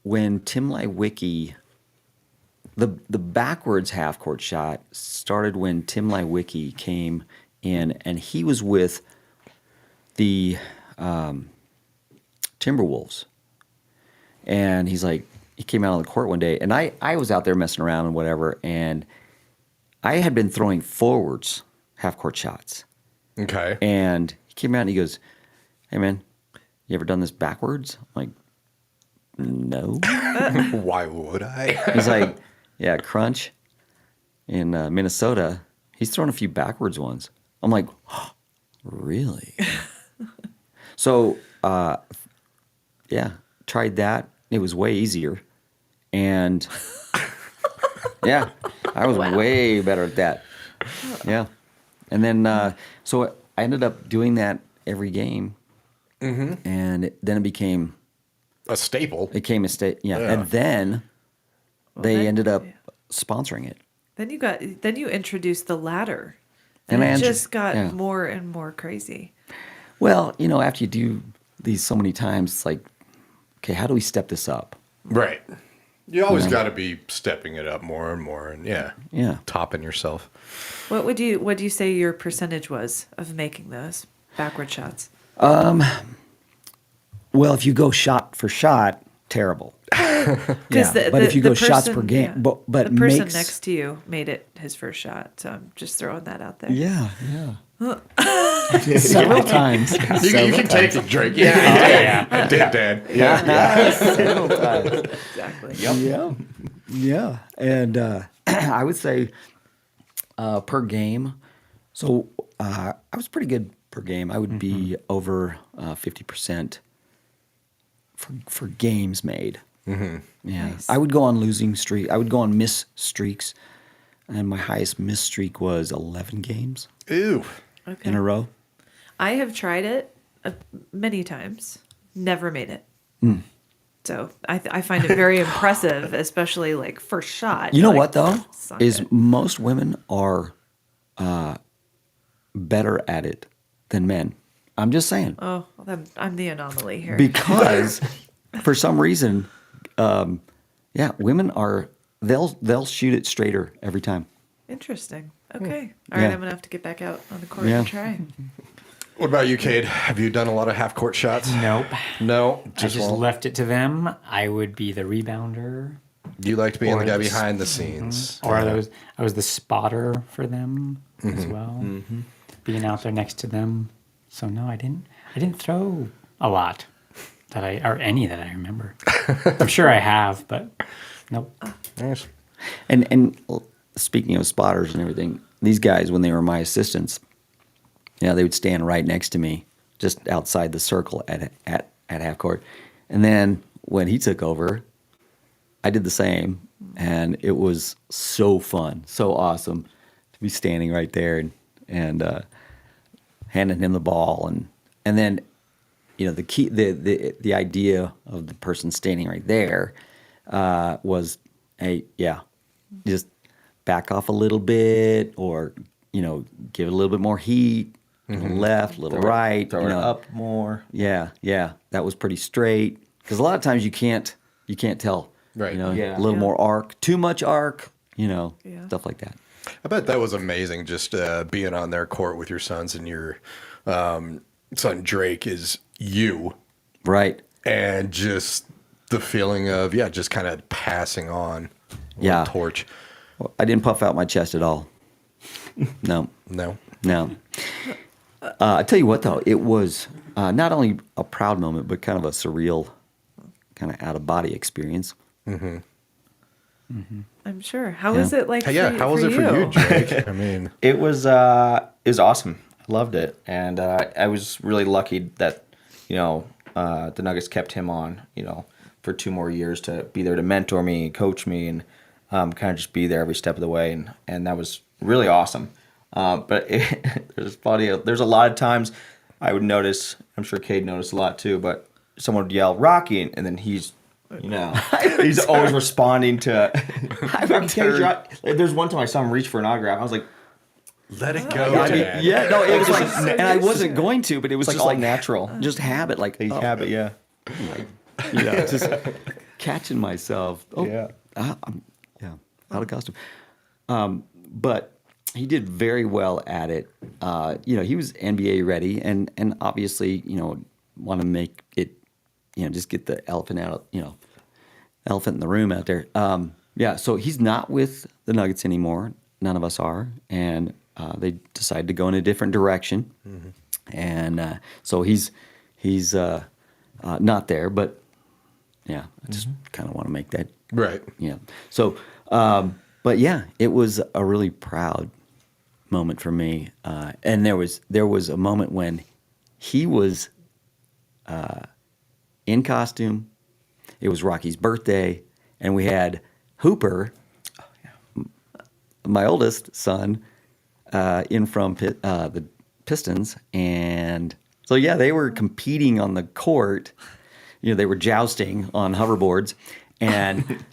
Speaker 3: when Tim Lewicki, the backwards half court shot started when Tim Lewicki came in, and he was with the Timberwolves. And he came out on the court one day, and I was out there messing around and whatever, and I had been throwing forwards half court shots.
Speaker 2: Okay.
Speaker 3: And he came out and he goes, "Hey man, you ever done this backwards?" I'm like, "No."
Speaker 2: Why would I?
Speaker 3: He's like, "Yeah, Crunch in Minnesota, he's thrown a few backwards ones." I'm like, oh, "Really?" So, tried that. It was way easier, and yeah, I was way better at that. Yeah, and then so I ended up doing that every game, and then it became
Speaker 2: A staple.
Speaker 3: a state. Yeah,
Speaker 2: Yeah.
Speaker 3: and then they
Speaker 1: then-
Speaker 3: ended up sponsoring it.
Speaker 1: Then you introduced the ladder.
Speaker 3: And
Speaker 1: And
Speaker 3: I
Speaker 1: it
Speaker 3: intro-
Speaker 1: just got
Speaker 3: yeah.
Speaker 1: more and more crazy.
Speaker 3: Well, after you do these so many times, it's like, okay, how do we step this up?
Speaker 2: Right. You always got to be stepping it up more and more, and
Speaker 3: Yeah.
Speaker 2: topping yourself.
Speaker 1: What would you say your percentage was of making those backward shots?
Speaker 3: Well, if you go shot for shot, terrible.
Speaker 1: Because
Speaker 3: but if you go shots per game, but
Speaker 1: the person
Speaker 3: makes,
Speaker 1: next to you made it his first shot. So I'm just throwing that out there.
Speaker 3: yeah, several times.
Speaker 2: You can take it, Drake. Yeah, I did, Dad. Yeah.
Speaker 3: Several times.
Speaker 1: Exactly.
Speaker 3: Yeah, and I would say per game. So I was pretty good per game. I would be over 50% for games made. Yeah,
Speaker 1: Nice.
Speaker 3: I would go on losing streak. I would go on miss streaks, and my highest miss streak was 11 games
Speaker 2: Ew.
Speaker 1: Okay.
Speaker 3: in a row.
Speaker 1: I have tried it many times, never made it.
Speaker 3: Hmm.
Speaker 1: So I find it very impressive, especially like first shot.
Speaker 3: You know
Speaker 1: Like,
Speaker 3: what though?
Speaker 1: sunk
Speaker 3: Is
Speaker 1: it.
Speaker 3: most women are better at it than men. I'm just saying.
Speaker 1: Oh, I'm the anomaly here.
Speaker 3: Because for some reason, women are they'll shoot it straighter every time.
Speaker 1: Interesting. Okay. All right.
Speaker 3: Yeah.
Speaker 1: I'm gonna have to get back out on the court
Speaker 3: Yeah.
Speaker 1: and try.
Speaker 2: What about you, Cade? Have you done a lot of half court shots?
Speaker 5: Nope.
Speaker 2: No,
Speaker 5: I just
Speaker 2: won't.
Speaker 5: left it to them. I would be the rebounder,
Speaker 2: You liked being the
Speaker 5: or
Speaker 2: guy
Speaker 5: the s-
Speaker 2: behind the scenes.
Speaker 5: or I was the spotter for them as well, being out there next to them. So no, I didn't throw a lot or any that I remember. I'm sure I have, but nope.
Speaker 2: Nice.
Speaker 3: And speaking of spotters and everything, these guys when they were my assistants, they would stand right next to me, just outside the circle at half court. And then when he took over, I did the same, and it was so fun, so awesome to be standing right there and handing him the ball, and then the key the idea of the person standing right there was just back off a little bit, or give it a little bit more heat, a little left, a little right,
Speaker 4: Throw it up more.
Speaker 3: Yeah, that was pretty straight. Because a lot of times you can't tell.
Speaker 2: Right.
Speaker 4: Yeah.
Speaker 3: A little
Speaker 1: Yeah.
Speaker 3: more arc, too much arc, stuff like that.
Speaker 2: I bet that was amazing just being on their court with your sons, and your son Drake is you,
Speaker 3: Right.
Speaker 2: and just the feeling of, just kind of passing on the
Speaker 3: Yeah.
Speaker 2: torch.
Speaker 3: Well, I didn't puff out my chest at all. No.
Speaker 2: No.
Speaker 3: I tell you what, though, it was not only a proud moment, but kind of a surreal, kind of out of body experience.
Speaker 1: I'm sure. How was it like?
Speaker 2: Yeah, how was it for you, Drake? I mean,
Speaker 4: It was awesome. I loved it, and I was really lucky that the Nuggets kept him on for 2 more years to be there to mentor me, coach me, and kind of just be there every step of the way, and that was really awesome. But there's a lot of times I would notice. I'm sure Cade noticed a lot too, but someone would yell Rocky, and then he's he's always responding to. There's one time I saw him reach for an autograph. I was like,
Speaker 2: let it go,
Speaker 3: I mean,
Speaker 2: Dad.
Speaker 3: yeah, no, it was like, and I wasn't going to, but it was
Speaker 4: it's
Speaker 3: just
Speaker 4: like
Speaker 3: like
Speaker 4: all natural.
Speaker 3: just habit, like
Speaker 4: Habit, yeah.
Speaker 3: just catching myself. Oh,
Speaker 4: Yeah.
Speaker 3: I'm out of costume. But he did very well at it. He was NBA ready, and obviously, want to make it, just get the elephant in the room out there. So he's not with the Nuggets anymore. None of us are, and they decided to go in a different direction, and so he's not there. But I just kind of want to make that
Speaker 2: Right.
Speaker 3: yeah. So, but yeah, it was a really proud moment for me. And there was a moment when he was in costume. It was Rocky's birthday, and we had Hooper, my oldest son, in from the Pistons, and so they were competing on the court. They were jousting on hoverboards, and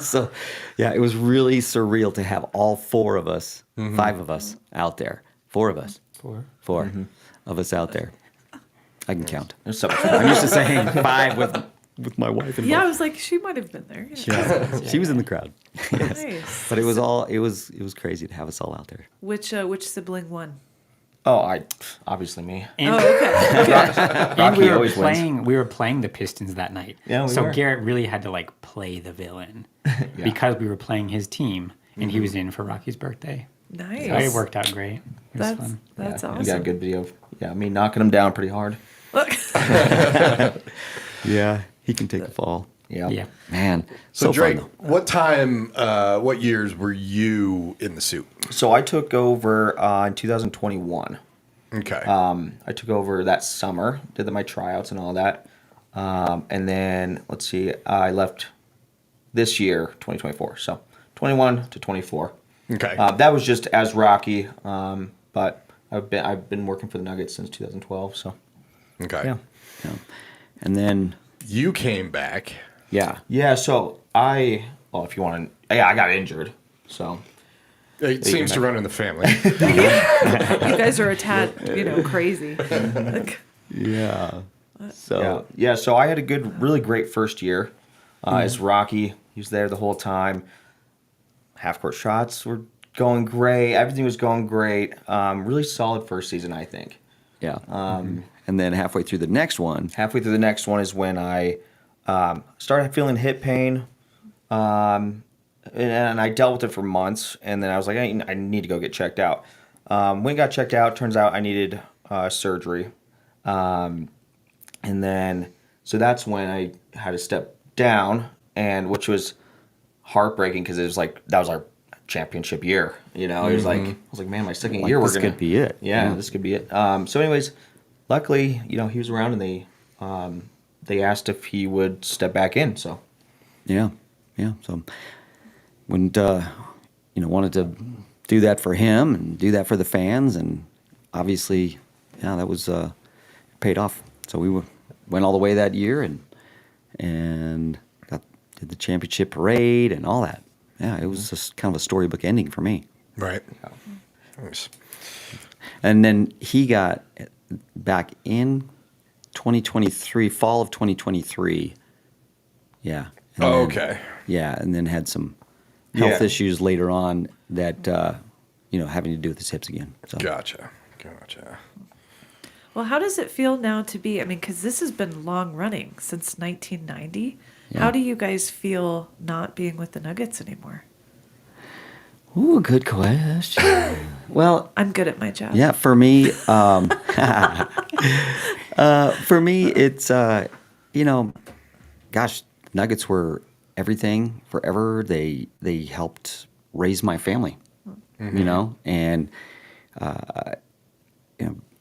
Speaker 3: so it was really surreal to have all 4 of us, 5 of us out there, 4 of us, 4 of us out there. I can count.
Speaker 4: There's some
Speaker 3: I'm used to saying 5 with my wife involved.
Speaker 1: Yeah, I was like, she might have been there. Yeah.
Speaker 3: She was in the crowd. Yes.
Speaker 1: Nice.
Speaker 3: But it was crazy to have us all out there.
Speaker 1: Which sibling won?
Speaker 4: Obviously me.
Speaker 5: And,
Speaker 1: Oh, okay.
Speaker 5: and
Speaker 4: Rocky always wins.
Speaker 5: we were playing the Pistons that night.
Speaker 4: Yeah, we
Speaker 5: so
Speaker 4: were.
Speaker 5: Garrett really had to play the villain because we were playing his team, and he was in for Rocky's birthday.
Speaker 1: Nice.
Speaker 5: So it worked out great. It was
Speaker 1: That's
Speaker 5: fun.
Speaker 1: that's
Speaker 4: You got a
Speaker 1: awesome.
Speaker 4: good video of me knocking him down pretty hard.
Speaker 1: Look.
Speaker 3: Yeah, he can take the fall.
Speaker 4: Yeah.
Speaker 5: Yeah.
Speaker 3: Man,
Speaker 2: So, Drake,
Speaker 3: fun,
Speaker 2: what years were you in the suit?
Speaker 4: So I took over in 2021.
Speaker 2: Okay.
Speaker 4: I took over that summer, did my tryouts and all that. And then, let's see, I left this year, 2024. So 21 to 24.
Speaker 2: Okay.
Speaker 4: That was just as Rocky, but I've been working for the Nuggets since 2012. So
Speaker 2: Okay.
Speaker 4: yeah.
Speaker 3: Yeah. And then,
Speaker 2: You came back.
Speaker 4: Yeah, so if you want to, I got injured. So
Speaker 2: It seems to run in the family.
Speaker 1: You guys are a tad, crazy.
Speaker 3: yeah. So,
Speaker 4: so I had a really great first year as Rocky. He was there the whole time. Half court shots were going great. Everything was going great. Really solid first season, I think.
Speaker 3: yeah. And then halfway through the next one,
Speaker 4: Halfway through the next one is when I started feeling hip pain. And I dealt with it for months. And then I was like, I need to go get checked out. When I got checked out, turns out I needed surgery. And then, so that's when I had to step down, and which was heartbreaking because it was like, that was our championship year. It was like, I was like, man, my second
Speaker 3: like,
Speaker 4: year,
Speaker 3: this could be it.
Speaker 4: Yeah, this could be it. So anyways, luckily, he was around, and they asked if he would step back in. So
Speaker 3: Yeah. So, wouldn't wanted to do that for him and do that for the fans, and obviously, that was paid off. So we went all the way that year and did the championship parade and all that. Yeah, it was just kind of a storybook ending for me.
Speaker 2: Right. Nice.
Speaker 3: And then he got back in 2023, fall of 2023. Yeah. And then-
Speaker 2: Okay.
Speaker 3: Yeah, and then had some health
Speaker 4: Yeah.
Speaker 3: issues later on that, having to do with his hips again. So.
Speaker 2: Gotcha.
Speaker 1: Well, how does it feel now to be? Because this has been long running since 1990. How do you guys feel not being with the Nuggets anymore?
Speaker 3: Ooh, good question. Well,
Speaker 1: I'm good at my job.
Speaker 3: yeah, for me, it's gosh, Nuggets were everything forever. They helped raise my family, and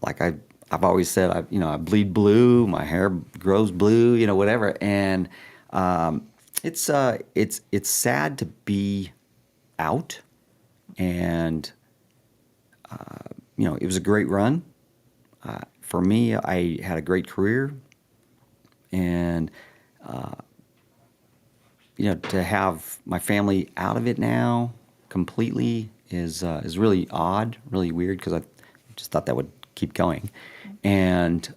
Speaker 3: like I've always said, I bleed blue, my hair grows blue, whatever, and it's sad to be out, and it was a great run. For me, I had a great career, and to have my family out of it now completely is really odd, really weird, because I just thought that would keep going, and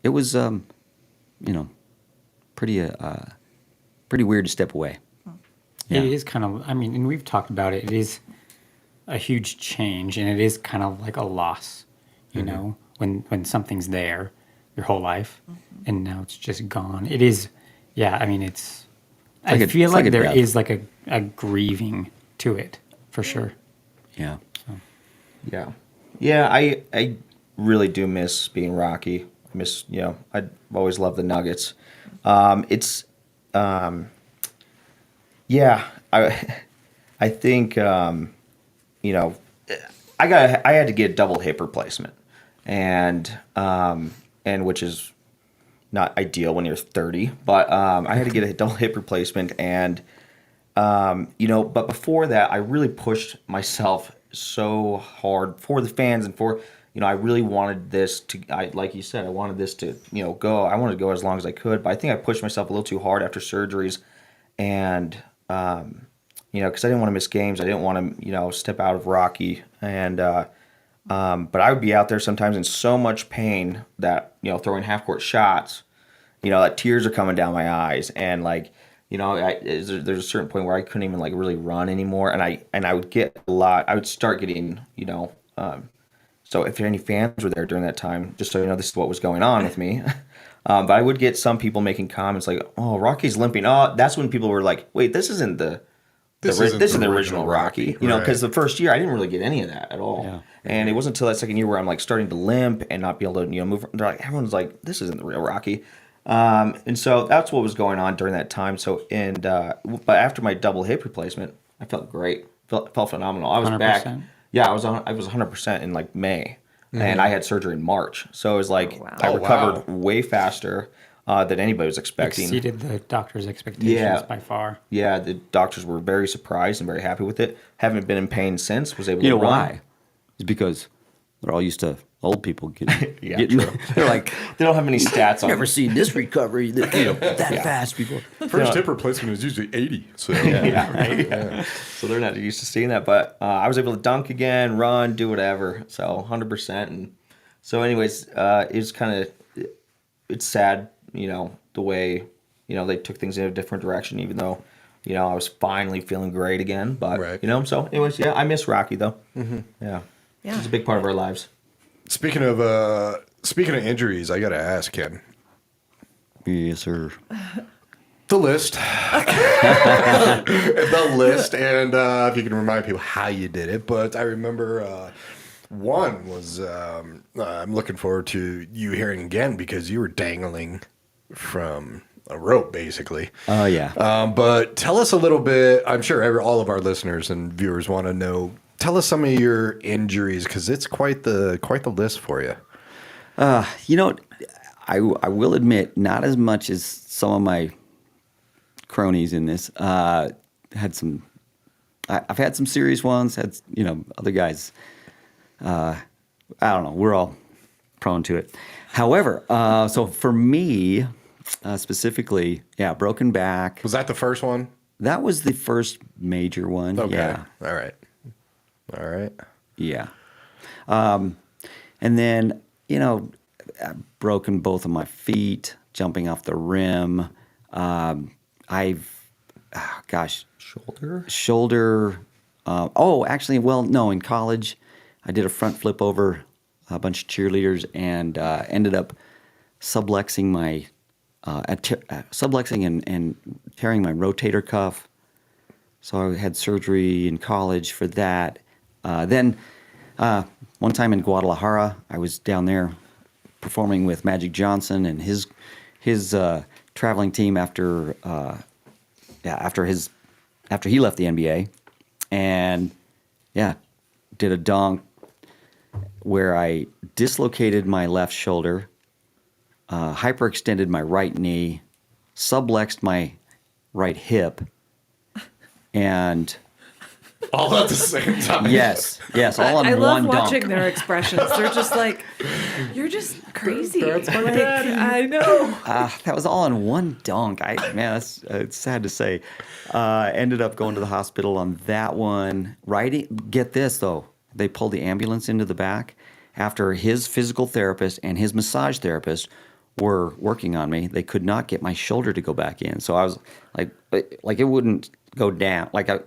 Speaker 3: it was pretty weird to step away.
Speaker 5: It is kind of, and we've talked about it. It is a huge change, and it is kind of like a loss, when something's there your whole life, and now it's just gone. It is, it's. I feel like there is like a grieving to it, for sure.
Speaker 3: Yeah.
Speaker 4: Yeah, I really do miss being Rocky. I miss, I've always loved the Nuggets. I think, I had to get a double hip replacement, and which is not ideal when you're 30, but I had to get a double hip replacement, and but before that, I really pushed myself so hard for the fans and for, I really wanted this to, like you said, I wanted this to, go. I wanted to go as long as I could, but I think I pushed myself a little too hard after surgeries, and because I didn't want to miss games, I didn't want to, step out of Rocky, and but I would be out there sometimes in so much pain that, throwing half court shots, that tears are coming down my eyes, and there's a certain point where I couldn't even really run anymore, and I would get I would start getting, so if any fans were there during that time, just so this is what was going on with me. But I would get some people making comments like, "Oh, Rocky's limping." Oh, that's when people were like, "Wait, this isn't the original Rocky." Because the first year I didn't really get any of that at all.
Speaker 3: Yeah.
Speaker 4: And it wasn't until that second year where I'm starting to limp and not be able to move. They're like, everyone's like, "This isn't the real Rocky." And so that's what was going on during that time. So but after my double hip replacement, I felt great. Felt phenomenal. I was
Speaker 5: 100%?
Speaker 4: back. Yeah, I was 100% in May, and I had surgery in March. So it was like I recovered way faster. that anybody was expecting.
Speaker 5: Exceeded the doctor's expectations by far.
Speaker 4: Yeah, the doctors were very surprised and very happy with it. Haven't been in pain since. Was able
Speaker 3: You
Speaker 4: to
Speaker 3: know
Speaker 4: run.
Speaker 3: why? It's because they're all used to old people getting.
Speaker 4: Yeah, true.
Speaker 3: They're like,
Speaker 4: They don't have any stats on
Speaker 3: never
Speaker 4: it.
Speaker 3: seen this recovery that fast before.
Speaker 2: First hip replacement is usually 80. So
Speaker 4: Yeah, right. Yeah. So they're not used to seeing that. But I was able to dunk again, run, do whatever. So 100%. And so, anyways, it's kind of it's sad, the way they took things in a different direction. Even though, I was finally feeling great again. But
Speaker 2: Right.
Speaker 4: So anyways, yeah, I miss Rocky though. Mm-hmm. Yeah, it's a big part of our lives.
Speaker 2: Speaking of injuries, I got to ask, Ken.
Speaker 3: Yes, sir.
Speaker 2: The list. The list. And if you can remind people how you did it. But I remember one was I'm looking forward to you hearing again because you were dangling from a rope, basically.
Speaker 3: Oh, yeah.
Speaker 2: But tell us a little bit. I'm sure all of our listeners and viewers want to know. Tell us some of your injuries because it's quite the list for you.
Speaker 3: I will admit, not as much as some of my cronies in this. I've had some serious ones. Had other guys. I don't know. We're all prone to it. However, so for me specifically, broken back.
Speaker 2: Was that the first one?
Speaker 3: That was the first major one.
Speaker 2: Okay.
Speaker 3: Yeah.
Speaker 2: All right.
Speaker 3: Yeah. And then, I've broken both of my feet jumping off the rim. Shoulder. In college, I did a front flip over a bunch of cheerleaders and ended up sublexing and tearing my rotator cuff. So I had surgery in college for that. Then one time in Guadalajara, I was down there performing with Magic Johnson and his traveling team after he left the NBA, and did a dunk where I dislocated my left shoulder, hyperextended my right knee, sublexed my right hip, and
Speaker 2: All at the same time.
Speaker 3: yes, all in
Speaker 1: I
Speaker 3: one
Speaker 1: love watching
Speaker 3: dunk.
Speaker 1: their expressions. They're just like, you're just crazy.
Speaker 2: That's my
Speaker 1: Like,
Speaker 2: daddy.
Speaker 1: I know.
Speaker 3: That was all in one dunk. That's it's sad to say. Ended up going to the hospital on that one. Get this though, they pulled the ambulance into the back after his physical therapist and his massage therapist were working on me. They could not get my shoulder to go back in, so I was like it wouldn't go down. Like I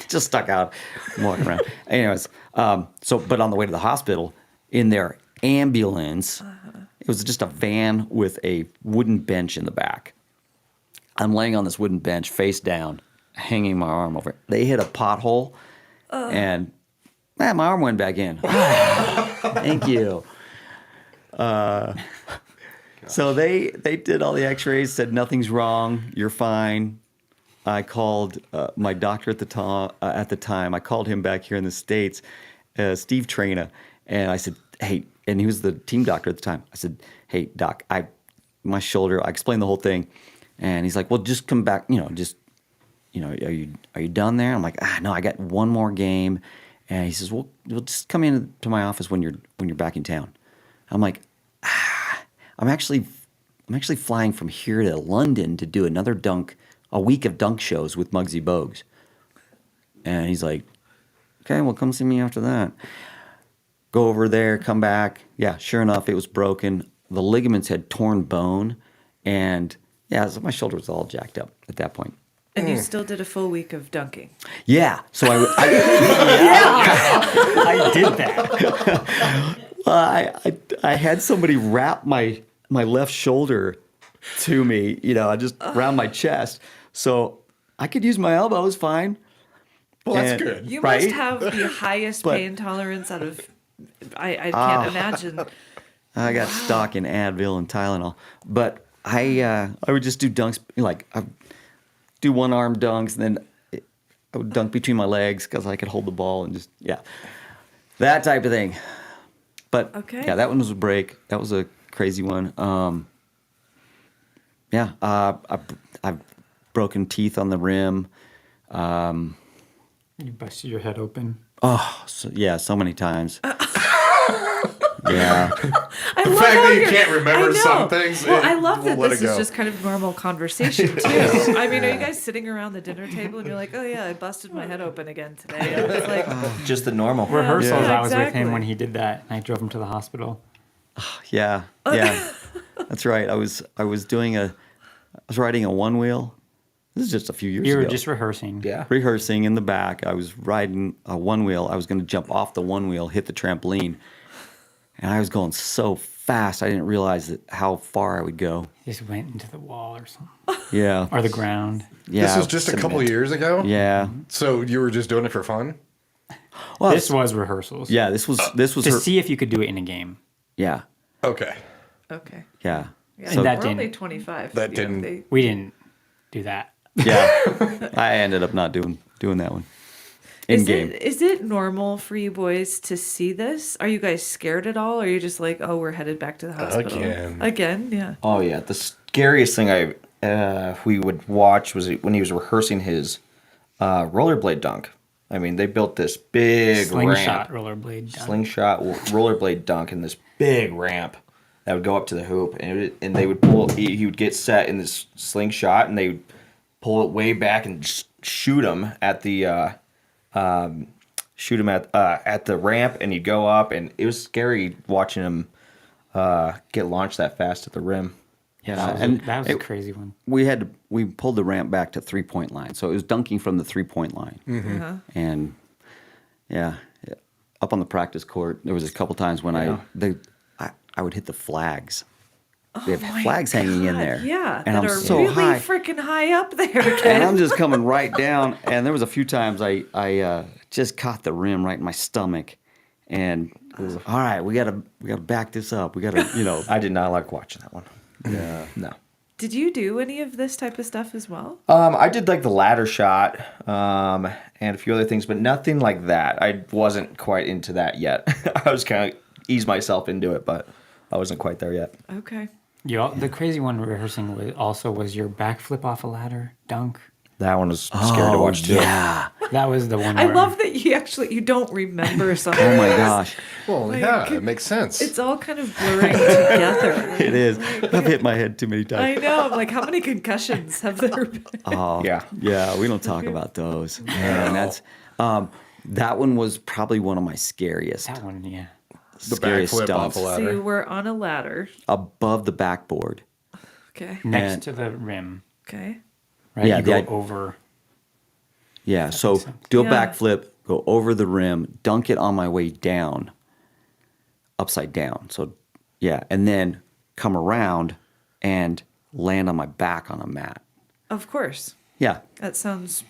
Speaker 3: just stuck out, walking around. Anyways, but on the way to the hospital, in their ambulance, it was just a van with a wooden bench in the back. I'm laying on this wooden bench, face down, hanging my arm over it. They hit a pothole, and my arm went back in. Thank you. So they did all the X-rays, said nothing's wrong, you're fine. I called my doctor at the time. I called him back here in the States, Steve Traina, and I said, "Hey," and he was the team doctor at the time. I said, "Hey, doc, my shoulder." I explained the whole thing, and he's like, "Well, just come back. Are you done there?" I'm like, "No, I got one more game." And he says, "Well, just come in to my office when you're back in town." I'm like, I'm actually flying from here to London to do a week of dunk shows with Muggsy Bogues. And he's like, "Okay, well, come see me after that." Go over there, come back. Yeah, sure enough, it was broken. The ligaments had torn bone, and so my shoulder was all jacked up at that point.
Speaker 1: And you still did a full week of dunking.
Speaker 3: Yeah, so I did that. I had somebody wrap my left shoulder to me, just around my chest, so I could use my elbows fine.
Speaker 2: Well, that's good.
Speaker 1: You
Speaker 3: Right?
Speaker 1: must have the highest pain tolerance out of. I can't imagine.
Speaker 3: I got stock in Advil and Tylenol, but I would just do dunks, like I do one arm dunks, and then I would dunk between my legs because I could hold the ball and just that type of thing. But
Speaker 1: Okay.
Speaker 3: that one was a break. That was a crazy one. Yeah, I've broken teeth on the rim.
Speaker 5: You busted your head open.
Speaker 3: Oh, so many times. Yeah.
Speaker 1: I
Speaker 2: The
Speaker 1: love
Speaker 2: fact
Speaker 1: how
Speaker 2: that you
Speaker 1: you're-
Speaker 2: can't
Speaker 1: I
Speaker 2: remember
Speaker 1: know.
Speaker 2: some things.
Speaker 1: Well, I love that
Speaker 2: we'll let
Speaker 1: this
Speaker 2: it
Speaker 1: is
Speaker 2: go.
Speaker 1: just kind of normal conversation too. I mean, are you guys sitting around the dinner table and you're like, "Oh yeah, I busted my head open again today." And it's like,
Speaker 4: Just the normal.
Speaker 5: Rehearsals,
Speaker 1: Yeah,
Speaker 5: I was with
Speaker 1: exactly.
Speaker 5: him when he did that, and I drove him to the hospital.
Speaker 3: Yeah. That's right. I was riding a one wheel. This is just a few years
Speaker 5: You were
Speaker 3: ago.
Speaker 5: just rehearsing.
Speaker 4: Yeah.
Speaker 3: Rehearsing in the back. I was riding a one wheel. I was going to jump off the one wheel, hit the trampoline, and I was going so fast I didn't realize how far I would go.
Speaker 5: He just went into the wall or something.
Speaker 3: Yeah.
Speaker 5: Or the ground.
Speaker 3: Yeah.
Speaker 2: This was just a couple of years ago?
Speaker 3: Yeah.
Speaker 2: So you were just doing it for fun?
Speaker 3: Well,
Speaker 5: This was rehearsals.
Speaker 3: yeah. This was
Speaker 5: To
Speaker 3: her.
Speaker 5: see if you could do it in a game.
Speaker 3: Yeah.
Speaker 2: Okay.
Speaker 1: okay,
Speaker 3: Yeah.
Speaker 1: yeah,
Speaker 5: And that
Speaker 1: we're only
Speaker 5: didn't-
Speaker 1: 25.
Speaker 2: That
Speaker 1: you know,
Speaker 2: didn't-
Speaker 5: We didn't do that.
Speaker 3: Yeah. I ended up not doing that one. In game.
Speaker 1: Is it normal for you boys to see this? Are you guys scared at all? Or are you just like, oh, we're headed back to the hospital again? Yeah.
Speaker 4: Oh yeah, the scariest thing we would watch was when he was rehearsing his rollerblade dunk. I mean, they built this big
Speaker 5: Slingshot
Speaker 4: ramp,
Speaker 5: rollerblade. done.
Speaker 4: slingshot rollerblade dunk, in this big ramp that would go up to the hoop, and they would pull. He would get set in this slingshot, and they would pull it way back and just shoot him at the at the ramp, and he'd go up, and it was scary watching him get launched that fast at the rim.
Speaker 3: Yeah.
Speaker 5: That was a crazy one.
Speaker 3: We pulled the ramp back to 3-point line. So it was dunking from the 3-point line.
Speaker 1: Uh-huh.
Speaker 3: And yeah, up on the practice court, there was a couple times when I would hit the flags. We have
Speaker 1: My
Speaker 3: flags hanging in
Speaker 1: God,
Speaker 3: there.
Speaker 1: Yeah,
Speaker 3: And
Speaker 1: that
Speaker 3: I'm
Speaker 1: are
Speaker 3: so
Speaker 1: really
Speaker 3: high.
Speaker 1: freaking high up there.
Speaker 3: And
Speaker 1: Ken.
Speaker 3: I'm just coming right down. And there was a few times I just caught the rim right in my stomach. And it was, all right, we gotta back this up. We gotta,
Speaker 4: I did not like watching that one.
Speaker 3: yeah.
Speaker 4: No.
Speaker 1: Did you do any of this type of stuff as well?
Speaker 4: I did like the ladder shot, and a few other things, but nothing like that. I wasn't quite into that yet. I was kind of ease myself into it, but I wasn't quite there yet.
Speaker 1: Okay.
Speaker 5: The crazy one rehearsing was your backflip off a ladder dunk.
Speaker 4: That one was scary to watch too.
Speaker 3: Yeah.
Speaker 5: That was the one.
Speaker 1: I
Speaker 5: where-
Speaker 1: love that you don't remember something.
Speaker 3: Oh my gosh.
Speaker 2: Well, yeah, it makes sense.
Speaker 1: It's all kind of blurring together.
Speaker 3: It is. I've hit my head too many times.
Speaker 1: I know. I'm like, how many concussions have there been?
Speaker 3: Oh,
Speaker 4: Yeah.
Speaker 3: Yeah, we don't talk about those. Man, that's that one was probably one of my scariest.
Speaker 5: That one, yeah.
Speaker 2: the
Speaker 3: scariest
Speaker 2: backflip
Speaker 3: stunts.
Speaker 2: off a
Speaker 1: So you
Speaker 2: ladder.
Speaker 1: were on a ladder.
Speaker 3: Above the backboard.
Speaker 1: Okay.
Speaker 5: Next
Speaker 3: And-
Speaker 5: to the rim,
Speaker 1: Okay.
Speaker 5: right?
Speaker 3: Yeah,
Speaker 5: you go
Speaker 3: the-
Speaker 5: over.
Speaker 3: Yeah, so
Speaker 5: makes sense.
Speaker 3: do a
Speaker 1: Yeah.
Speaker 3: backflip, go over the rim, dunk it on my way down, upside down. So, yeah, and then come around and land on my back on a mat.
Speaker 1: Of course.
Speaker 3: Yeah,
Speaker 1: That sounds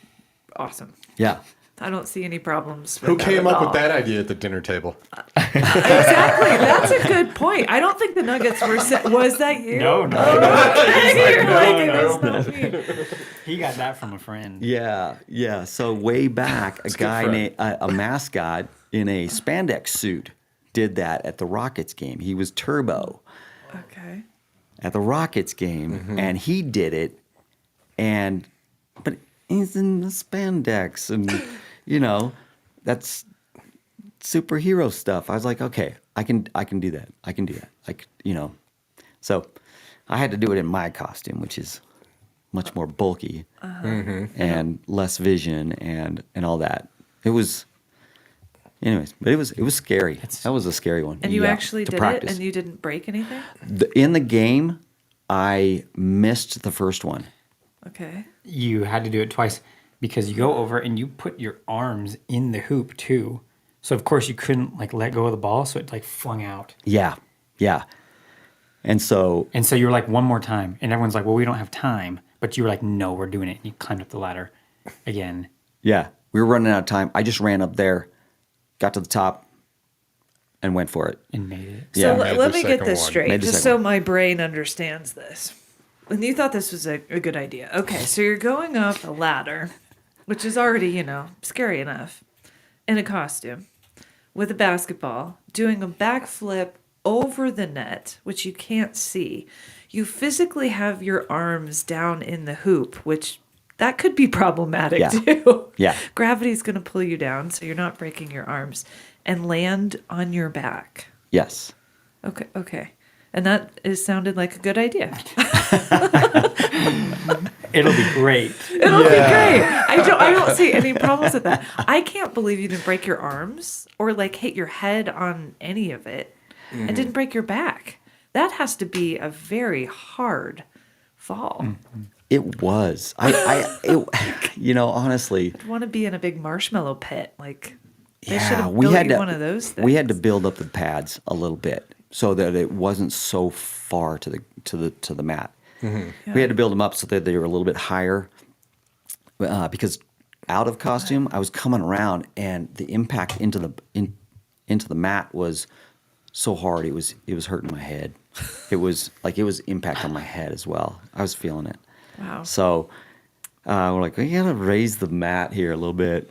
Speaker 1: awesome.
Speaker 3: yeah.
Speaker 1: I don't see any problems. With
Speaker 2: Who
Speaker 1: that
Speaker 2: came
Speaker 1: at
Speaker 2: up with
Speaker 1: all.
Speaker 2: that idea at the dinner table?
Speaker 1: Exactly. That's a good point. I don't think the Nuggets were. Was that you?
Speaker 5: No.
Speaker 1: You're like,
Speaker 5: no,
Speaker 1: that's not me.
Speaker 5: He got that from a friend.
Speaker 3: Yeah, yeah. So way back, a guy
Speaker 2: friend.
Speaker 3: named a mascot in a spandex suit did that at the Rockets game. He was Turbo
Speaker 1: Okay.
Speaker 3: at the Rockets game, and he did it. But he's in the spandex, and that's superhero stuff. I was like, okay, I can do that. I can do that. So I had to do it in my costume, which is much more bulky and less vision and all that. It was, anyways, but it was scary. That was a scary one.
Speaker 1: And you
Speaker 3: Yeah,
Speaker 1: actually
Speaker 3: to
Speaker 1: did
Speaker 3: practice.
Speaker 1: it, and you didn't break anything.
Speaker 3: In the game, I missed the first one.
Speaker 1: Okay.
Speaker 5: You had to do it twice because you go over and you put your arms in the hoop too. So of course you couldn't let go of the ball, so it flung out.
Speaker 3: Yeah, yeah. And so
Speaker 5: And so you were like, one more time, and everyone's like, well, we don't have time. But you were like, no, we're doing it. And you climbed up the ladder again.
Speaker 3: yeah, we were running out of time. I just ran up there, got to the top, and went for it.
Speaker 5: And made it.
Speaker 1: So
Speaker 3: Yeah.
Speaker 2: Made
Speaker 1: let
Speaker 2: the
Speaker 1: me get
Speaker 2: second
Speaker 1: this
Speaker 2: one.
Speaker 1: straight,
Speaker 3: Made the
Speaker 1: just
Speaker 3: second
Speaker 1: so my brain understands this. And you thought this was a good idea. Okay, so you're going up a ladder, which is already, scary enough, in a costume, with a basketball, doing a backflip over the net, which you can't see, you physically have your arms down in the hoop, which that could be problematic
Speaker 3: Yeah.
Speaker 1: too.
Speaker 3: Yeah.
Speaker 1: Gravity's going to pull you down, so you're not breaking your arms, and land on your back.
Speaker 3: Yes.
Speaker 1: Okay. And that sounded like a good idea.
Speaker 5: It'll be great.
Speaker 1: It'll be great. I don't see any problems with that. I can't believe you didn't break your arms or like hit your head on any of it and didn't break your back. That has to be a very hard fall.
Speaker 3: It was. Honestly,
Speaker 1: I'd want to be in a big marshmallow pit. Like they should
Speaker 3: yeah,
Speaker 1: have
Speaker 3: we
Speaker 1: built
Speaker 3: had
Speaker 1: you
Speaker 3: to.
Speaker 1: one of those things.
Speaker 3: We had to build up the pads a little bit so that it wasn't so far to the mat. We had to build them up so that they were a little bit higher because out of costume, I was coming around and the impact into the mat was so hard. It was hurting my head. It was impact on my head as well. I was feeling it.
Speaker 1: Wow.
Speaker 3: So we're like, we gotta raise the mat here a little bit.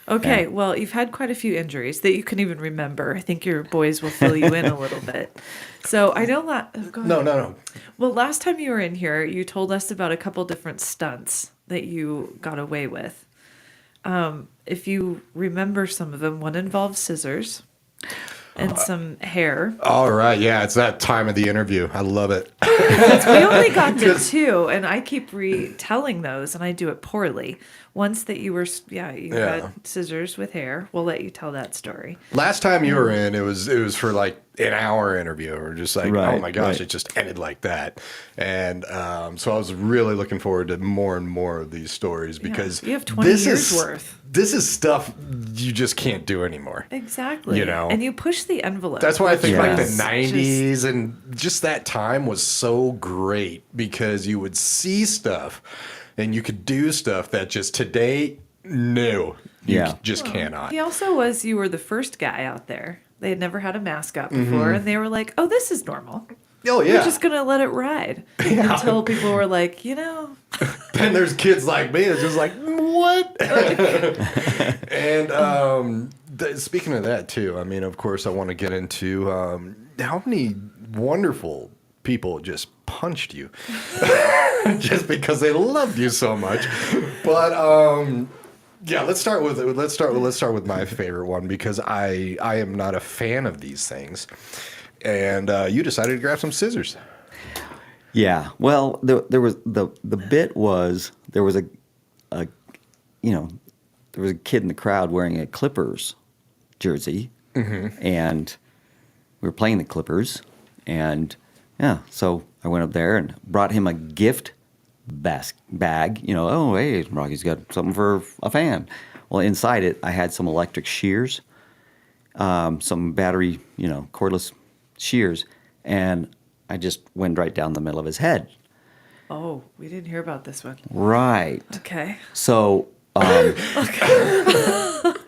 Speaker 1: Okay,
Speaker 3: Yeah.
Speaker 1: well, you've had quite a few injuries that you can even remember. I think your boys will fill you in a little bit. So I know that. Oh, go ahead.
Speaker 2: No.
Speaker 1: Well, last time you were in here, you told us about a couple different stunts that you got away with. If you remember some of them, one involved scissors and some hair.
Speaker 2: All right, yeah, it's that time of the interview. I love it.
Speaker 1: We only got to two, and I keep retelling those, and I do it poorly. Once that you were, you had scissors with hair. We'll let you tell that story.
Speaker 2: Last time you were in, it was for like an hour interview. Or just like,
Speaker 3: Right,
Speaker 2: oh my gosh,
Speaker 3: right.
Speaker 2: it just ended like that. And so I was really looking forward to more and more of these stories because
Speaker 1: you have 20 years worth.
Speaker 2: This is stuff you just can't do anymore.
Speaker 1: Exactly.
Speaker 2: You know?
Speaker 1: And you push the envelope.
Speaker 2: That's why I think like the
Speaker 3: Yes.
Speaker 2: 90s and just that time was so great because you would see stuff and you could do stuff that just today, no, you
Speaker 3: Yeah.
Speaker 2: just cannot.
Speaker 1: He also you were the first guy out there. They had never had a mascot before, and they were like, oh, this is normal.
Speaker 2: Oh, yeah.
Speaker 1: We're just going to let it ride. Until people were like,
Speaker 2: Then there's kids like me that's just like, what? And speaking of that, too, I mean, of course, I want to get into how many wonderful people just punched you just because they loved you so much. But yeah, let's start with my favorite one because I am not a fan of these things. And you decided to grab some scissors.
Speaker 3: Yeah. Well, there was the bit was there was a kid in the crowd wearing a Clippers jersey, and we were playing the Clippers, and yeah, so I went up there and brought him a gift bag. Oh hey, Rocky's got something for a fan. Well, inside it, I had some electric shears, some battery, cordless shears, and I just went right down the middle of his head.
Speaker 1: oh, we didn't hear about this one.
Speaker 3: Right.
Speaker 1: Okay.
Speaker 3: So,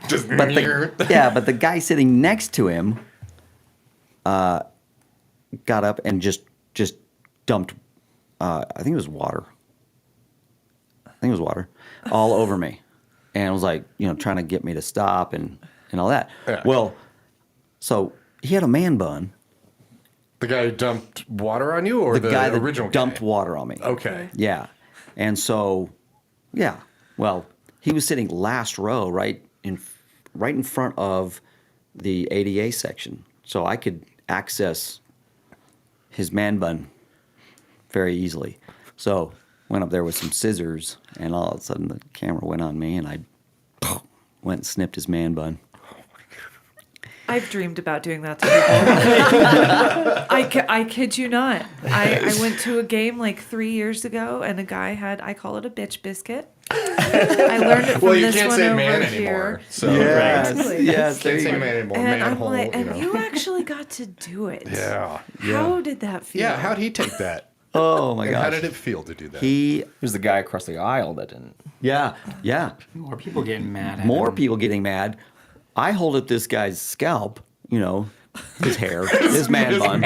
Speaker 2: Just
Speaker 3: but the guy sitting next to him, got up and just dumped, I think it was water. All over me, and was like, trying to get me to stop and all that.
Speaker 2: Yeah.
Speaker 3: Well, so he had a man bun.
Speaker 2: The guy who dumped water on you, or
Speaker 3: The guy that
Speaker 2: original
Speaker 3: dumped
Speaker 2: guy?
Speaker 3: water on me.
Speaker 2: Okay.
Speaker 3: Yeah. And so, yeah. Well, he was sitting last row, right in front of the ADA section, so I could access his man bun very easily. So went up there with some scissors, and all of a sudden the camera went on me, and I went and snipped his man bun.
Speaker 1: I've dreamed about doing that to people. I kid you not. I went to a game like 3 years ago, and a guy had, I call it a bitch biscuit. I learned it from
Speaker 2: Well, you
Speaker 1: this
Speaker 2: can't
Speaker 1: one
Speaker 2: say
Speaker 1: over
Speaker 2: man
Speaker 1: here.
Speaker 2: anymore. So
Speaker 1: Exactly.
Speaker 3: Yes.
Speaker 2: can't say man anymore.
Speaker 1: And I'm
Speaker 2: Manhole,
Speaker 1: like, and
Speaker 2: you know.
Speaker 1: you actually got to do it.
Speaker 2: Yeah.
Speaker 1: How did that feel?
Speaker 2: Yeah. How'd he take that?
Speaker 3: Oh my
Speaker 2: And
Speaker 3: gosh.
Speaker 2: how did it feel to do that?
Speaker 3: He,
Speaker 4: It was the guy across the aisle that didn't.
Speaker 3: yeah.
Speaker 5: More people getting mad at
Speaker 3: More
Speaker 5: him.
Speaker 3: people getting mad. I hold up this guy's scalp, his hair, his man bun.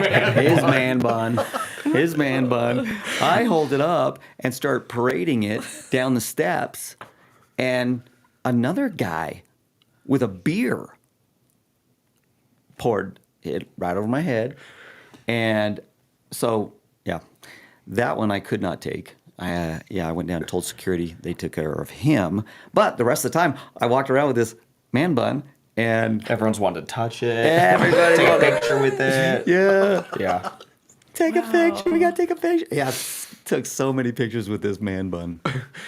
Speaker 3: I hold it up and start parading it down the steps, and another guy with a beer poured hit right over my head. And so, yeah, that one I could not take. I went down and told security. They took care of him. But the rest of the time, I walked around with this man bun, and
Speaker 4: Everyone's wanted to touch it.
Speaker 3: everybody
Speaker 4: Take a
Speaker 3: wanted-
Speaker 4: picture with it.
Speaker 3: yeah,
Speaker 4: Yeah.
Speaker 3: take a picture. We got to take a picture. Yeah, took so many pictures with this man bun.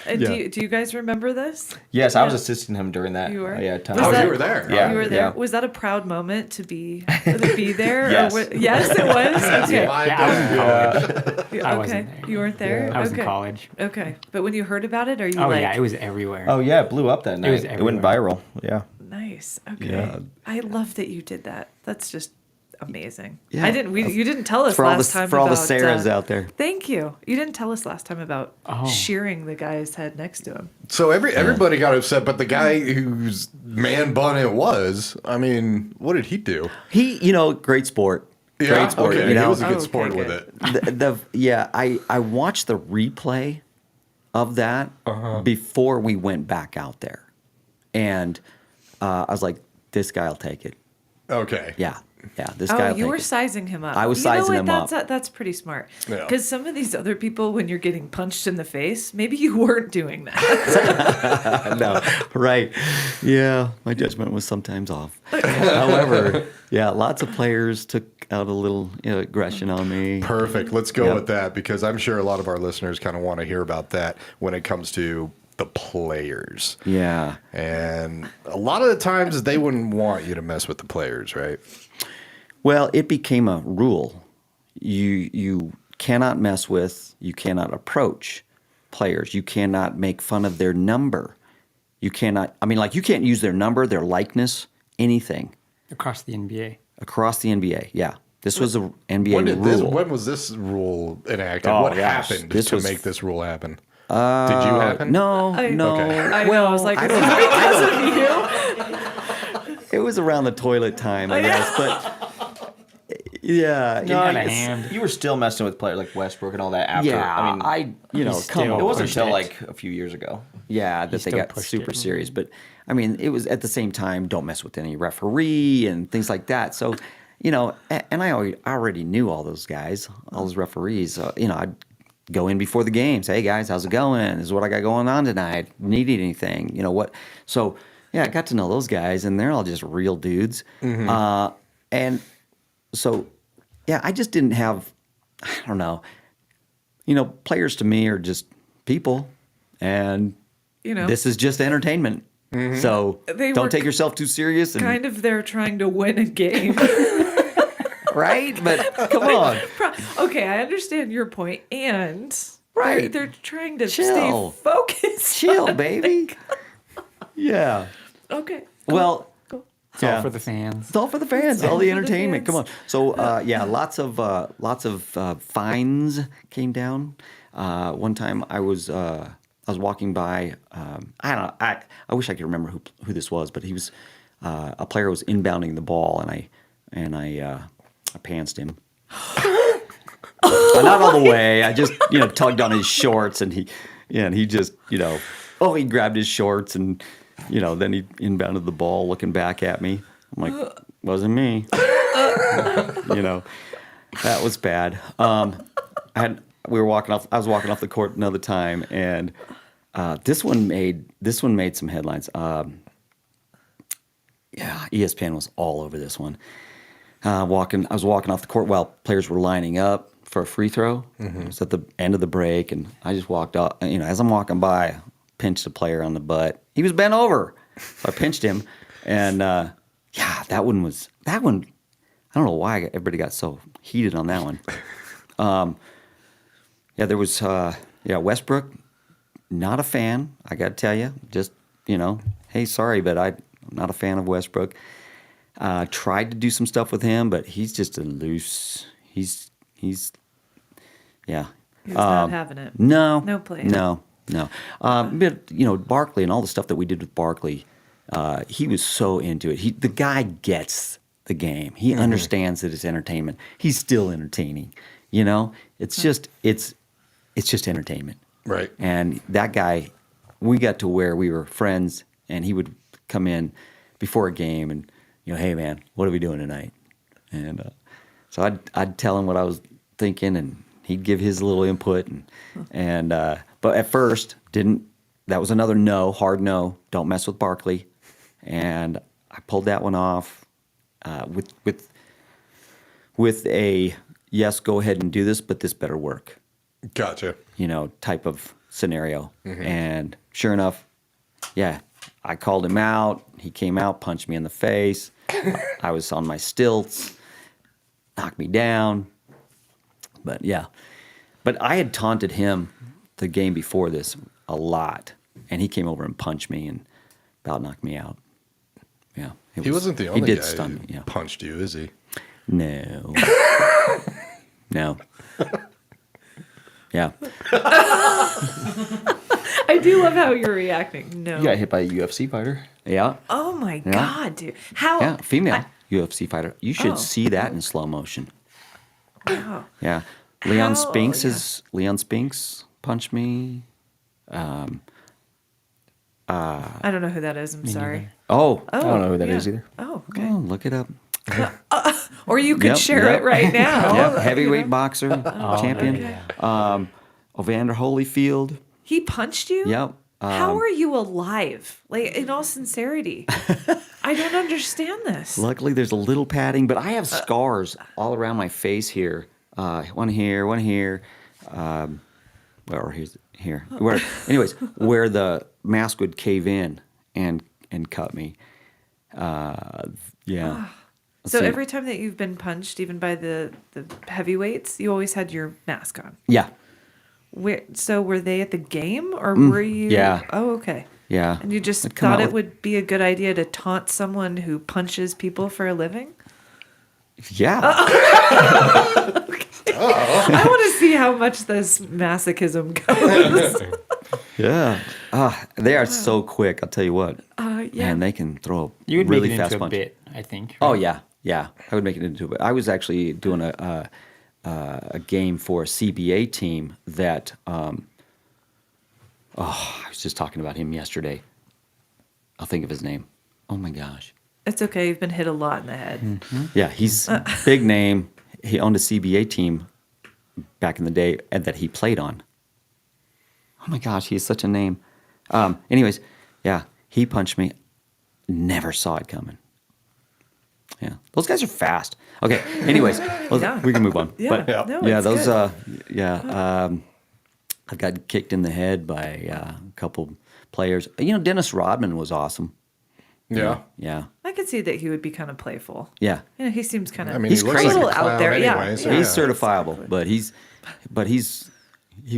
Speaker 1: And
Speaker 3: Yeah.
Speaker 1: do you guys remember this?
Speaker 4: Yes, I was assisting him during that.
Speaker 1: You were?
Speaker 4: Time.
Speaker 1: Was that-
Speaker 2: you were there.
Speaker 4: Yeah.
Speaker 1: You were there.
Speaker 4: yeah.
Speaker 1: Was that a proud moment to be there?
Speaker 4: Yes.
Speaker 1: Yes, it was. Okay.
Speaker 2: My
Speaker 5: Yeah, I was in
Speaker 2: dad.
Speaker 5: college.
Speaker 1: Yeah,
Speaker 5: I
Speaker 1: okay.
Speaker 5: wasn't there.
Speaker 1: You weren't there?
Speaker 5: I was
Speaker 1: okay.
Speaker 5: in college.
Speaker 1: Okay. But when you heard about it, are you
Speaker 5: Oh
Speaker 1: like,
Speaker 5: yeah, it was everywhere.
Speaker 4: Oh yeah, it blew up that night.
Speaker 5: was
Speaker 4: It went
Speaker 5: everywhere.
Speaker 4: viral. Yeah.
Speaker 1: nice. Okay.
Speaker 3: Yeah.
Speaker 1: I love that you did that. That's just amazing.
Speaker 3: Yeah.
Speaker 1: You didn't tell us
Speaker 3: For all
Speaker 1: last
Speaker 3: the
Speaker 1: time
Speaker 3: for all the
Speaker 1: about,
Speaker 3: Sarahs out there.
Speaker 1: Thank you. You didn't tell us last time about
Speaker 5: Oh.
Speaker 1: shearing the guy's head next to him.
Speaker 2: So everybody got upset, but the guy whose man bun it was, I mean, what did he do?
Speaker 3: He, great sport. Great sport.
Speaker 2: okay.
Speaker 3: You know,
Speaker 2: He was a good
Speaker 1: Okay,
Speaker 2: sport with
Speaker 1: good.
Speaker 2: it.
Speaker 3: I watched the replay of that before we went back out there, and I was like, "This guy will take it."
Speaker 2: Okay.
Speaker 3: Yeah, this guy.
Speaker 1: Oh,
Speaker 3: will
Speaker 1: you
Speaker 3: take
Speaker 1: were
Speaker 3: it.
Speaker 1: sizing him up.
Speaker 3: I was
Speaker 1: You know
Speaker 3: sizing
Speaker 1: what?
Speaker 3: him
Speaker 1: That's
Speaker 3: up.
Speaker 1: That's pretty smart.
Speaker 2: Yeah.
Speaker 1: Because some of these other people, when you're getting punched in the face, maybe you weren't doing that.
Speaker 3: No, right? Yeah, my judgment was sometimes off. However, yeah, lots of players took out a little aggression on me.
Speaker 2: Perfect. Let's go
Speaker 3: Yep.
Speaker 2: with that because I'm sure a lot of our listeners kind of want to hear about that when it comes to the players.
Speaker 3: Yeah.
Speaker 2: And a lot of the times they wouldn't want you to mess with the players, right?
Speaker 3: Well, it became a rule. You cannot mess with, you cannot approach players. You cannot make fun of their number. You cannot, you can't use their number, their likeness, anything
Speaker 5: Across the NBA.
Speaker 3: across the NBA. Yeah. This was a NBA
Speaker 2: When
Speaker 3: rule.
Speaker 2: when was this rule enacted?
Speaker 3: Oh,
Speaker 2: what
Speaker 3: gosh.
Speaker 2: happened
Speaker 3: This
Speaker 2: to
Speaker 3: was-
Speaker 2: make this rule happen? Did you happen?
Speaker 3: No, no.
Speaker 2: Okay.
Speaker 1: I know. I was like, it's because of you.
Speaker 3: It was around the toilet time, I guess. But yeah,
Speaker 5: No,
Speaker 3: it-
Speaker 5: had a hand.
Speaker 4: You were still messing with players like Westbrook and all that after.
Speaker 3: yeah.
Speaker 4: I mean,
Speaker 5: He's
Speaker 3: come
Speaker 5: still-
Speaker 3: on.
Speaker 4: it wasn't
Speaker 5: pushed
Speaker 4: until
Speaker 5: it.
Speaker 4: like a few years ago.
Speaker 3: Yeah, that they
Speaker 5: still
Speaker 3: got
Speaker 5: pushed
Speaker 3: super
Speaker 5: it.
Speaker 3: serious. But it was at the same time, don't mess with any referee and things like that. So, and I already knew all those guys, all those referees. So, I'd go in before the game, say, "Hey guys, how's it going? This is what I got going on tonight. Needed anything? What?" So, yeah, I got to know those guys, and they're all just real dudes. And so, yeah, I just didn't have, I don't know. Players to me are just people, and this is just entertainment. So
Speaker 1: They were
Speaker 3: don't take yourself too serious. And,
Speaker 1: Kind of there trying to win a game.
Speaker 3: right? But come on.
Speaker 1: Okay, I understand your point, and
Speaker 3: Right.
Speaker 1: they're trying to
Speaker 3: Chill.
Speaker 1: stay focused.
Speaker 3: Chill, baby. Yeah.
Speaker 1: Okay.
Speaker 3: Well,
Speaker 1: Go.
Speaker 5: It's all for the fans.
Speaker 3: It's all for the fans,
Speaker 1: It's
Speaker 3: all
Speaker 1: all
Speaker 3: the
Speaker 1: for the
Speaker 3: entertainment. Come on.
Speaker 1: fans.
Speaker 3: So yeah, lots of fines came down. One time I was walking by. I don't know. I wish I could remember who this was, but he was a player was inbounding the ball, and I pantsed him. Not all the way. I just tugged on his shorts, and he just he grabbed his shorts, and then he inbounded the ball, looking back at me. I'm like, wasn't me. That was bad. I was walking off the court another time, and this one made some headlines. ESPN was all over this one. I was walking off the court while players were lining up for a free throw. It was at the end of the break, and I just walked up. As I'm walking by, I pinched a player on the butt. He was bent over, so I pinched him, and that one. I don't know why everybody got so heated on that one. There was Westbrook. Not a fan. I got to tell you, just hey, sorry, but I'm not a fan of Westbrook. Tried to do some stuff with him, but he's just a loose. He's
Speaker 1: not having it.
Speaker 3: No
Speaker 1: play.
Speaker 3: No. But Barkley and all the stuff that we did with Barkley, he was so into it. The guy gets the game. He understands that it's entertainment. He's still entertaining. It's just entertainment.
Speaker 2: Right.
Speaker 3: And that guy, we got to where we were friends, and he would come in before a game and, hey man, what are we doing tonight? And so I'd tell him what I was thinking, and he'd give his little input. And but at first, that was another no, hard no, don't mess with Barkley. And I pulled that one off with a, yes, go ahead and do this, but this better work.
Speaker 2: Gotcha.
Speaker 3: Type of scenario. And sure enough, yeah, I called him out. He came out, punched me in the face. I was on my stilts, knocked me down. But yeah. But I had taunted him the game before this a lot. And he came over and punched me and about knocked me out. Yeah.
Speaker 2: He wasn't the only
Speaker 3: he did
Speaker 2: guy
Speaker 3: stun
Speaker 2: who
Speaker 3: me, yeah.
Speaker 2: punched you, is he?
Speaker 3: No. No. Yeah.
Speaker 1: I do love how you're reacting. No.
Speaker 4: You got hit by a UFC fighter.
Speaker 3: Yeah.
Speaker 1: Oh my God, dude. How?
Speaker 3: Yeah. Female UFC fighter. You should
Speaker 1: Oh.
Speaker 3: see that in slow motion.
Speaker 1: Wow.
Speaker 3: Yeah. Leon
Speaker 1: How-
Speaker 3: Spinks
Speaker 1: yeah.
Speaker 3: Leon Spinks punched me.
Speaker 1: I don't know who that is. I'm sorry.
Speaker 3: Oh.
Speaker 4: I don't know who that is
Speaker 1: yeah.
Speaker 4: either.
Speaker 1: Oh, okay.
Speaker 3: Oh, look it up.
Speaker 1: Or you could
Speaker 3: Yep,
Speaker 1: share
Speaker 3: yep.
Speaker 1: it right now.
Speaker 3: Yep. Heavyweight boxer, champion.
Speaker 1: okay.
Speaker 3: Evander Holyfield.
Speaker 1: He punched you?
Speaker 3: Yep.
Speaker 1: How are you alive? Like, in all sincerity, I don't understand this.
Speaker 3: Luckily, there's a little padding, but I have scars all around my face here. One here, one here. Or here's here. Anyways, where the mask would cave in and cut me. Yeah.
Speaker 1: So
Speaker 3: See.
Speaker 1: every time that you've been punched, even by the heavyweights, you always had your mask on.
Speaker 3: Yeah.
Speaker 1: So were they at the game, or were you?
Speaker 3: yeah.
Speaker 1: Oh, okay.
Speaker 3: Yeah.
Speaker 1: And you just
Speaker 3: I'd come
Speaker 1: thought
Speaker 3: out
Speaker 1: it
Speaker 3: with-
Speaker 1: would be a good idea to taunt someone who punches people for a living?
Speaker 3: Yeah.
Speaker 1: I want to see how much this masochism goes.
Speaker 3: Yeah. They are so quick. I'll tell you what.
Speaker 1: Yeah.
Speaker 3: Man, they can throw
Speaker 5: You would
Speaker 3: really
Speaker 5: make it
Speaker 3: fast
Speaker 5: into a
Speaker 3: punch.
Speaker 5: bit, I think.
Speaker 3: Oh
Speaker 5: right?
Speaker 3: yeah, yeah. I would make it into it. I was actually doing a game for a CBA team that. I was just talking about him yesterday. I'll think of his name. Oh my gosh.
Speaker 1: It's okay. You've been hit a lot in the head.
Speaker 3: Yeah, he's big name. He owned a CBA team back in the day and that he played on. Oh my gosh, he's such a name. Anyways, yeah, he punched me. Never saw it coming. Yeah, those guys are fast. Okay, anyways,
Speaker 1: Yeah.
Speaker 3: we can move on.
Speaker 1: Yeah,
Speaker 3: But,
Speaker 1: no,
Speaker 3: yeah,
Speaker 1: it's
Speaker 3: those.
Speaker 1: good.
Speaker 3: I got kicked in the head by a couple players. Dennis Rodman was awesome.
Speaker 2: Yeah.
Speaker 3: Yeah,
Speaker 1: I could see that he would be kind of playful.
Speaker 3: yeah.
Speaker 1: He seems kind of.
Speaker 2: I mean,
Speaker 3: He's
Speaker 2: he looks
Speaker 3: crazy.
Speaker 2: like a
Speaker 1: A little out
Speaker 2: clown
Speaker 1: there, yeah.
Speaker 2: anyway, so
Speaker 1: Yeah.
Speaker 3: He's
Speaker 2: yeah.
Speaker 3: certifiable, but he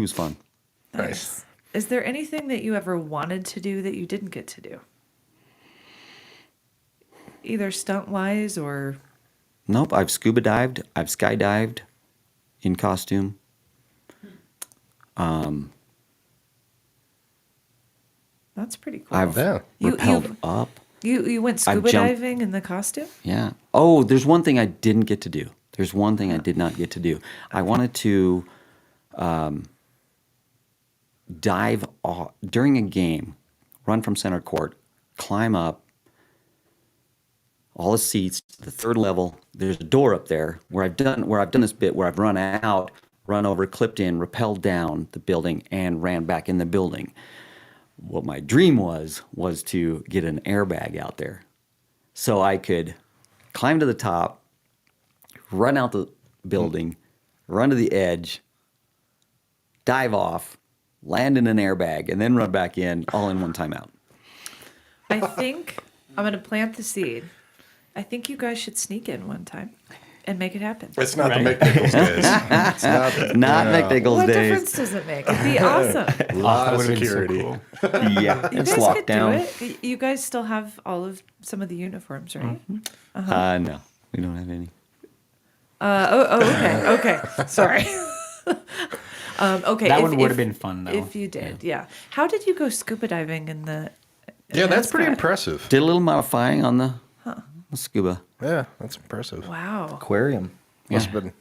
Speaker 3: was fun.
Speaker 2: Nice.
Speaker 1: Is there anything that you ever wanted to do that you didn't get to do? Either stunt wise or.
Speaker 3: Nope, I've scuba dived, I've skydived in costume.
Speaker 1: That's pretty cool.
Speaker 3: I've
Speaker 2: Yeah.
Speaker 3: rappelled up.
Speaker 1: You went
Speaker 3: I've
Speaker 1: scuba
Speaker 3: jumped-
Speaker 1: diving in the costume?
Speaker 3: Yeah. Oh, there's one thing I didn't get to do. There's one thing I did not get to do. I wanted to dive off during a game, run from center court, climb up all the seats, the third level. There's a door up there where I've done this bit where I've run out, run over, clipped in, rappelled down the building, and ran back in the building. What my dream was to get an airbag out there so I could climb to the top, run out the building, run to the edge, dive off, land in an airbag, and then run back in all in one timeout.
Speaker 1: I think I'm going to plant the seed. I think you guys should sneak in one time and make it happen.
Speaker 2: It's not
Speaker 5: Right.
Speaker 2: the McNichols days. It's not,
Speaker 3: Not
Speaker 2: yeah.
Speaker 3: McNichols
Speaker 1: What
Speaker 3: days.
Speaker 1: difference does it make? It'd be awesome.
Speaker 2: A lot
Speaker 5: That
Speaker 2: of
Speaker 5: would've been so
Speaker 2: security.
Speaker 5: cool.
Speaker 3: Yeah,
Speaker 1: You
Speaker 3: it's
Speaker 1: guys
Speaker 3: locked
Speaker 1: could
Speaker 3: down.
Speaker 1: do it. You guys still have all of some of the uniforms, right?
Speaker 3: No, we don't have any.
Speaker 1: Okay. Okay. Sorry. Okay.
Speaker 5: That
Speaker 1: if-
Speaker 5: one would have
Speaker 1: if-
Speaker 5: been fun, though.
Speaker 1: If you did, yeah. How did you go scuba diving in the?
Speaker 2: Yeah, that's pretty
Speaker 1: Mascot?
Speaker 2: impressive.
Speaker 3: Did a little modifying on the scuba.
Speaker 2: Yeah, that's impressive.
Speaker 1: Wow.
Speaker 4: Aquarium.
Speaker 2: Must have been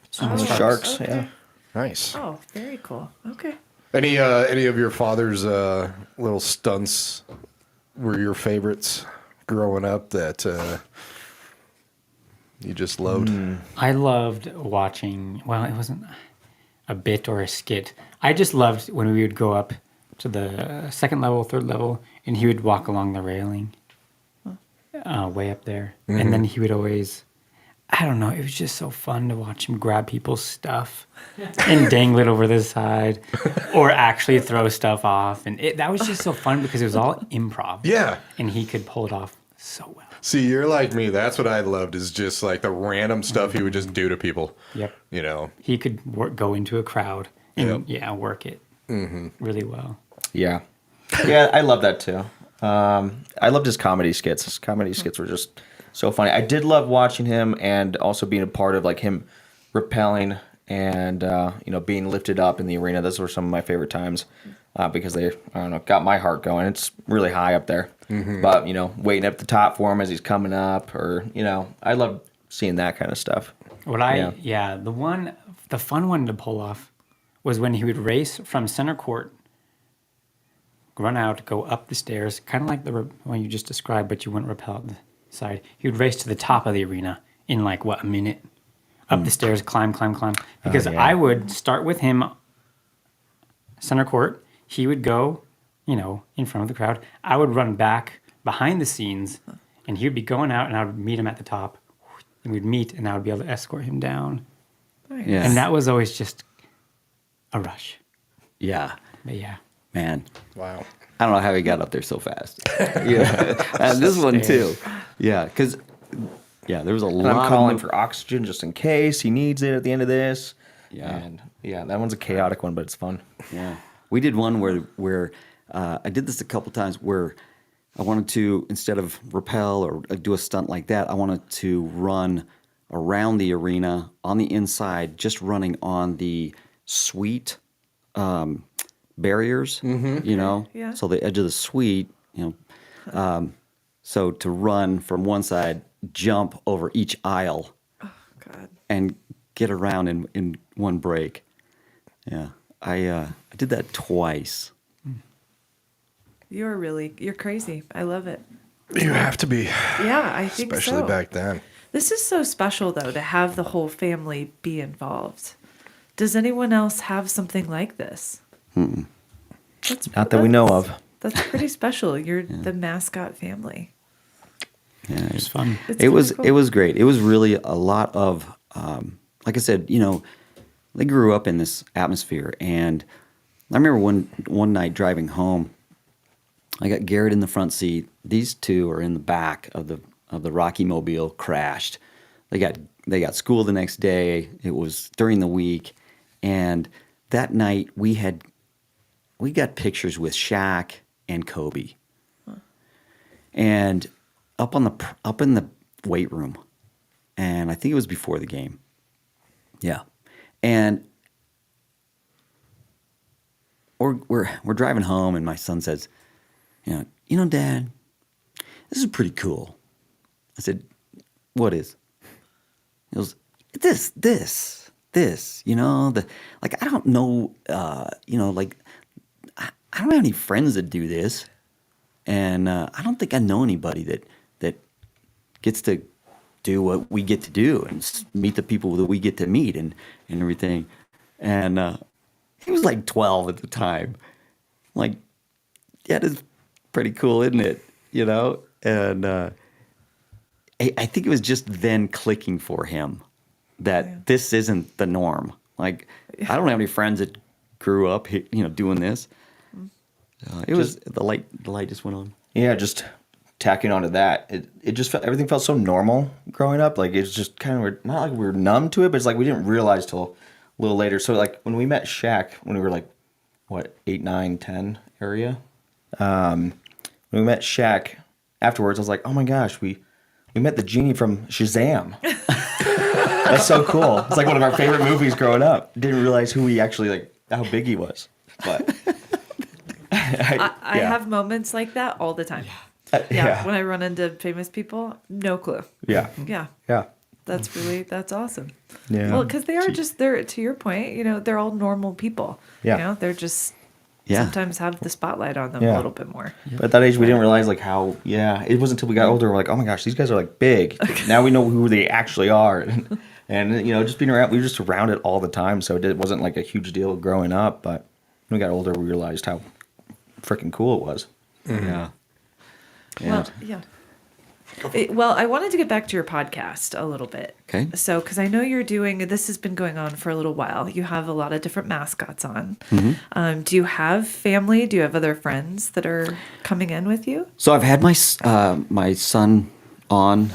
Speaker 4: Sharks,
Speaker 1: okay.
Speaker 4: yeah.
Speaker 2: nice.
Speaker 1: Oh, very cool. Okay.
Speaker 2: Any of your father's little stunts were your favorites growing up that you just loved?
Speaker 5: I loved watching, well, it wasn't a bit or a skit. I just loved when we would go up to the second level, third level, and he would walk along the railing way up there. And then he would always, I don't know, it was just so fun to watch him grab people's stuff and dangle it over the side or actually throw stuff off. And that was just so fun because it was all improv.
Speaker 2: Yeah.
Speaker 5: And he could pull it off so well.
Speaker 2: See, you're like me. That's what I loved is just like the random stuff he would just do to people.
Speaker 5: Yep.
Speaker 2: You know.
Speaker 5: He could go into a crowd and work it really well.
Speaker 4: Yeah. Yeah, I love that too. I loved his comedy skits. His comedy skits were just so funny. I did love watching him and also being a part of like him rappelling and being lifted up in the arena. Those were some of my favorite times because they, I don't know, got my heart going. It's really high up there. But, waiting up the top for him as he's coming up or, I love seeing that kind of stuff.
Speaker 5: The fun one to pull off was when he would race from center court, run out, go up the stairs, kind of like the one you just described, but you wouldn't rappel up the side. He would race to the top of the arena in like, a minute? Up the stairs, climb. Because I would start with him center court. He would go, in front of the crowd. I would run back behind the scenes, and he would be going out, and I would meet him at the top. And we'd meet, and I would be able to escort him down.
Speaker 1: Nice.
Speaker 3: Yeah.
Speaker 5: And that was always just a rush.
Speaker 3: Yeah.
Speaker 5: But yeah.
Speaker 3: Man.
Speaker 2: Wow.
Speaker 3: I don't know how he got up there so fast. Yeah. And this one too. Yeah, because there was a
Speaker 4: And
Speaker 3: lot
Speaker 4: I'm calling
Speaker 3: of
Speaker 4: for oxygen just in case he needs it at the end of this.
Speaker 3: Yeah.
Speaker 4: And that one's a chaotic one, but it's fun.
Speaker 3: Yeah. We did one where I did this a couple times where I wanted to, instead of rappel or do a stunt like that, I wanted to run around the arena on the inside, just running on the suite barriers,
Speaker 1: Yeah.
Speaker 3: so the edge of the suite, so to run from one side, jump over each aisle
Speaker 1: God.
Speaker 3: and get around in one break. Yeah, I did that twice.
Speaker 1: You're crazy. I love it.
Speaker 2: You have to be,
Speaker 1: Yeah, I think
Speaker 2: especially
Speaker 1: so.
Speaker 2: back then.
Speaker 1: This is so special, though, to have the whole family be involved. Does anyone else have something like this? That's,
Speaker 4: Not that we know of.
Speaker 1: That's pretty special. You're the mascot family.
Speaker 3: Yeah,
Speaker 5: It was fun.
Speaker 1: It's
Speaker 3: it was
Speaker 1: really cool.
Speaker 3: it was great. It was really a lot of like I said, they grew up in this atmosphere, and I remember one night driving home, I got Garrett in the front seat. These two are in the back of the Rocky Mobile, crashed. They got school the next day. It was during the week, and that night we got pictures with Shaq and Kobe, and up in the weight room, and I think it was before the game. Yeah, and we're driving home, and my son says, Dad, this is pretty cool. I said, what is? He goes, this, I don't know, I don't have any friends that do this, and I don't think I know anybody that gets to do what we get to do and meet the people that we get to meet and everything. And he was like 12 at the time. I'm like, yeah, that's pretty cool, isn't it? And I think it was just then clicking for him that this isn't the norm. Like, I don't have any friends that grew up, doing this. It was the light just went on.
Speaker 4: Yeah, just tacking onto that, it just everything felt so normal growing up. Like it's just kind of not like we were numb to it, but it's like we didn't realize till a little later. So like when we met Shaq when we were like 8, 9, 10 area, when we met Shaq afterwards, I was like, oh my gosh, we met the genie from Shazam. That's so cool. It's like one of our favorite movies growing up. Didn't realize who he actually how big he was, but.
Speaker 1: I have moments like that all the time. Yeah. When I run into famous people, no clue.
Speaker 4: Yeah.
Speaker 1: Yeah. That's awesome.
Speaker 4: Yeah.
Speaker 1: Well, because they're to your point, they're all normal people.
Speaker 4: Yeah.
Speaker 1: They're just sometimes have the spotlight on them a
Speaker 4: Yeah.
Speaker 1: little bit more.
Speaker 4: But at that age, we didn't realize like how. Yeah, it wasn't until we got older we're like, oh my gosh, these guys are like big. Now we know who they actually are, and just being around, we were just around it all the time, so it wasn't like a huge deal growing up. But when we got older, we realized how freaking cool it was.
Speaker 3: Yeah.
Speaker 1: Well, yeah. Well, I wanted to get back to your podcast a little bit.
Speaker 3: Okay.
Speaker 1: So, because I know this has been going on for a little while. You have a lot of different mascots on. Do you have family? Do you have other friends that are coming in with you?
Speaker 3: So I've had my son on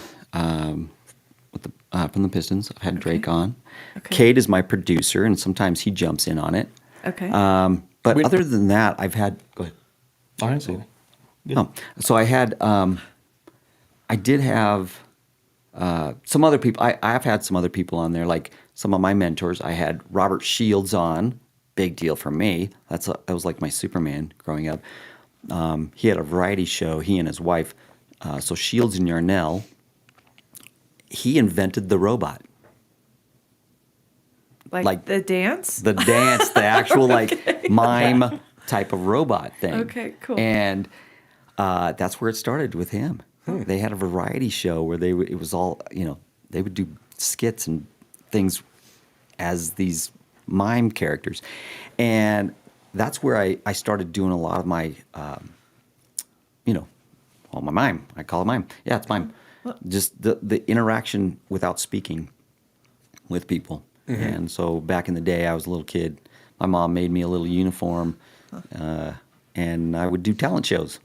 Speaker 3: with from the Pistons. I've had Drake on.
Speaker 1: Okay.
Speaker 3: Cade is my producer, and sometimes he jumps in on it.
Speaker 1: Okay.
Speaker 3: But other than that, I've had. Go ahead.
Speaker 4: Honestly,
Speaker 3: Oh, so I did have some other people. I've had some other people on there, like some of my mentors. I had Robert Shields on, big deal for me. That was like my Superman growing up. He had a variety show, he and his wife. So Shields and Yarnell, he invented the robot.
Speaker 1: Like the dance?
Speaker 3: The dance, the actual mime type of robot thing.
Speaker 1: Okay, cool.
Speaker 3: And that's where it started with him. They had a variety show where it was all, they would do skits and things as these mime characters. And that's where I started doing a lot of my, my mime. I call it mime. Yeah, it's mime. Just the interaction without speaking with people. And so back in the day, I was a little kid. My mom made me a little uniform, and I would do talent shows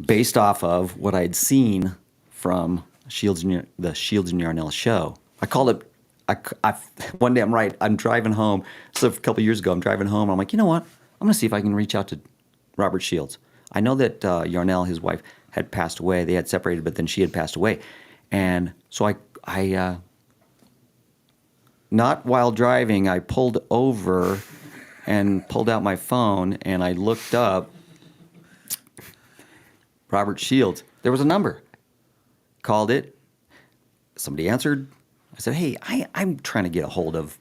Speaker 3: based off of what I'd seen from the Shields and Yarnell show. I called it. One day I'm driving home. So a couple years ago, I'm driving home. I'm like, you know what? I'm going to see if I can reach out to Robert Shields. I know that Yarnell, his wife, had passed away. They had separated, but then she had passed away. And so I not while driving, I pulled over and pulled out my phone, and I looked up Robert Shields. There was a number. Called it. Somebody answered. I said, hey, I'm trying to get a hold of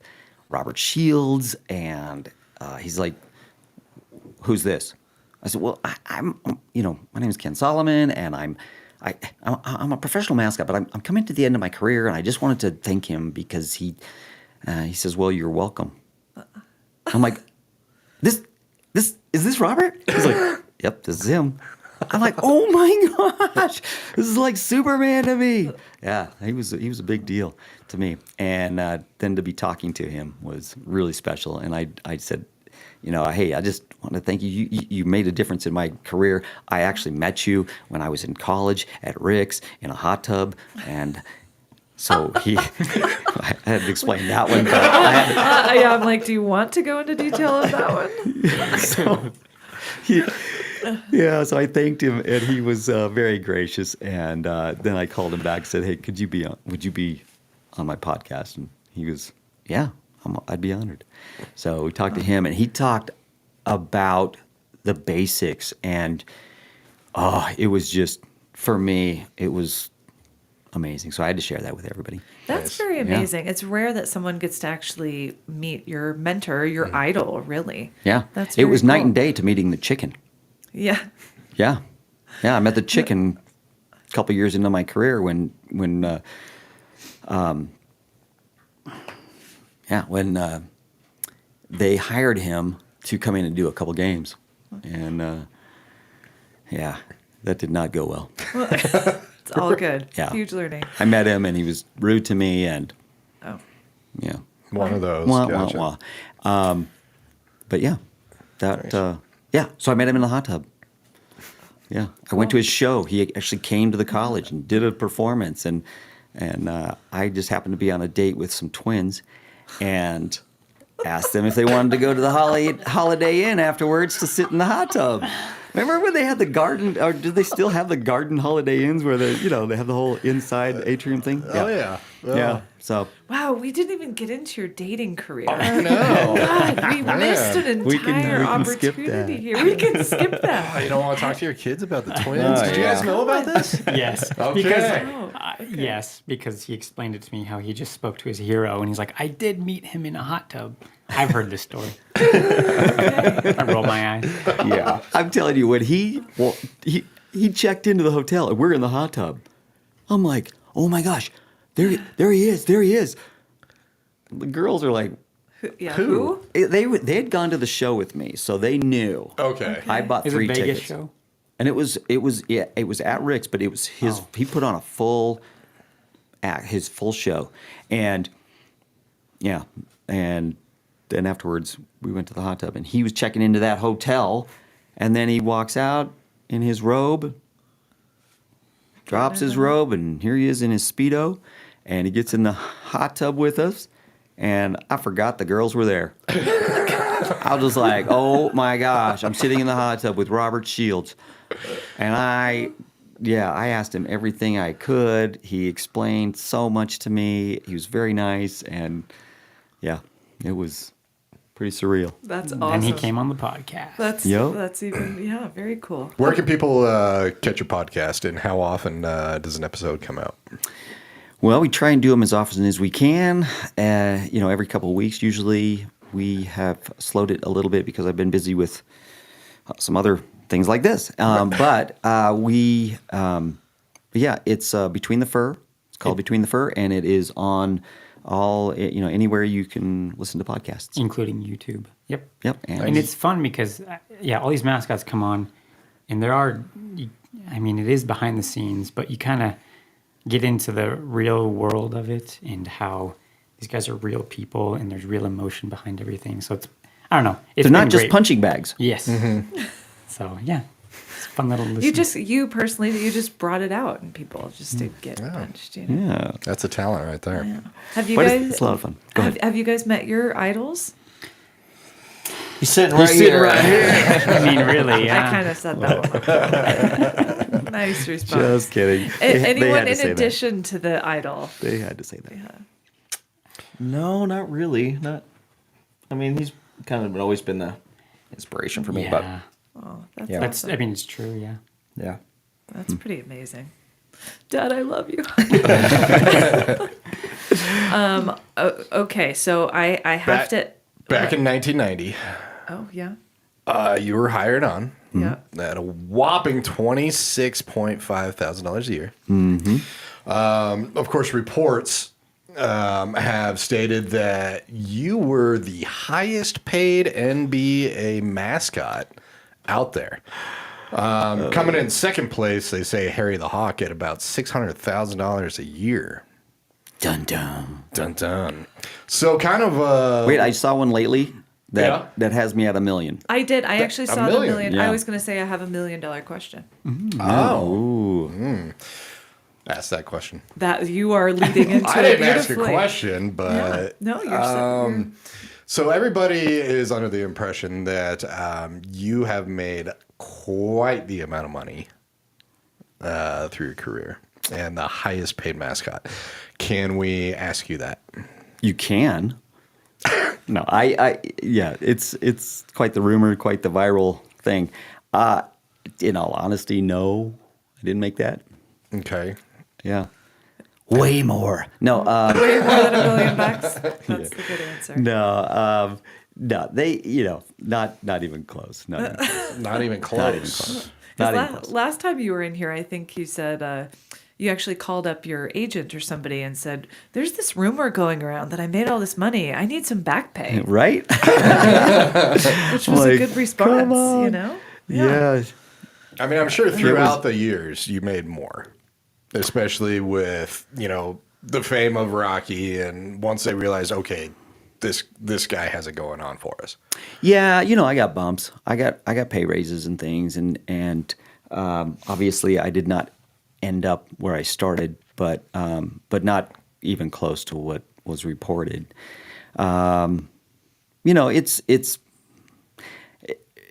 Speaker 3: Robert Shields. And he's like, who's this? I said, well, I'm my name is Kenn Solomon, and I'm a professional mascot, but I'm coming to the end of my career, and I just wanted to thank him because he says, well, you're welcome. I'm like, is this Robert? He's like, yep, this is him. I'm like, oh my gosh, this is like Superman to me. Yeah, he was a big deal to me. And then to be talking to him was really special. And I said, hey, I just want to thank you. You made a difference in my career. I actually met you when I was in college at Rick's in a hot tub. And so I had to explain that one. But
Speaker 1: I'm like, do you want to go into detail of that one?
Speaker 3: So I thanked him, and he was very gracious. And then I called him back and said, hey, would you be on my podcast? And he was, yeah, I'd be honored. So we talked to him, and he talked about the basics. And it was just, for me, it was amazing. So I had to share that with everybody.
Speaker 1: That's very amazing. Yeah. It's rare that someone gets to actually meet your mentor, your idol, really.
Speaker 3: Yeah.
Speaker 1: That's
Speaker 3: it was
Speaker 1: cool.
Speaker 3: Night and day to meeting the chicken.
Speaker 1: Yeah.
Speaker 3: Yeah. Yeah, I met the chicken a couple years into my career when they hired him to come in and do a couple games. And that did not go well.
Speaker 1: It's all good.
Speaker 3: Yeah.
Speaker 1: Huge learning.
Speaker 3: I met him, and he was rude to me, and
Speaker 2: one of those.
Speaker 3: Wah,
Speaker 2: Gotcha.
Speaker 3: wah, wah. But yeah, so I met him in the hot tub. Yeah, I went to his show. He actually came to the college and did a performance, and I just happened to be on a date with some twins, and asked them if they wanted to go to the Holiday Inn afterwards to sit in the hot tub. Remember when they had the garden, or do they still have the garden Holiday Inns where they have the whole inside atrium thing?
Speaker 2: Oh yeah,
Speaker 3: Yeah. So
Speaker 1: Wow, we didn't even get into your dating career.
Speaker 2: I know.
Speaker 1: God, we missed an
Speaker 3: We can-
Speaker 1: entire
Speaker 3: we can skip
Speaker 1: opportunity
Speaker 3: that.
Speaker 1: here. We can skip
Speaker 2: Oh,
Speaker 1: that.
Speaker 2: you don't want to talk to your kids about the twins? Did you guys know about this?
Speaker 5: Yes.
Speaker 2: Okay.
Speaker 5: Because, yes, because he explained it to me how he just spoke to his hero, and he's like, I did meet him in a hot tub. I've heard this story. I roll my eyes.
Speaker 3: yeah, I'm telling you, when he checked into the hotel and we're in the hot tub, I'm like, oh my gosh, there he is. The girls are like,
Speaker 1: Yeah, who?
Speaker 3: they had gone to the show with me, so they knew.
Speaker 2: Okay.
Speaker 3: I bought
Speaker 5: Is
Speaker 3: 3
Speaker 5: it a Vegas
Speaker 3: tickets.
Speaker 5: show?
Speaker 3: And it was at Rick's, but it was his.
Speaker 5: Oh.
Speaker 3: He put on a full act, his full show, and yeah, and then afterwards we went to the hot tub, and he was checking into that hotel, and then he walks out in his robe, drops his robe, and here he is in his Speedo, and he gets in the hot tub with us, and I forgot the girls were there. I was just like, oh my gosh, I'm sitting in the hot tub with Robert Shields. And I asked him everything I could. He explained so much to me. He was very nice. And yeah, it was pretty surreal.
Speaker 1: That's awesome.
Speaker 5: And he came on the podcast.
Speaker 1: That's even very cool.
Speaker 2: Where can people catch your podcast, and how often does an episode come out?
Speaker 3: Well, we try and do them as often as we can. Every couple of weeks usually. We have slowed it a little bit because I've been busy with some other things like this. But it's Between the Fur. It's called Between the Fur, and it is on all, anywhere you can listen to podcasts.
Speaker 5: Including YouTube. Yep.
Speaker 3: Yep.
Speaker 5: And it's fun because, all these mascots come on, and it is behind the scenes, but you kind of get into the real world of it and how these guys are real people and there's real emotion behind everything. So I don't know.
Speaker 3: They're not
Speaker 5: been
Speaker 3: just
Speaker 5: great.
Speaker 3: punching bags.
Speaker 5: Yes. So, it's a fun little listen.
Speaker 1: You personally, you just brought it out and people just to get punched.
Speaker 3: Yeah.
Speaker 2: That's a talent right there.
Speaker 1: Yeah. Have you
Speaker 3: But
Speaker 1: guys?
Speaker 3: it's a lot of fun. Go ahead.
Speaker 1: Have you guys met your idols?
Speaker 4: He's sitting right here.
Speaker 5: I mean, really,
Speaker 1: I kind of said that one. Nice response.
Speaker 3: Just kidding.
Speaker 1: Anyone in addition to the idol?
Speaker 3: They had to say that.
Speaker 1: Yeah.
Speaker 4: No, not really. He's kind of always been the inspiration for me. But
Speaker 1: Oh, that's
Speaker 4: Yeah.
Speaker 5: That's,
Speaker 1: awesome.
Speaker 5: it's true, yeah.
Speaker 4: yeah.
Speaker 1: That's pretty amazing. Dad, I love you. Okay, so I have to.
Speaker 2: Back in 1990,
Speaker 1: Oh yeah.
Speaker 2: you were hired on
Speaker 1: Yeah.
Speaker 2: at a whopping $26,500 a year. Of course, reports have stated that you were the highest paid NBA mascot out there. Coming in second place, they say Harry the Hawk at about $600,000 a year.
Speaker 3: Dun dun.
Speaker 2: Dun dun. So kind of
Speaker 3: Wait, I saw one lately that has me at $1 million.
Speaker 1: I did. I actually saw the
Speaker 2: million,
Speaker 1: million.
Speaker 3: yeah.
Speaker 1: I was going to say I have $1 million question.
Speaker 3: Ooh.
Speaker 2: ask that question.
Speaker 1: That you are leading into
Speaker 2: I
Speaker 1: it
Speaker 2: didn't ask a
Speaker 1: beautifully.
Speaker 2: question, but
Speaker 1: No, you're
Speaker 2: so everybody is under the impression that you have made quite the amount of money through your career and the highest paid mascot. Can we ask you that?
Speaker 3: You can. No, it's quite the rumor, quite the viral thing. In all honesty, no, I didn't make that.
Speaker 2: Okay.
Speaker 3: Yeah. Way more. No,
Speaker 1: way more than $1 million. That's the good answer.
Speaker 3: no, they, not even close. Not even close.
Speaker 2: Not even close.
Speaker 3: Not even close. Not even close.
Speaker 1: Last time you were in here, I think you said you actually called up your agent or somebody and said, "There's this rumor going around that I made all this money. I need some back pay,"
Speaker 3: Right?
Speaker 1: which was a
Speaker 3: Like,
Speaker 1: good response.
Speaker 3: come on.
Speaker 1: You know?
Speaker 3: Yeah.
Speaker 2: I mean, I'm sure throughout the years you made more, especially with, the fame of Rocky. And once they realized, okay, this guy has it going on for us.
Speaker 3: Yeah, I got bumps. I got pay raises and things, and obviously I did not end up where I started, but not even close to what was reported.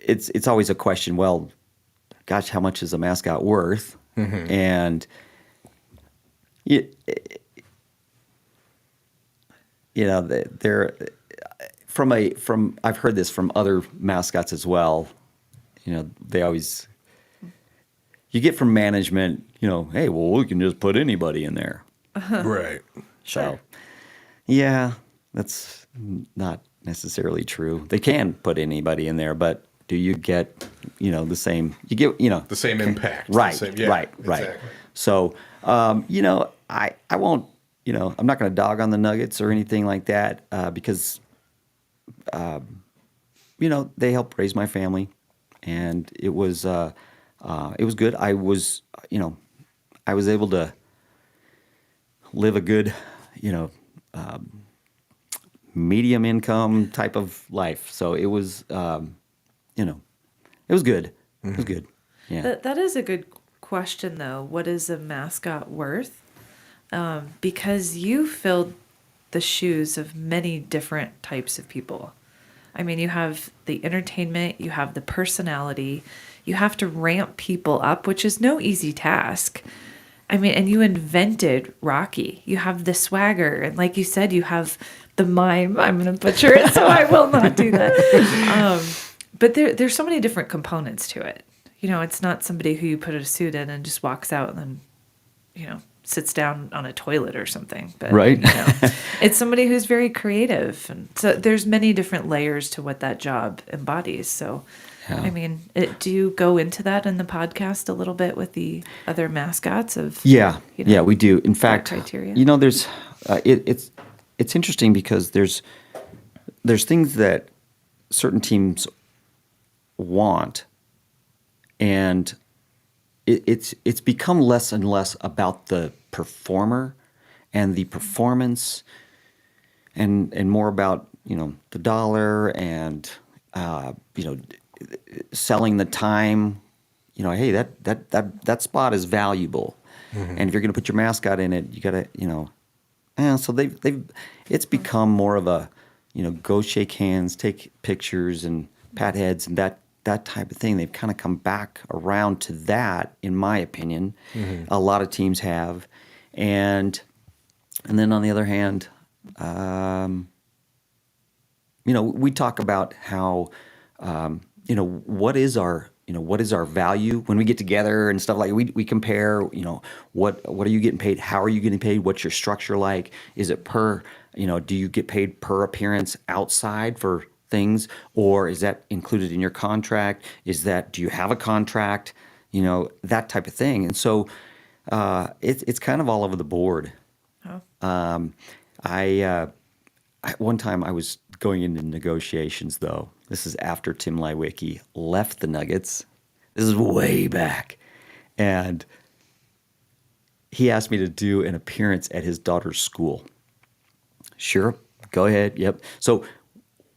Speaker 3: It's always a question. Well, gosh, how much is a mascot worth? Mm-hmm. And they're from I've heard this from other mascots as well. They always you get from management. Hey, well, we can just put anybody in there.
Speaker 2: Right.
Speaker 3: So, yeah, that's not necessarily true. They can put anybody in there, but do you get, the same? You get,
Speaker 2: The same impact.
Speaker 3: right,
Speaker 2: The same, yeah,
Speaker 3: right.
Speaker 2: exactly.
Speaker 3: So, I won't, I'm not going to dog on the Nuggets or anything like that because, they helped raise my family, and it was good. I was able to live a good, medium income type of life. So it was, it was good. It was good. Yeah.
Speaker 1: That is a good question, though. What is a mascot worth? Because you filled the shoes of many different types of people. I mean, you have the entertainment, you have the personality, you have to ramp people up, which is no easy task. I mean, and you invented Rocky. You have the swagger, and like you said, you have the mime. I'm going to butcher it, so I will not do that. But there's so many different components to it. It's not somebody who you put a suit in and just walks out and then, sits down on a toilet or something. But,
Speaker 3: Right.
Speaker 1: It's somebody who's very creative. And so there's many different layers to what that job embodies. So,
Speaker 3: Yeah.
Speaker 1: I mean, do you go into that in the podcast a little bit with the other mascots of?
Speaker 3: Yeah, we do. In fact,
Speaker 1: criteria?
Speaker 3: There's it's interesting because there's things that certain teams want, and it's become less and less about the performer and the performance, and more about the dollar and selling the time. Hey, that spot is valuable, and if you're going to put your mascot in it, you got to, so it's become more of a, go shake hands, take pictures, and pat heads, and that type of thing. They've kind of come back around to that, in my opinion. A lot of teams have, and then on the other hand, we talk about how. What is our value when we get together and stuff like we compare, what are you getting paid? How are you getting paid? What's your structure like? Is it per, do you get paid per appearance outside for things, or is that included in your contract? Do you have a contract? That type of thing. And so, it's kind of all over the board.
Speaker 1: Oh.
Speaker 3: One time I was going into negotiations, though. This is after Tim Leiweke left the Nuggets. This is way back. And he asked me to do an appearance at his daughter's school. Sure, go ahead, yep. So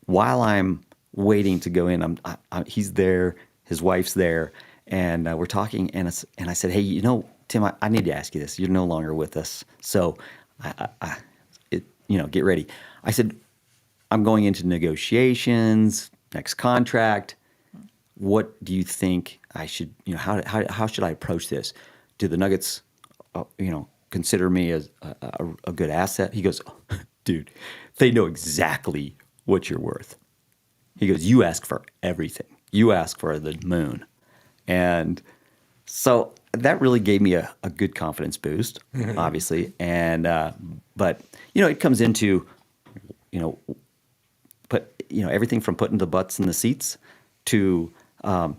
Speaker 3: while I'm waiting to go in, he's there, his wife's there, and we're talking, and I said, hey, Tim, I need to ask you this. You're no longer with us, so get ready. I said, I'm going into negotiations, next contract. What do you think I should, how should I approach this? Do the Nuggets, consider me as a good asset? He goes, dude, they know exactly what you're worth. He goes, you ask for everything. You ask for the moon. And so that really gave me a good confidence boost, obviously. And, but, it comes into, everything from putting the butts in the seats to how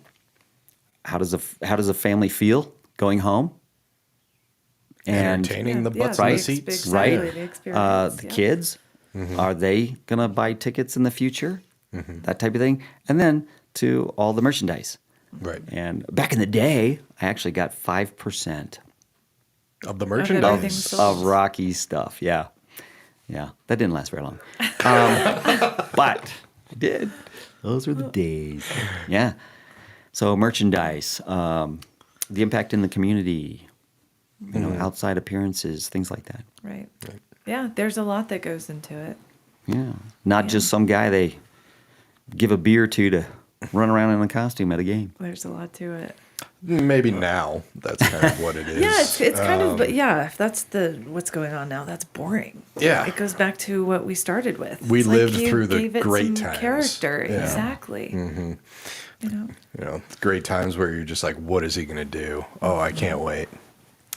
Speaker 3: does a family feel going home, and
Speaker 2: Entertaining the butts
Speaker 3: right,
Speaker 2: in the seats.
Speaker 3: right?
Speaker 1: Exactly, the experience,
Speaker 3: The
Speaker 1: yeah.
Speaker 3: kids, are they gonna buy tickets in the future? That type of thing, and then to all the merchandise.
Speaker 2: Right.
Speaker 3: And back in the day, I actually got 5%
Speaker 2: Of the
Speaker 1: everything
Speaker 2: merchandise.
Speaker 1: sold.
Speaker 3: of Rocky stuff. Yeah. That didn't last very long, but I did. Those were the days. Yeah. So merchandise, the impact in the community, outside appearances, things like that.
Speaker 1: Right. Yeah, there's a lot that goes into it.
Speaker 3: Yeah. Not just some guy they give a beer to run around in a costume at a game.
Speaker 1: There's a lot to it.
Speaker 2: maybe now that's kind of what it is.
Speaker 1: Yeah, it's kind of, but yeah, if that's what's going on now, that's boring.
Speaker 2: Yeah.
Speaker 1: It goes back to what we started with.
Speaker 2: We
Speaker 1: It's
Speaker 2: lived
Speaker 1: you
Speaker 2: through the
Speaker 1: gave it
Speaker 2: great
Speaker 1: some
Speaker 2: times.
Speaker 1: character,
Speaker 2: Yeah.
Speaker 1: exactly.
Speaker 2: Mm-hmm.
Speaker 1: You know,
Speaker 2: You know, great times where you're just like, what is he going to do? Oh, I can't wait.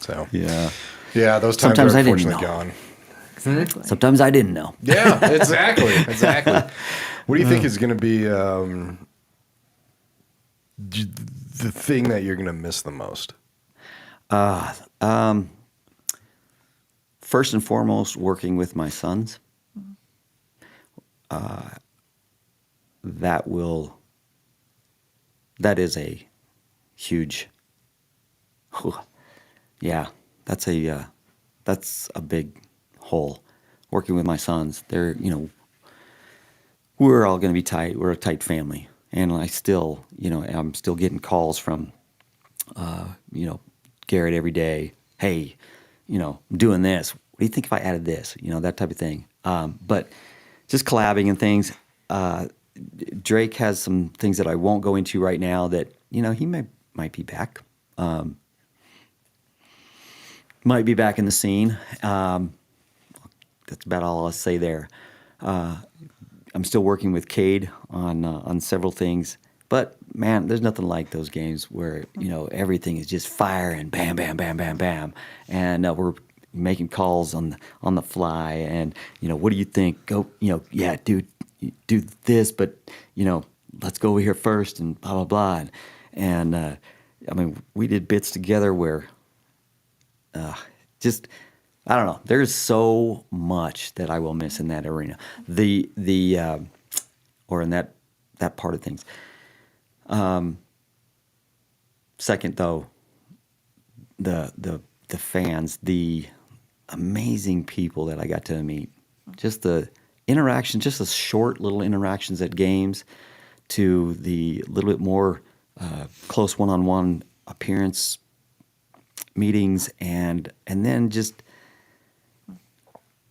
Speaker 2: So,
Speaker 3: Yeah.
Speaker 2: yeah, those times
Speaker 3: Sometimes
Speaker 2: are
Speaker 3: I didn't
Speaker 2: unfortunately
Speaker 3: know.
Speaker 2: gone.
Speaker 1: exactly.
Speaker 3: Sometimes I didn't know.
Speaker 2: Yeah, exactly. What do you think is going to be the thing that you're going to miss the most?
Speaker 3: First and foremost, working with my sons. That is a huge, yeah, that's a big hole. Working with my sons, we're all going to be tight. We're a tight family. And I'm still getting calls from, Garrett every day. Hey, I'm doing this. What do you think if I added this? That type of thing. But just collabing and things. Drake has some things that I won't go into right now that, he might be back. Might be back in the scene. That's about all I'll say there. I'm still working with Cade on several things. But, man, there's nothing like those games where, everything is just fire and bam, bam, bam, bam, bam. And we're making calls on the fly. And, what do you think? Go, yeah, dude, do this, but, let's go over here first and blah, blah, blah. And we did bits together where I don't know. There's so much that I will miss in that arena. Or in that part of things. Second, though, the fans, the amazing people that I got to meet, just the interaction, just the short little interactions at games, to the little bit more close one-on-one appearance meetings, and then just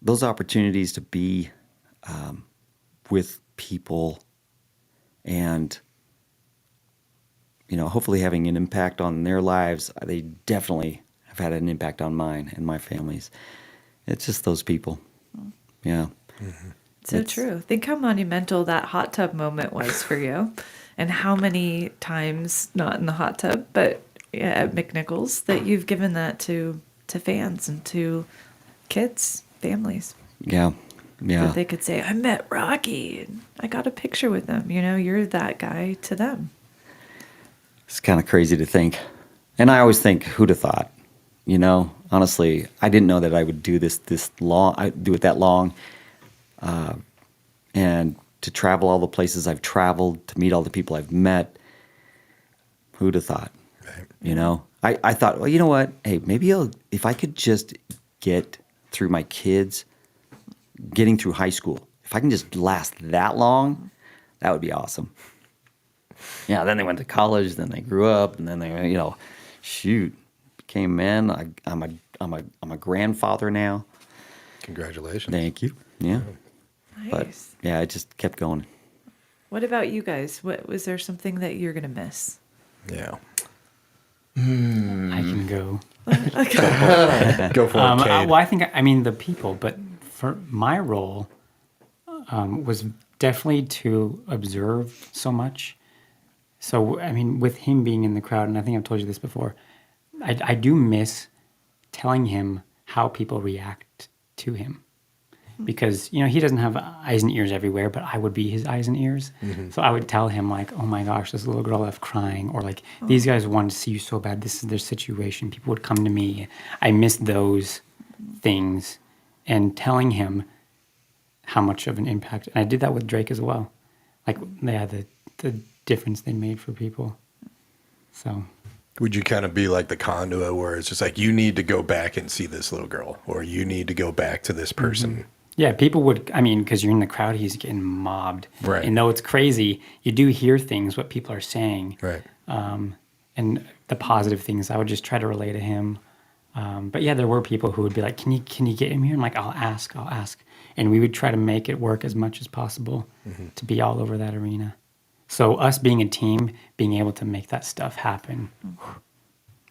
Speaker 3: those opportunities to be with people and hopefully having an impact on their lives. They definitely have had an impact on mine and my family's. It's just those people. Yeah.
Speaker 2: Mm-hmm.
Speaker 1: So true. Think how monumental that hot tub moment was for you, and how many times, not in the hot tub, but at McNichols, that you've given that to fans and to kids, families.
Speaker 3: Yeah.
Speaker 1: That they could say, I met Rocky and I got a picture with him. You're that guy to them.
Speaker 3: It's kind of crazy to think. And I always think, who'd have thought? Honestly, I didn't know that I would do this long. I'd do it that long. And to travel all the places I've traveled, to meet all the people I've met. Who'd have thought? Right. I thought, well, you know what? Hey, maybe if I could just get through my kids getting through high school, if I can just last that long, that would be awesome. Yeah, then they went to college, then they grew up, and then they, became men. I'm a grandfather now.
Speaker 2: Congratulations.
Speaker 3: Thank you. Yeah.
Speaker 1: Nice.
Speaker 3: But yeah, it just kept going.
Speaker 1: What about you guys? Was there something that you're going to miss?
Speaker 2: Yeah.
Speaker 5: I can go.
Speaker 2: Go for it, Cade.
Speaker 5: Well, I think, the people, but for my role was definitely to observe so much. So, with him being in the crowd, and I think I've told you this before, I do miss telling him how people react to him. Because, he doesn't have eyes and ears everywhere, but I would be his eyes and ears. Mm-hmm. So I would tell him, like, oh my gosh, this little girl left crying. Or, like, these guys wanted to see you so bad. This is their situation. People would come to me. I miss those things. And telling him how much of an impact. And I did that with Drake as well. Like, yeah, the difference they made for people. So...
Speaker 2: Would you kind of be like the conduit where it's just like, you need to go back and see this little girl, or you need to go back to this person?
Speaker 5: Mm-hmm. Yeah, people would, because you're in the crowd, he's getting mobbed.
Speaker 2: Right.
Speaker 5: And though it's crazy, you do hear things, what people are saying.
Speaker 2: Right.
Speaker 5: And the positive things, I would just try to relay to him. But yeah, there were people who would be like, can you get him here? I'm like, I'll ask. And we would try to make it work as much as possible to be all over that arena. So us being a team, being able to make that stuff happen.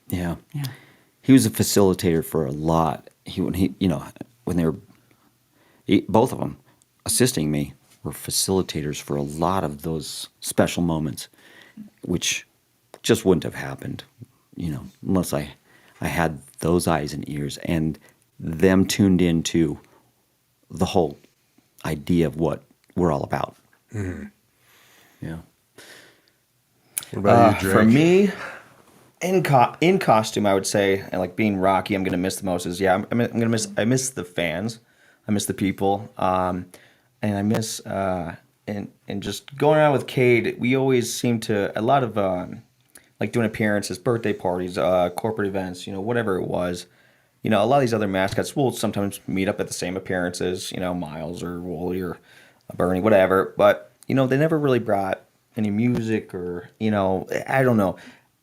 Speaker 3: Yeah.
Speaker 5: Yeah.
Speaker 3: He was a facilitator for a lot. When they were, both of them assisting me were facilitators for a lot of those special moments, which just wouldn't have happened, unless I had those eyes and ears and them tuned into the whole idea of what we're all about.
Speaker 2: Mm-hmm.
Speaker 3: Yeah.
Speaker 2: What about you, Drake?
Speaker 4: For me, in costume, I would say, and like being Rocky, I'm gonna miss the most. I'm gonna miss. I miss the fans. I miss the people. And I miss and just going around with Cade. We always seem to a lot of like doing appearances, birthday parties, corporate events. Whatever it was. A lot of these other mascots will sometimes meet up at the same appearances. Miles or Wooly or Bernie, whatever. But they never really brought any music or I don't know.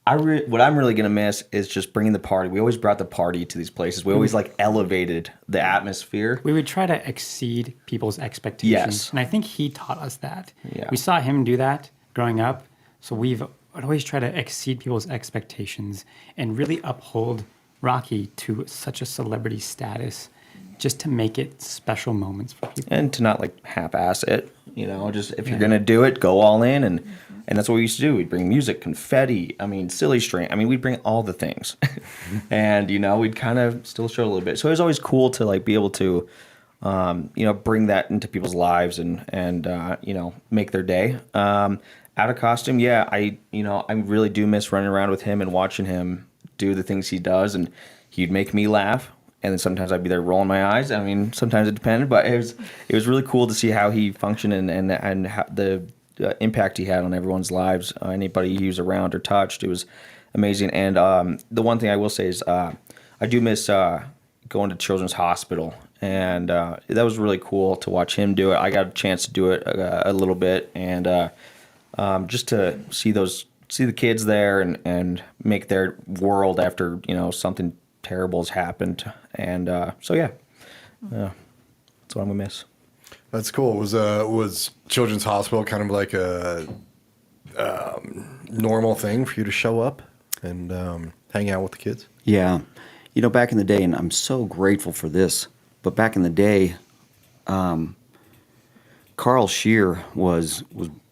Speaker 4: What I'm really gonna miss is just bringing the party. We always brought the party to these places. We always like elevated the atmosphere.
Speaker 5: We would try to exceed people's expectations.
Speaker 4: Yes.
Speaker 5: And I think he taught us that.
Speaker 4: Yeah.
Speaker 5: We saw him do that growing up. So we'd always try to exceed people's expectations and really uphold Rocky to such a celebrity status just to make it special moments for people.
Speaker 4: And to not like half-ass it, just if you're gonna do it, go all in, and that's what we used to do. We'd bring music, confetti, silly string. We'd bring all the things, and we'd kind of still show a little bit. So it was always cool to like be able to, bring that into people's lives and make their day. Out of costume, yeah, I really do miss running around with him and watching him do the things he does, and he'd make me laugh. And then sometimes I'd be there rolling my eyes. Sometimes it depended, but it was really cool to see how he functioned and how the impact he had on everyone's lives. Anybody he was around or touched, it was amazing. And the one thing I will say is I do miss going to Children's Hospital, and that was really cool to watch him do it. I got a chance to do it a little bit, and just to see the kids there and make their world after something terrible has happened, and so yeah, that's what I'm gonna miss.
Speaker 2: That's cool. Was Children's Hospital kind of like a normal thing for you to show up and hang out with the kids?
Speaker 3: Yeah. Back in the day, and I'm so grateful for this, but back in the day, Carl Scheer was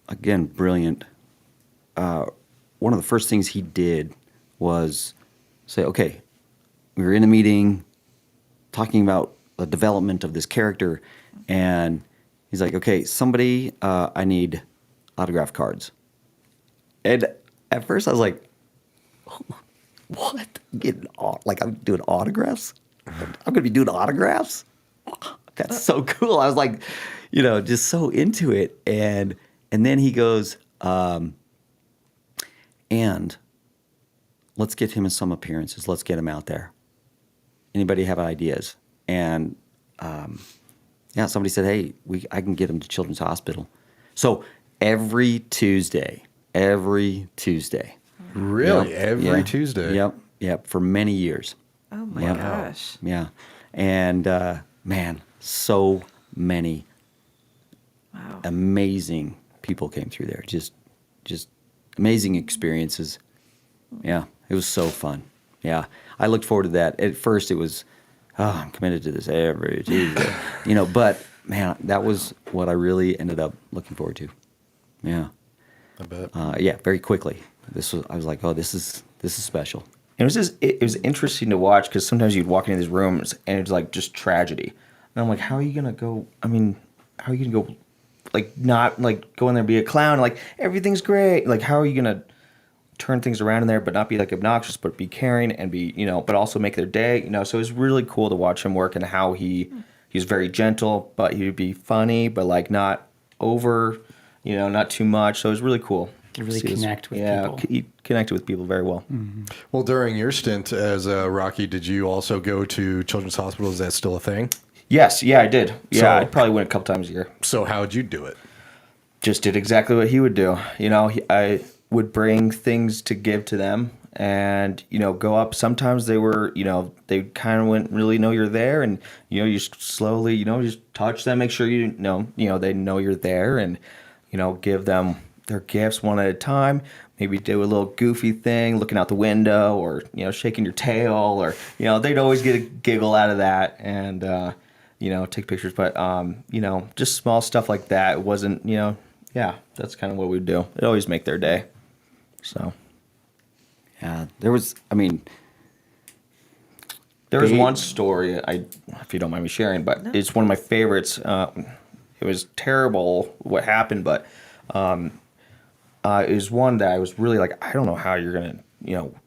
Speaker 3: again brilliant. One of the first things he did was say, okay, we were in a meeting talking about the development of this character, and he's like, okay, somebody, I need autograph cards. And at first I was like, what? I'm doing autographs? I'm going to be doing autographs? That's so cool. I was like, just so into it. And then he goes, and let's get him in some appearances. Let's get him out there. Anybody have ideas? And somebody said, hey, I can get him to Children's Hospital. So every Tuesday.
Speaker 2: Really? Every Tuesday?
Speaker 3: Yep, for many years.
Speaker 1: Oh my gosh.
Speaker 3: Yeah. And man, so many amazing people came through there. Just amazing experiences. Yeah, it was so fun. Yeah, I looked forward to that. At first, it was, I'm committed to this every Tuesday, But man, that was what I really ended up looking forward to. Yeah,
Speaker 2: I bet.
Speaker 3: Yeah, very quickly. I was like, oh, this is special.
Speaker 4: And it was interesting to watch because sometimes you'd walk into these rooms and it's like just tragedy, and I'm like, how are you gonna go? How are you gonna go? Like not like go in there and be a clown? Like everything's great. Like how are you gonna turn things around in there, but not be like obnoxious, but be caring and be, but also make their day, So it was really cool to watch him work and how he's very gentle, but he would be funny, but like not over, not too much. So it was really cool.
Speaker 5: To really connect with people.
Speaker 4: Yeah, he connected with people very well.
Speaker 5: Mm-hmm.
Speaker 2: Well, during your stint as Rocky, did you also go to Children's Hospital? Is that still a thing?
Speaker 4: Yes, yeah, I did. Yeah,
Speaker 2: So-
Speaker 4: I probably went a couple times a year.
Speaker 2: So how'd you do it?
Speaker 4: Just did exactly what he would do. I would bring things to give to them and, go up. Sometimes they were, they kind of wouldn't really know you're there. And, you just slowly, just touch them, make sure they know you're there and, give them, their gifts one at a time. Maybe do a little goofy thing, looking out the window, or shaking your tail, or they'd always get a giggle out of that, and take pictures. But just small stuff like that. It wasn't yeah, that's kind of what we'd do. It'd always make their day. So
Speaker 3: Yeah, there was
Speaker 4: one story, if you don't mind me sharing, but it's one of my favorites. It was terrible what happened, but it was one that I was really like, I don't know how you're gonna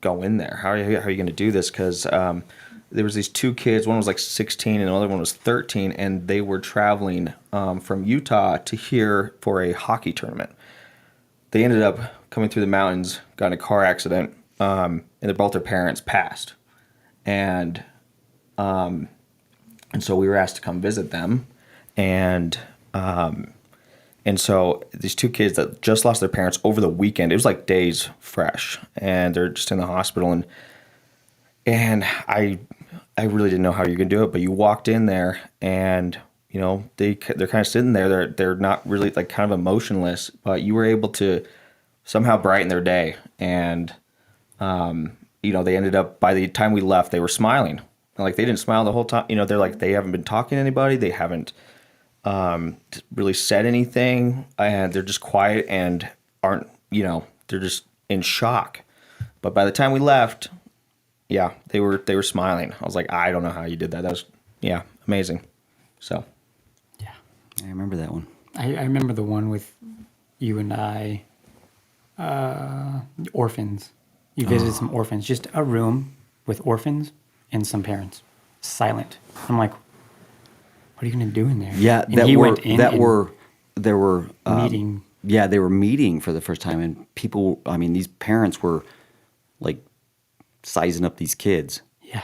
Speaker 4: go in there. How are you gonna do this? Because there was these two kids. One was like 16 and the other one was 13, and they were traveling from Utah to here for a hockey tournament. They ended up coming through the mountains, got in a car accident, and both their parents passed. And so we were asked to come visit them, and so these two kids that just lost their parents over the weekend, it was like days fresh, and they're just in the hospital, and I really didn't know how you're gonna do it, but you walked in there, and they're kind of sitting there, they're not really like kind of emotionless, but you were able to somehow brighten their day, and they ended up, by the time we left, they were smiling. Like, they didn't smile the whole time. They're like, they haven't been talking to anybody. They haven't really said anything. And they're just quiet and aren't, they're just in shock. But by the time we left, yeah, they were smiling. I was like, I don't know how you did that. That was, yeah, amazing. So.
Speaker 5: Yeah.
Speaker 3: I remember that one.
Speaker 5: I remember the one with you and I, orphans. You visited some orphans, just a room with orphans and some parents, silent. I'm like, what are you going to do in there?
Speaker 3: Yeah,
Speaker 5: and he went in
Speaker 3: there were
Speaker 5: meeting.
Speaker 3: Yeah, they were meeting for the first time, and people. I mean, these parents were like sizing up these kids.
Speaker 5: Yeah,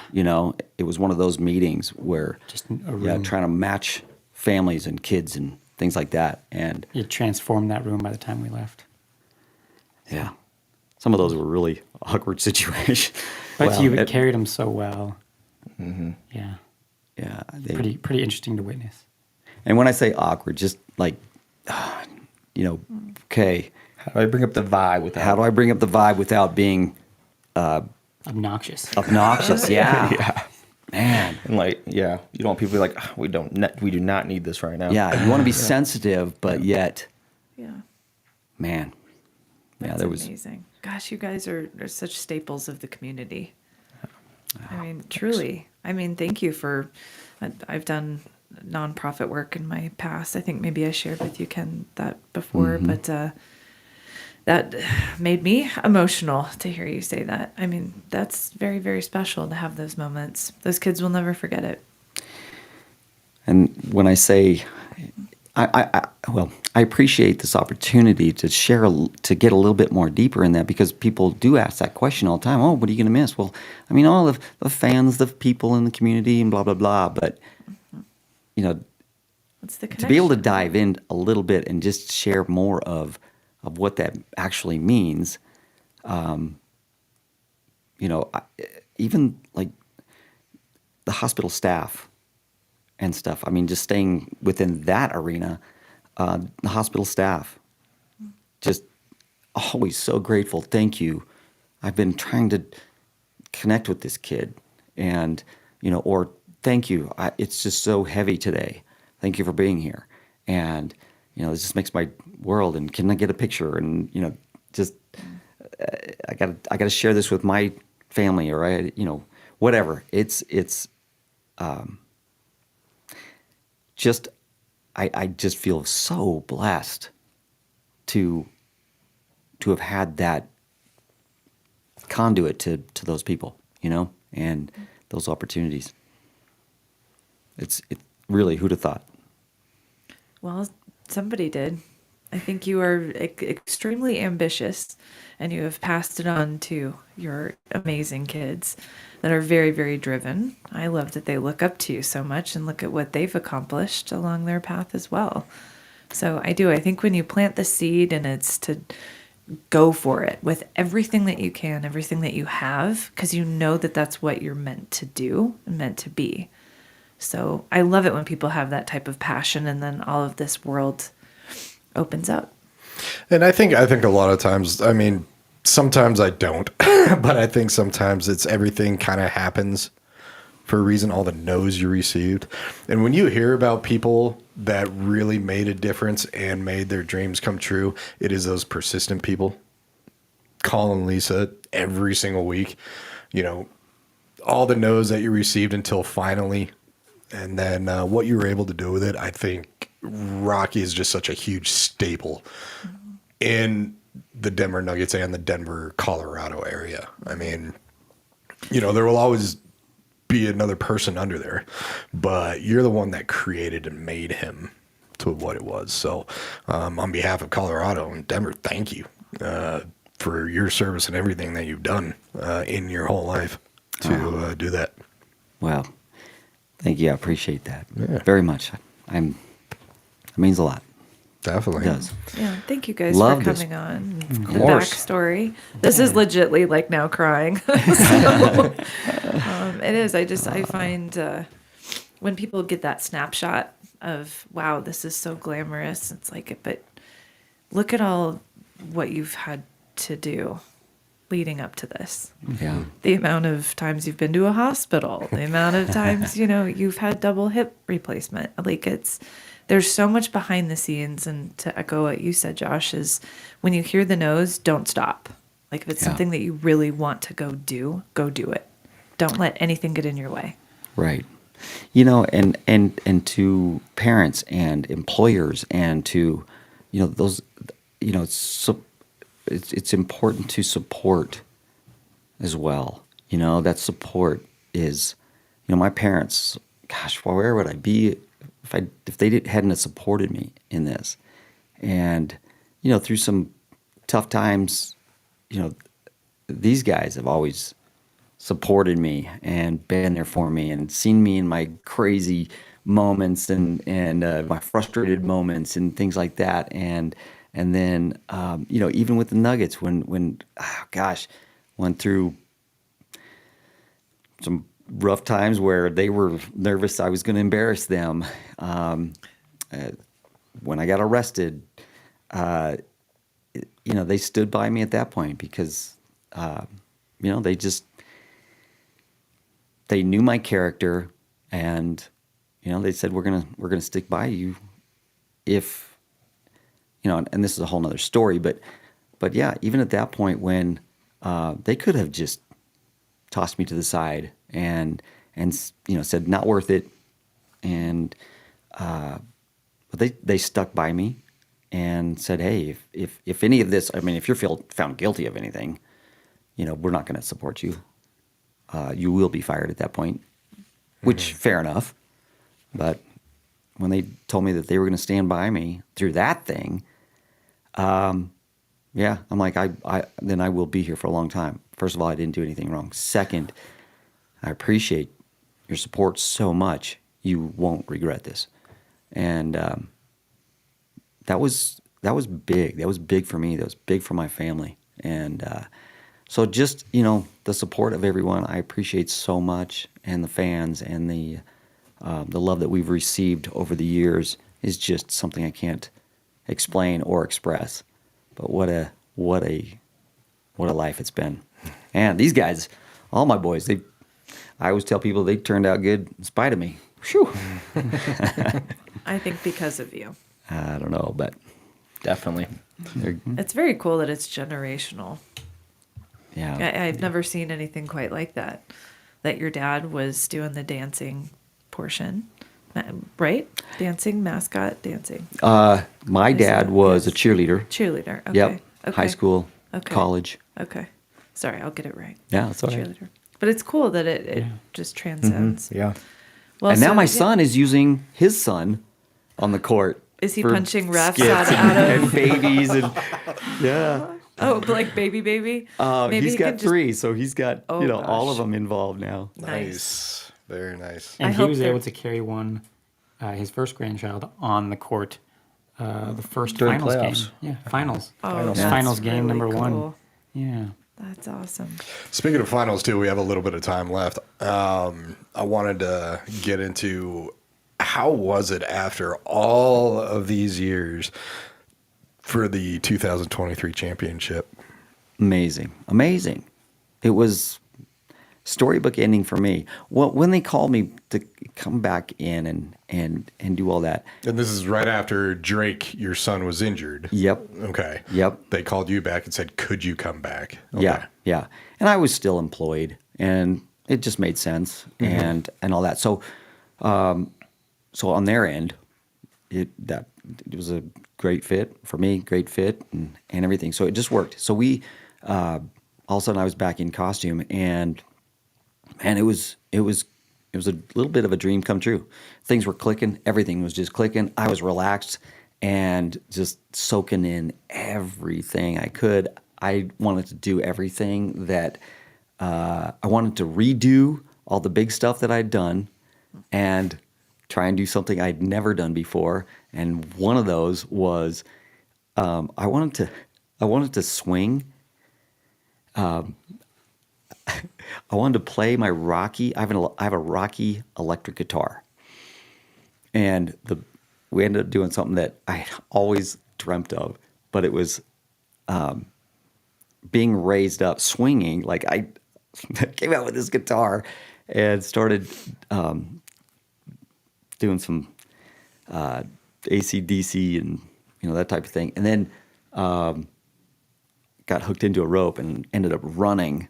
Speaker 3: it was one of those meetings where
Speaker 5: just a room.
Speaker 3: trying to match families and kids and things like that, and
Speaker 5: It transformed that room by the time we left.
Speaker 3: yeah, some of those were really awkward situations.
Speaker 5: But
Speaker 3: Well,
Speaker 5: you
Speaker 3: it-
Speaker 5: carried them so well.
Speaker 4: Mm-hmm.
Speaker 5: Yeah,
Speaker 3: Yeah,
Speaker 5: pretty interesting to witness.
Speaker 3: And when I say awkward, just like, okay,
Speaker 4: How do I bring up the vibe without?
Speaker 3: how do I bring up the vibe without being
Speaker 5: Obnoxious.
Speaker 3: obnoxious? Yeah,
Speaker 4: Yeah.
Speaker 3: man.
Speaker 4: And like, yeah, you don't want people to be like, "Ah, we do not need this right now.
Speaker 3: Yeah, you want to be sensitive, but yet,
Speaker 1: Yeah.
Speaker 3: man, yeah,
Speaker 1: That's
Speaker 3: there was.
Speaker 1: amazing. Gosh, you guys are such staples of the community. I mean, truly. I mean, thank you for. I've done nonprofit work in my past. I think maybe I shared with you, Ken, that before, but that made me emotional to hear you say that. I mean, that's very, very special to have those moments. Those kids will never forget it.
Speaker 3: And when I say, I appreciate this opportunity to share, to get a little bit more deeper in that, because people do ask that question all the time. Oh, what are you going to miss? Well, I mean, all of the fans, the people in the community, and blah blah blah. But
Speaker 1: What's the
Speaker 3: to be able to
Speaker 1: connection?
Speaker 3: dive in a little bit and just share more of what that actually means. Even like the hospital staff and stuff. I mean, just staying within that arena, the hospital staff, just always so grateful. Thank you. I've been trying to connect with this kid, and or thank you. It's just so heavy today. Thank you for being here, and this just makes my world. And can I get a picture? And just I got to share this with my family, or whatever. It's just I just feel so blessed to have had that conduit to those people, and those opportunities. It really, who'd have thought?
Speaker 1: Well, somebody did. I think you are extremely ambitious, and you have passed it on to your amazing kids that are very, very driven. I love that they look up to you so much and look at what they've accomplished along their path as well. So I do. I think when you plant the seed, and it's to go for it with everything that you can, everything that you have, because you know that that's what you're meant to do and meant to be. So I love it when people have that type of passion, and then all of this world opens up.
Speaker 2: And I think a lot of times, I mean, sometimes I don't, but I think sometimes it's everything kind of happens for a reason, all the no's you received. And when you hear about people that really made a difference and made their dreams come true, it is those persistent people. Calling Lisa every single week, you know, all the no's that you received until finally, and then what you were able to do with it. I think Rocky is just such a huge staple in the Denver Nuggets and the Denver, Colorado area. I mean, you know, there will always be another person under there, but you're the one that created and made him to what it was. So on behalf of Colorado and Denver, thank you for your service and everything that you've done in your whole life to do that.
Speaker 3: Well, thank you. I appreciate that
Speaker 2: Yeah.
Speaker 3: very much. It means a lot.
Speaker 2: Definitely.
Speaker 3: It does.
Speaker 1: Yeah, thank you guys
Speaker 3: Love
Speaker 1: for
Speaker 3: this.
Speaker 1: coming on.
Speaker 2: Of
Speaker 1: The
Speaker 2: course.
Speaker 1: backstory. This is legitly like now crying. So, it is. I find when people get that snapshot of, wow, this is so glamorous. It's like, but look at all what you've had to do leading up to this.
Speaker 3: Yeah.
Speaker 1: The amount of times you've been to a hospital, the amount of times, you've had double hip replacement. Like there's so much behind the scenes. And to echo what you said, Josh, is when you hear the no's, don't stop. Like if it's
Speaker 3: Yeah.
Speaker 1: something that you really want to go do it. Don't let anything get in your way.
Speaker 3: Right. You know, and to parents and employers and to, those, it's important to support as well. That support is, my parents, gosh, where would I be if they hadn't have supported me in this? And, through some tough times, these guys have always supported me and been there for me and seen me in my crazy moments and my frustrated moments and things like that. And then, even with the Nuggets, when went through some rough times where they were nervous I was going to embarrass them. When I got arrested, they stood by me at that point because, they knew my character, and they said we're gonna stick by you if and this is a whole nother story, but yeah, even at that point when they could have just tossed me to the side and said not worth it, and but they stuck by me and said, hey, if any of this, if you're found guilty of anything, we're not going to support you. You will be fired at that point, which fair enough. But when they told me that they were going to stand by me through that thing, I'm like, then I will be here for a long time. First of all, I didn't do anything wrong. Second, I appreciate your support so much. You won't regret this. And that was big. That was big for me. That was big for my family. And so just, the support of everyone, I appreciate so much, and the fans and the love that we've received over the years is just something I can't explain or express. But what a life it's been. And these guys, all my boys, I always tell people they turned out good in spite of me. Whew.
Speaker 1: I think because of you.
Speaker 3: I don't know, but
Speaker 4: Definitely.
Speaker 1: It's very cool that it's generational.
Speaker 3: yeah.
Speaker 1: I've never seen anything quite like that. That your dad was doing the dancing portion, right? Dancing, mascot, dancing.
Speaker 3: My dad was a cheerleader.
Speaker 1: Cheerleader. Okay.
Speaker 3: Yep.
Speaker 1: Okay.
Speaker 3: High school,
Speaker 1: Okay.
Speaker 3: college.
Speaker 1: Okay. Sorry, I'll get it right.
Speaker 3: Yeah, that's all right.
Speaker 1: Cheerleader. But it's cool that it just transcends.
Speaker 4: Yeah.
Speaker 1: Well,
Speaker 3: And now
Speaker 1: so,
Speaker 3: my
Speaker 1: yeah.
Speaker 3: son is using his son on the court.
Speaker 1: Is he
Speaker 3: for
Speaker 1: punching refs
Speaker 3: skits
Speaker 1: out
Speaker 3: and
Speaker 1: of?
Speaker 3: babies and yeah.
Speaker 1: Oh, like baby? Maybe
Speaker 3: He's
Speaker 1: he
Speaker 3: got
Speaker 1: could just-
Speaker 3: 3, so he's got
Speaker 1: Oh,
Speaker 3: all of
Speaker 1: gosh.
Speaker 3: them involved now.
Speaker 2: Nice. Very nice.
Speaker 5: And
Speaker 1: I
Speaker 5: he
Speaker 1: hope
Speaker 5: was
Speaker 1: they're-
Speaker 5: able to carry his first grandchild on the court, the first
Speaker 4: During
Speaker 5: finals
Speaker 4: playoffs.
Speaker 5: game. Yeah, finals.
Speaker 1: Oh,
Speaker 5: Finals.
Speaker 1: that's
Speaker 5: Finals game
Speaker 1: really
Speaker 5: number one.
Speaker 1: cool.
Speaker 5: Yeah.
Speaker 1: That's awesome.
Speaker 2: Speaking of finals, too, we have a little bit of time left. I wanted to get into how was it after all of these years for the 2023 championship.
Speaker 3: Amazing. It was storybook ending for me. Well, when they called me to come back in and do all that.
Speaker 2: And this is right after Drake, your son, was injured.
Speaker 3: Yep.
Speaker 2: Okay.
Speaker 3: Yep.
Speaker 2: They called you back and said, could you come back? Okay.
Speaker 3: Yeah. And I was still employed, and it just made sense and all that. So on their end, it was a great fit for me, and everything. So it just worked. So we all of a sudden I was back in costume, and it was a little bit of a dream come true. Things were clicking, everything was just clicking. I was relaxed and just soaking in everything I could. I wanted to do everything that I wanted to redo all the big stuff that I'd done and try and do something I'd never done before. And one of those was I wanted to swing. I wanted to play my Rocky. I have a Rocky electric guitar, and we ended up doing something that I had always dreamt of, but it was being raised up, swinging. Like I came out with this guitar and started doing some AC/DC and that type of thing, and then got hooked into a rope and ended up running.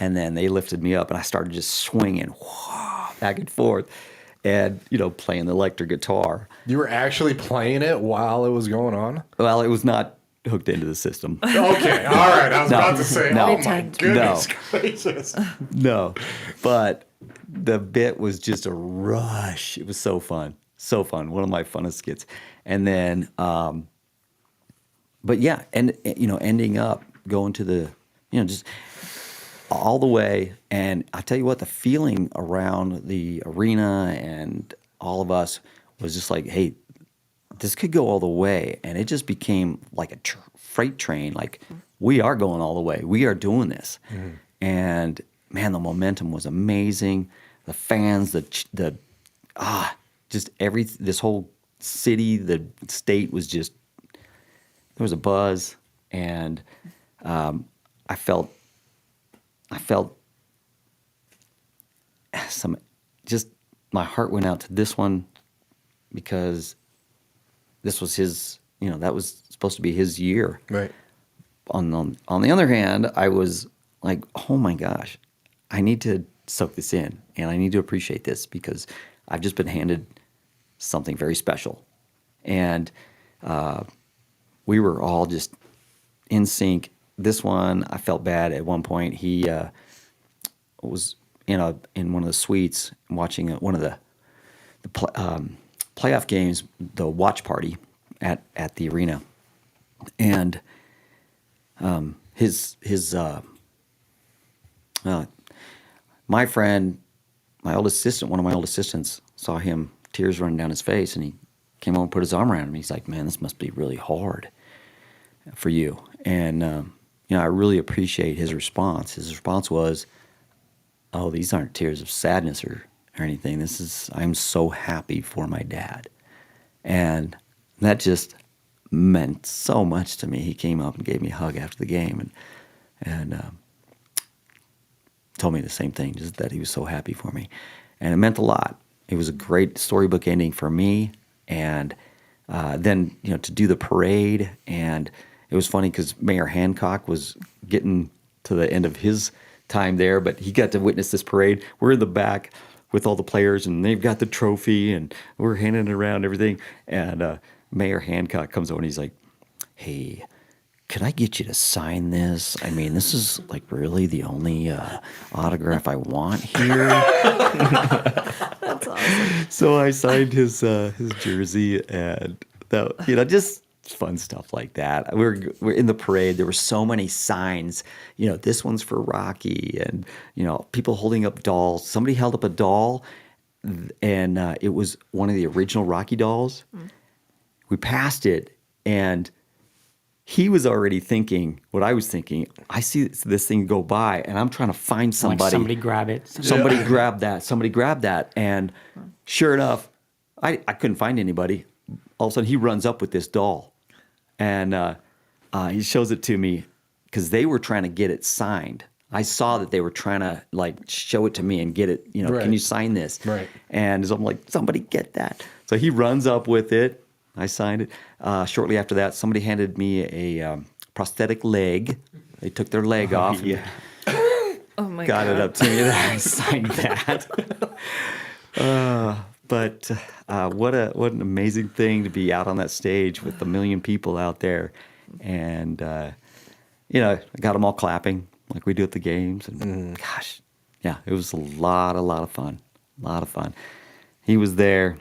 Speaker 3: And then they lifted me up, and I started just swinging back and forth, and playing the electric guitar.
Speaker 2: You were actually playing it while it was going on?
Speaker 3: Well, it was not hooked into the system.
Speaker 2: Okay, all right. I was about to say,
Speaker 3: no,
Speaker 2: oh my goodness gracious.
Speaker 3: No, but the bit was just a rush. It was so fun, one of my funnest skits. And then, but yeah, and ending up going to the, just all the way. And I tell you what, the feeling around the arena and all of us was just like, hey, this could go all the way. And it just became like a freight train. Like, we are going all the way. We are doing this. Mm-hmm. And man, the momentum was amazing. The fans, this whole city, the state was just, there was a buzz. And I felt my heart went out to this one, because this was his, that was supposed to be his year.
Speaker 2: Right.
Speaker 3: On the other hand, I was like, oh my gosh, I need to soak this in, and I need to appreciate this, because I've just been handed something very special. And we were all just in sync. This one, I felt bad at one point. He was in one of the suites watching one of the playoff games, the watch party at the arena, and my friend, one of my old assistants, saw him, tears running down his face, and he came over and put his arm around him. He's like, "Man, this must be really hard for you." And I really appreciate his response. His response was, "Oh, these aren't tears of sadness or anything. I'm so happy for my dad." And that just meant so much to me. He came up and gave me a hug after the game and told me the same thing, just that he was so happy for me. And it meant a lot. It was a great storybook ending for me. And then, to do the parade, and it was funny because Mayor Hancock was getting to the end of his time there, but he got to witness this parade. We're in the back with all the players, and they've got the trophy, and we're handing it around, everything. And Mayor Hancock comes over, and he's like, "Hey, could I get you to sign this? I mean, this is like really the only autograph I want here."
Speaker 1: That's awesome.
Speaker 3: So I signed his jersey, and that, just fun stuff like that. We're in the parade. There were so many signs. This one's for Rocky, and people holding up dolls. Somebody held up a doll, and it was one of the original Rocky dolls. Mm. We passed it, and he was already thinking what I was thinking. I see this thing go by, and I'm trying to find somebody.
Speaker 5: Like somebody grab it.
Speaker 3: Somebody grab that. Somebody grab that. And sure enough, I couldn't find anybody. All of a sudden, he runs up with this doll. And he shows it to me because they were trying to get it signed. I saw that they were trying to like show it to me and get it, you know,
Speaker 2: Right.
Speaker 3: can you sign this?
Speaker 2: Right.
Speaker 3: And so I'm like, somebody get that. So he runs up with it. I signed it. Shortly after that, somebody handed me a prosthetic leg. They took their leg off.
Speaker 4: Yeah.
Speaker 1: Oh my
Speaker 3: Got
Speaker 1: God.
Speaker 3: it up to me that I signed that. But what an amazing thing to be out on that stage with a million people out there, and you know, I got them all clapping like we do at the games, and gosh, yeah, it was a lot of fun, He was there.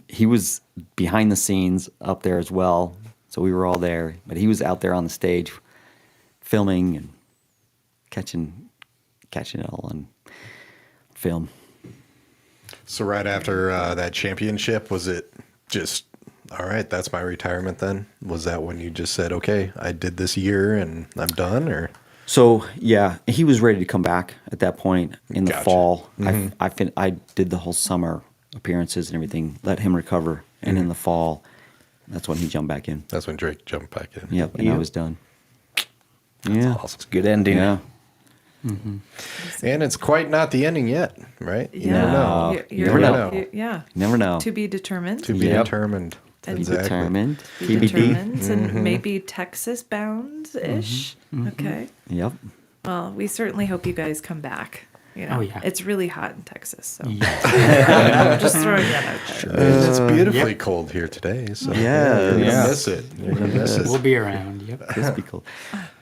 Speaker 3: He was behind the scenes up there as well, so we were all there. But he was out there on the stage, filming and catching it all on film.
Speaker 2: So right after that championship, was it just, all right, that's my retirement then? Was that when you just said, okay, I did this year and I'm done, or?
Speaker 3: So yeah, he was ready to come back at that point in the
Speaker 2: Gotcha.
Speaker 3: fall. I did the whole summer appearances and everything, let him recover, and in the fall, that's when he jumped back in.
Speaker 2: That's when Drake jumped back in.
Speaker 3: Yep, and I was done. Yeah,
Speaker 2: Awesome.
Speaker 4: It's a good ending.
Speaker 3: yeah.
Speaker 2: And it's quite not the ending yet, right? You
Speaker 1: Yeah.
Speaker 2: never know.
Speaker 1: You
Speaker 3: never know.
Speaker 1: Yeah.
Speaker 3: Never know.
Speaker 1: To be determined.
Speaker 2: To be
Speaker 3: Yep.
Speaker 2: determined.
Speaker 1: And
Speaker 2: Exactly.
Speaker 3: Determined.
Speaker 1: Be
Speaker 3: TBD.
Speaker 1: determined and maybe Texas bound ish. Okay.
Speaker 3: Yep.
Speaker 1: Well, we certainly hope you guys come back. You know,
Speaker 5: Oh, yeah.
Speaker 1: it's really hot in Texas, so
Speaker 5: Yeah.
Speaker 1: I'm just throwing that out there.
Speaker 2: It's beautifully cold here today, so
Speaker 3: Yeah.
Speaker 2: you're gonna
Speaker 4: Yeah.
Speaker 2: miss it. You're gonna miss it.
Speaker 5: We'll be around. Yep.
Speaker 3: This be cool.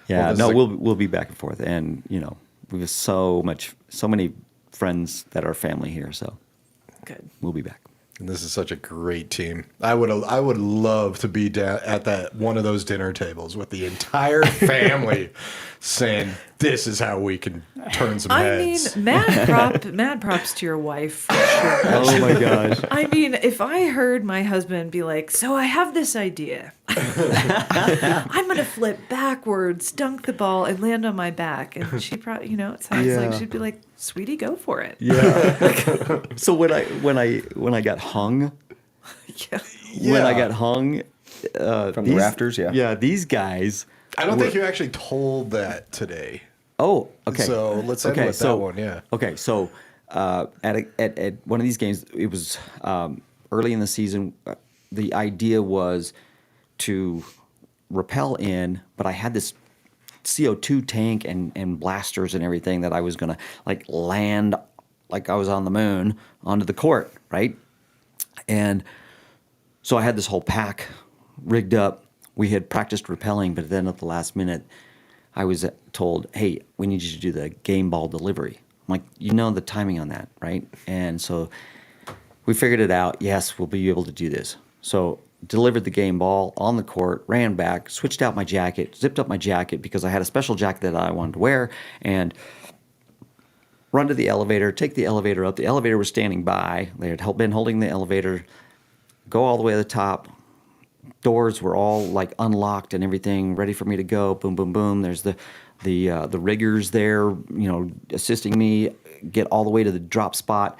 Speaker 3: Yeah,
Speaker 2: this
Speaker 3: no,
Speaker 2: is
Speaker 3: we'll be back and forth, and you know, we have so many friends that are family here, so
Speaker 1: Good.
Speaker 3: we'll be back.
Speaker 2: And this is such a great team. I would love to be at that one of those dinner tables with the entire family saying, "This is how we can turn some
Speaker 1: I mean,
Speaker 2: heads."
Speaker 1: mad props to your wife for sure.
Speaker 3: Oh my gosh.
Speaker 1: I mean, if I heard my husband be like, "So I have this idea. I'm gonna flip backwards, dunk the ball, and land on my back," and she probably, you know, it sounds like she'd be like, "Sweetie, go for it."
Speaker 3: Yeah. So when I got hung,
Speaker 1: Yeah.
Speaker 3: when I got hung
Speaker 4: From the rafters, yeah.
Speaker 3: Yeah, these guys.
Speaker 2: I don't think you actually told that today.
Speaker 3: Oh, okay.
Speaker 2: So let's end with that one. Yeah.
Speaker 3: Okay, so at one of these games, it was early in the season. The idea was to rappel in, but I had this CO2 tank and blasters and everything that I was gonna like land like I was on the moon onto the court, right? And so I had this whole pack rigged up. We had practiced rappelling, but then at the last minute, I was told, "Hey, we need you to do the game ball delivery." I'm like, you know the timing on that, right? And so we figured it out. Yes, we'll be able to do this. So delivered the game ball on the court, ran back, switched out my jacket, zipped up my jacket because I had a special jacket that I wanted to wear, and run to the elevator, take the elevator up. The elevator was standing by. They had been holding the elevator, go all the way to the top. Doors were all like unlocked and everything, ready for me to go. Boom, boom, boom. There's the riggers there, you know, assisting me get all the way to the drop spot,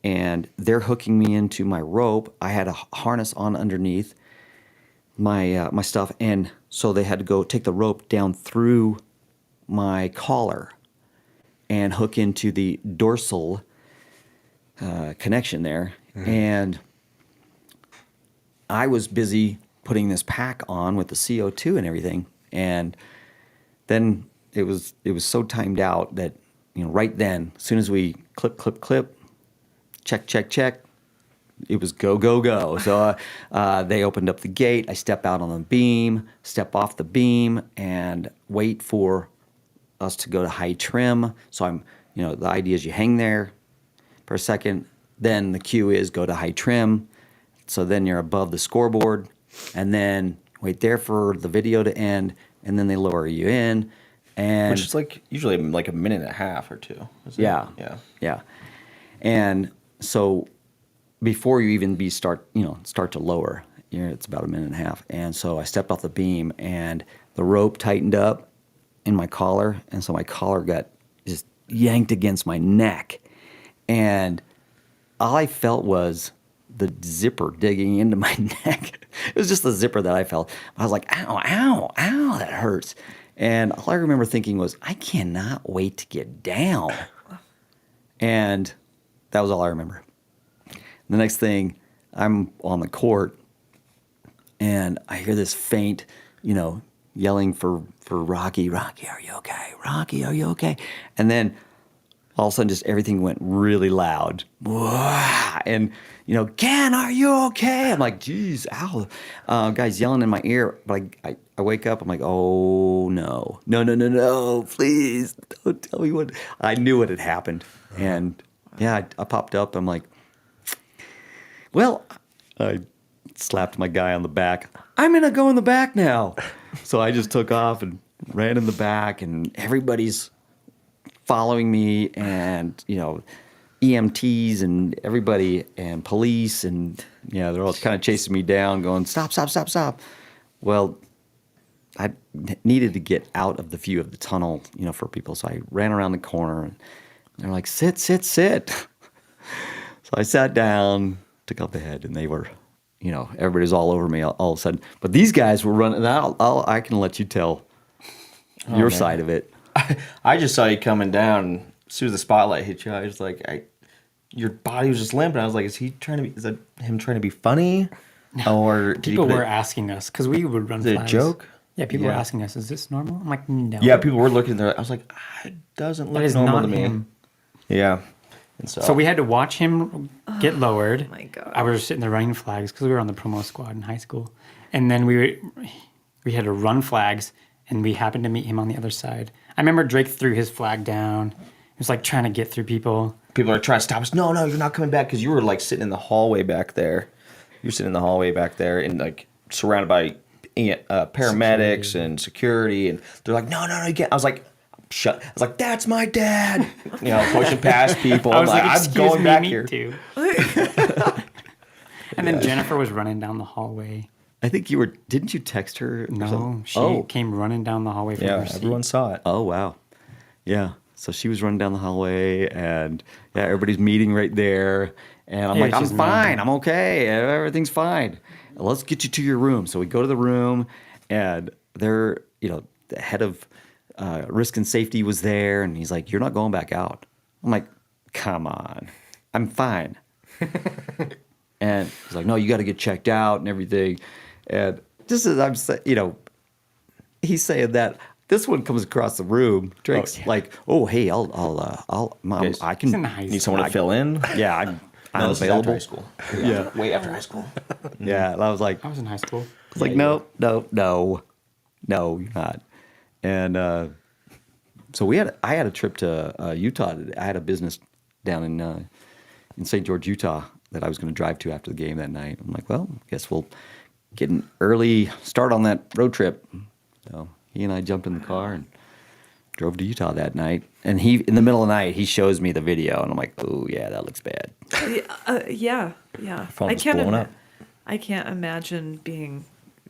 Speaker 3: and they're hooking me into my rope. I had a harness on underneath my my stuff, and so they had to go take the rope down through my collar and hook into the dorsal connection there, and I was busy putting this pack on with the CO2 and everything, and then it was so timed out that, you know, right then, as soon as we clip, check, it was go. So they opened up the gate. I step out on the beam, step off the beam, and wait for us to go to high trim. So I'm, you know, the idea is you hang there for a second, then the cue is go to high trim. So then you're above the scoreboard, and then wait there for the video to end, and then they lower you in. And
Speaker 4: Which is like usually like a minute and a half or two. Isn't
Speaker 3: yeah,
Speaker 4: it?
Speaker 3: yeah. And so before you even start to lower, it's about a minute and a half. And so I stepped off the beam, and the rope tightened up in my collar, and so my collar got just yanked against my neck, and all I felt was the zipper digging into my neck. It was just the zipper that I felt. I was like, ow, ow, ow, that hurts. And all I remember thinking was, I cannot wait to get down. And that was all I remember. The next thing, I'm on the court, and I hear this faint, yelling for Rocky. Rocky, are you okay? Rocky, are you okay? And then all of a sudden, just everything went really loud. And, Kenn, are you okay? I'm like, geez, ow. Guy's yelling in my ear. But I wake up. I'm like, oh, no. No, please. Don't tell me what. I knew what had happened. And, yeah, I popped up. I'm like, well, I slapped my guy on the back. I'm going to go in the back now. So I just took off and ran in the back, and everybody's following me, and, EMTs and everybody and police, and, they're all kind of chasing me down going, stop. Well, I needed to get out of the view of the tunnel, for people. So I ran around the corner, and they're like, sit. So I sat down, took off the head, and they were, everybody's all over me all of a sudden. But these guys were running. I can let you tell your side of it.
Speaker 4: I just saw you coming down. As soon as the spotlight hit you, I was like, your body was just limp. And I was like, is that him trying to be funny? Or did
Speaker 5: People were asking us, because we would run flags.
Speaker 4: Is it a joke?
Speaker 5: Yeah, people were asking us, is this normal? I'm like, no.
Speaker 4: Yeah, people were looking there. I was like, it doesn't look normal to me.
Speaker 5: Him.
Speaker 4: Yeah. And
Speaker 5: so we had to watch him get lowered.
Speaker 1: Oh my God.
Speaker 5: I was sitting there running flags because we were on the promo squad in high school. And then we had to run flags, and we happened to meet him on the other side. I remember Drake threw his flag down. He was like trying to get through people.
Speaker 4: People are trying to stop us. No, you're not coming back, because you were like sitting in the hallway back there. You're sitting in the hallway back there, and like surrounded by paramedics and security, and they're like, no, you can't. I was like, shut. I was like, that's my dad. Pushing past people.
Speaker 5: I was like,
Speaker 4: I'm going back here.
Speaker 5: Too. And then Jennifer was running down the hallway.
Speaker 3: I think didn't you text her?
Speaker 5: No, she came running down the hallway from her seat.
Speaker 4: Everyone saw it.
Speaker 3: Oh, wow. Yeah. So she was running down the hallway, and everybody's meeting right there. And I'm like, I'm fine. I'm okay. Everything's fine. Let's get you to your room. So we go to the room, and the head of risk and safety was there, and he's like, you're not going back out. I'm like, come on. I'm fine. And he's like, no, you got to get checked out and everything. And just as I'm saying, he's saying that, this one comes across the room. Drake's like, "Oh, hey, Mom, I can
Speaker 4: need someone to fill in."
Speaker 3: Yeah, I'm available.
Speaker 4: After high school. Yeah, way after high school.
Speaker 3: Yeah, and I was like,
Speaker 5: I was in high school.
Speaker 3: I was like, no, you're not. And so I had a trip to Utah. I had a business down in St. George, Utah, that I was going to drive to after the game that night. I'm like, well, I guess we'll get an early start on that road trip. So he and I jumped in the car and drove to Utah that night. And in the middle of the night, he shows me the video, and I'm like, oh, yeah, that looks bad.
Speaker 1: Yeah.
Speaker 4: Phone was blowing up.
Speaker 1: I can't imagine being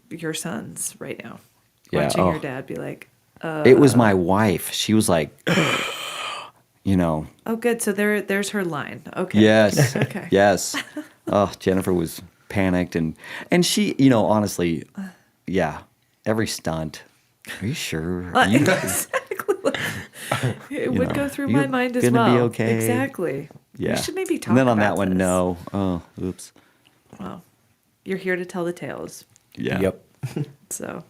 Speaker 1: your sons right now.
Speaker 3: Yeah,
Speaker 1: Watching your dad be like,
Speaker 3: It was my wife. She was like,
Speaker 1: Oh, good. So there's her line. Okay.
Speaker 3: Yes.
Speaker 1: Okay.
Speaker 3: Yes. Oh, Jennifer was panicked, and she, honestly, yeah, every stunt. Are you sure?
Speaker 1: Exactly. It would go through my mind as well.
Speaker 3: Gonna be okay.
Speaker 1: Exactly.
Speaker 3: Yeah.
Speaker 1: We should maybe talk
Speaker 3: And then on
Speaker 1: about
Speaker 3: that one,
Speaker 1: this.
Speaker 3: no. Oh, oops.
Speaker 1: Well, you're here to tell the tales.
Speaker 3: Yeah.
Speaker 4: Yep.
Speaker 1: So,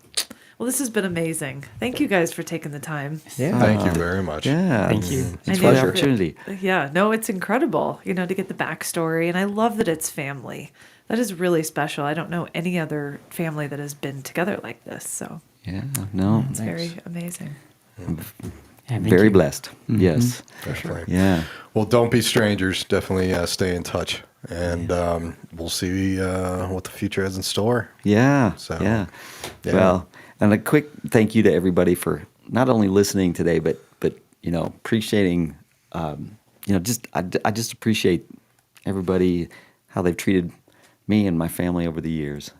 Speaker 1: well, this has been amazing. Thank you guys for taking the time.
Speaker 4: Yeah.
Speaker 2: Thank you very much.
Speaker 3: Yeah.
Speaker 5: Thank you.
Speaker 3: It's
Speaker 1: I know
Speaker 3: for the
Speaker 1: that-
Speaker 3: opportunity.
Speaker 1: Yeah, no, it's incredible, to get the backstory. And I love that it's family. That is really special. I don't know any other family that has been together like this. So
Speaker 3: Yeah. No.
Speaker 1: it's very amazing.
Speaker 5: Yeah, thank
Speaker 3: Very
Speaker 5: you.
Speaker 3: blessed. Yes.
Speaker 2: Definitely.
Speaker 3: Yeah.
Speaker 2: Well, don't be strangers. Definitely stay in touch. And we'll see what the future has in store.
Speaker 3: Yeah.
Speaker 2: So,
Speaker 3: yeah.
Speaker 2: yeah.
Speaker 3: Well, and a quick thank you to everybody for not only listening today, but appreciating. I just appreciate everybody, how they've treated me and my family over the years.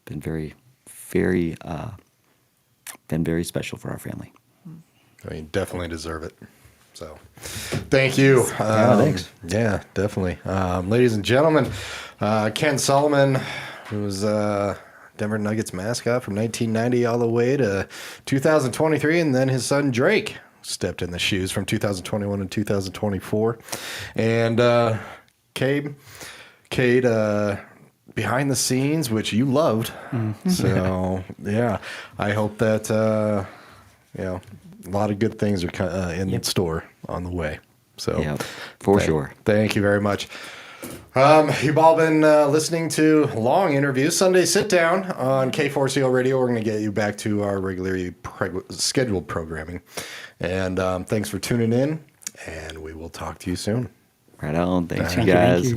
Speaker 3: Been very, very, been very special for our family.
Speaker 2: I mean, definitely deserve it. So, thank you.
Speaker 3: Thanks.
Speaker 2: Yeah, definitely. Ladies and gentlemen, Kenn Solomon, who was Denver Nuggets mascot from 1990 all the way to 2023, and then his son Drake stepped in the shoes from 2021 and 2024. And Cade, behind the scenes, which you loved. So, yeah, I hope that, a lot of good things are in store on the way. So,
Speaker 3: Yeah, for sure.
Speaker 2: Thank you very much. You've all been listening to long interviews, Sunday Sit Down on K4CO Radio. We're going to get you back to our regularly scheduled programming. And thanks for tuning in, and we will talk to you soon.
Speaker 3: Right on. Thanks, you
Speaker 5: Thank you.
Speaker 3: guys.
Speaker 5: Thank you.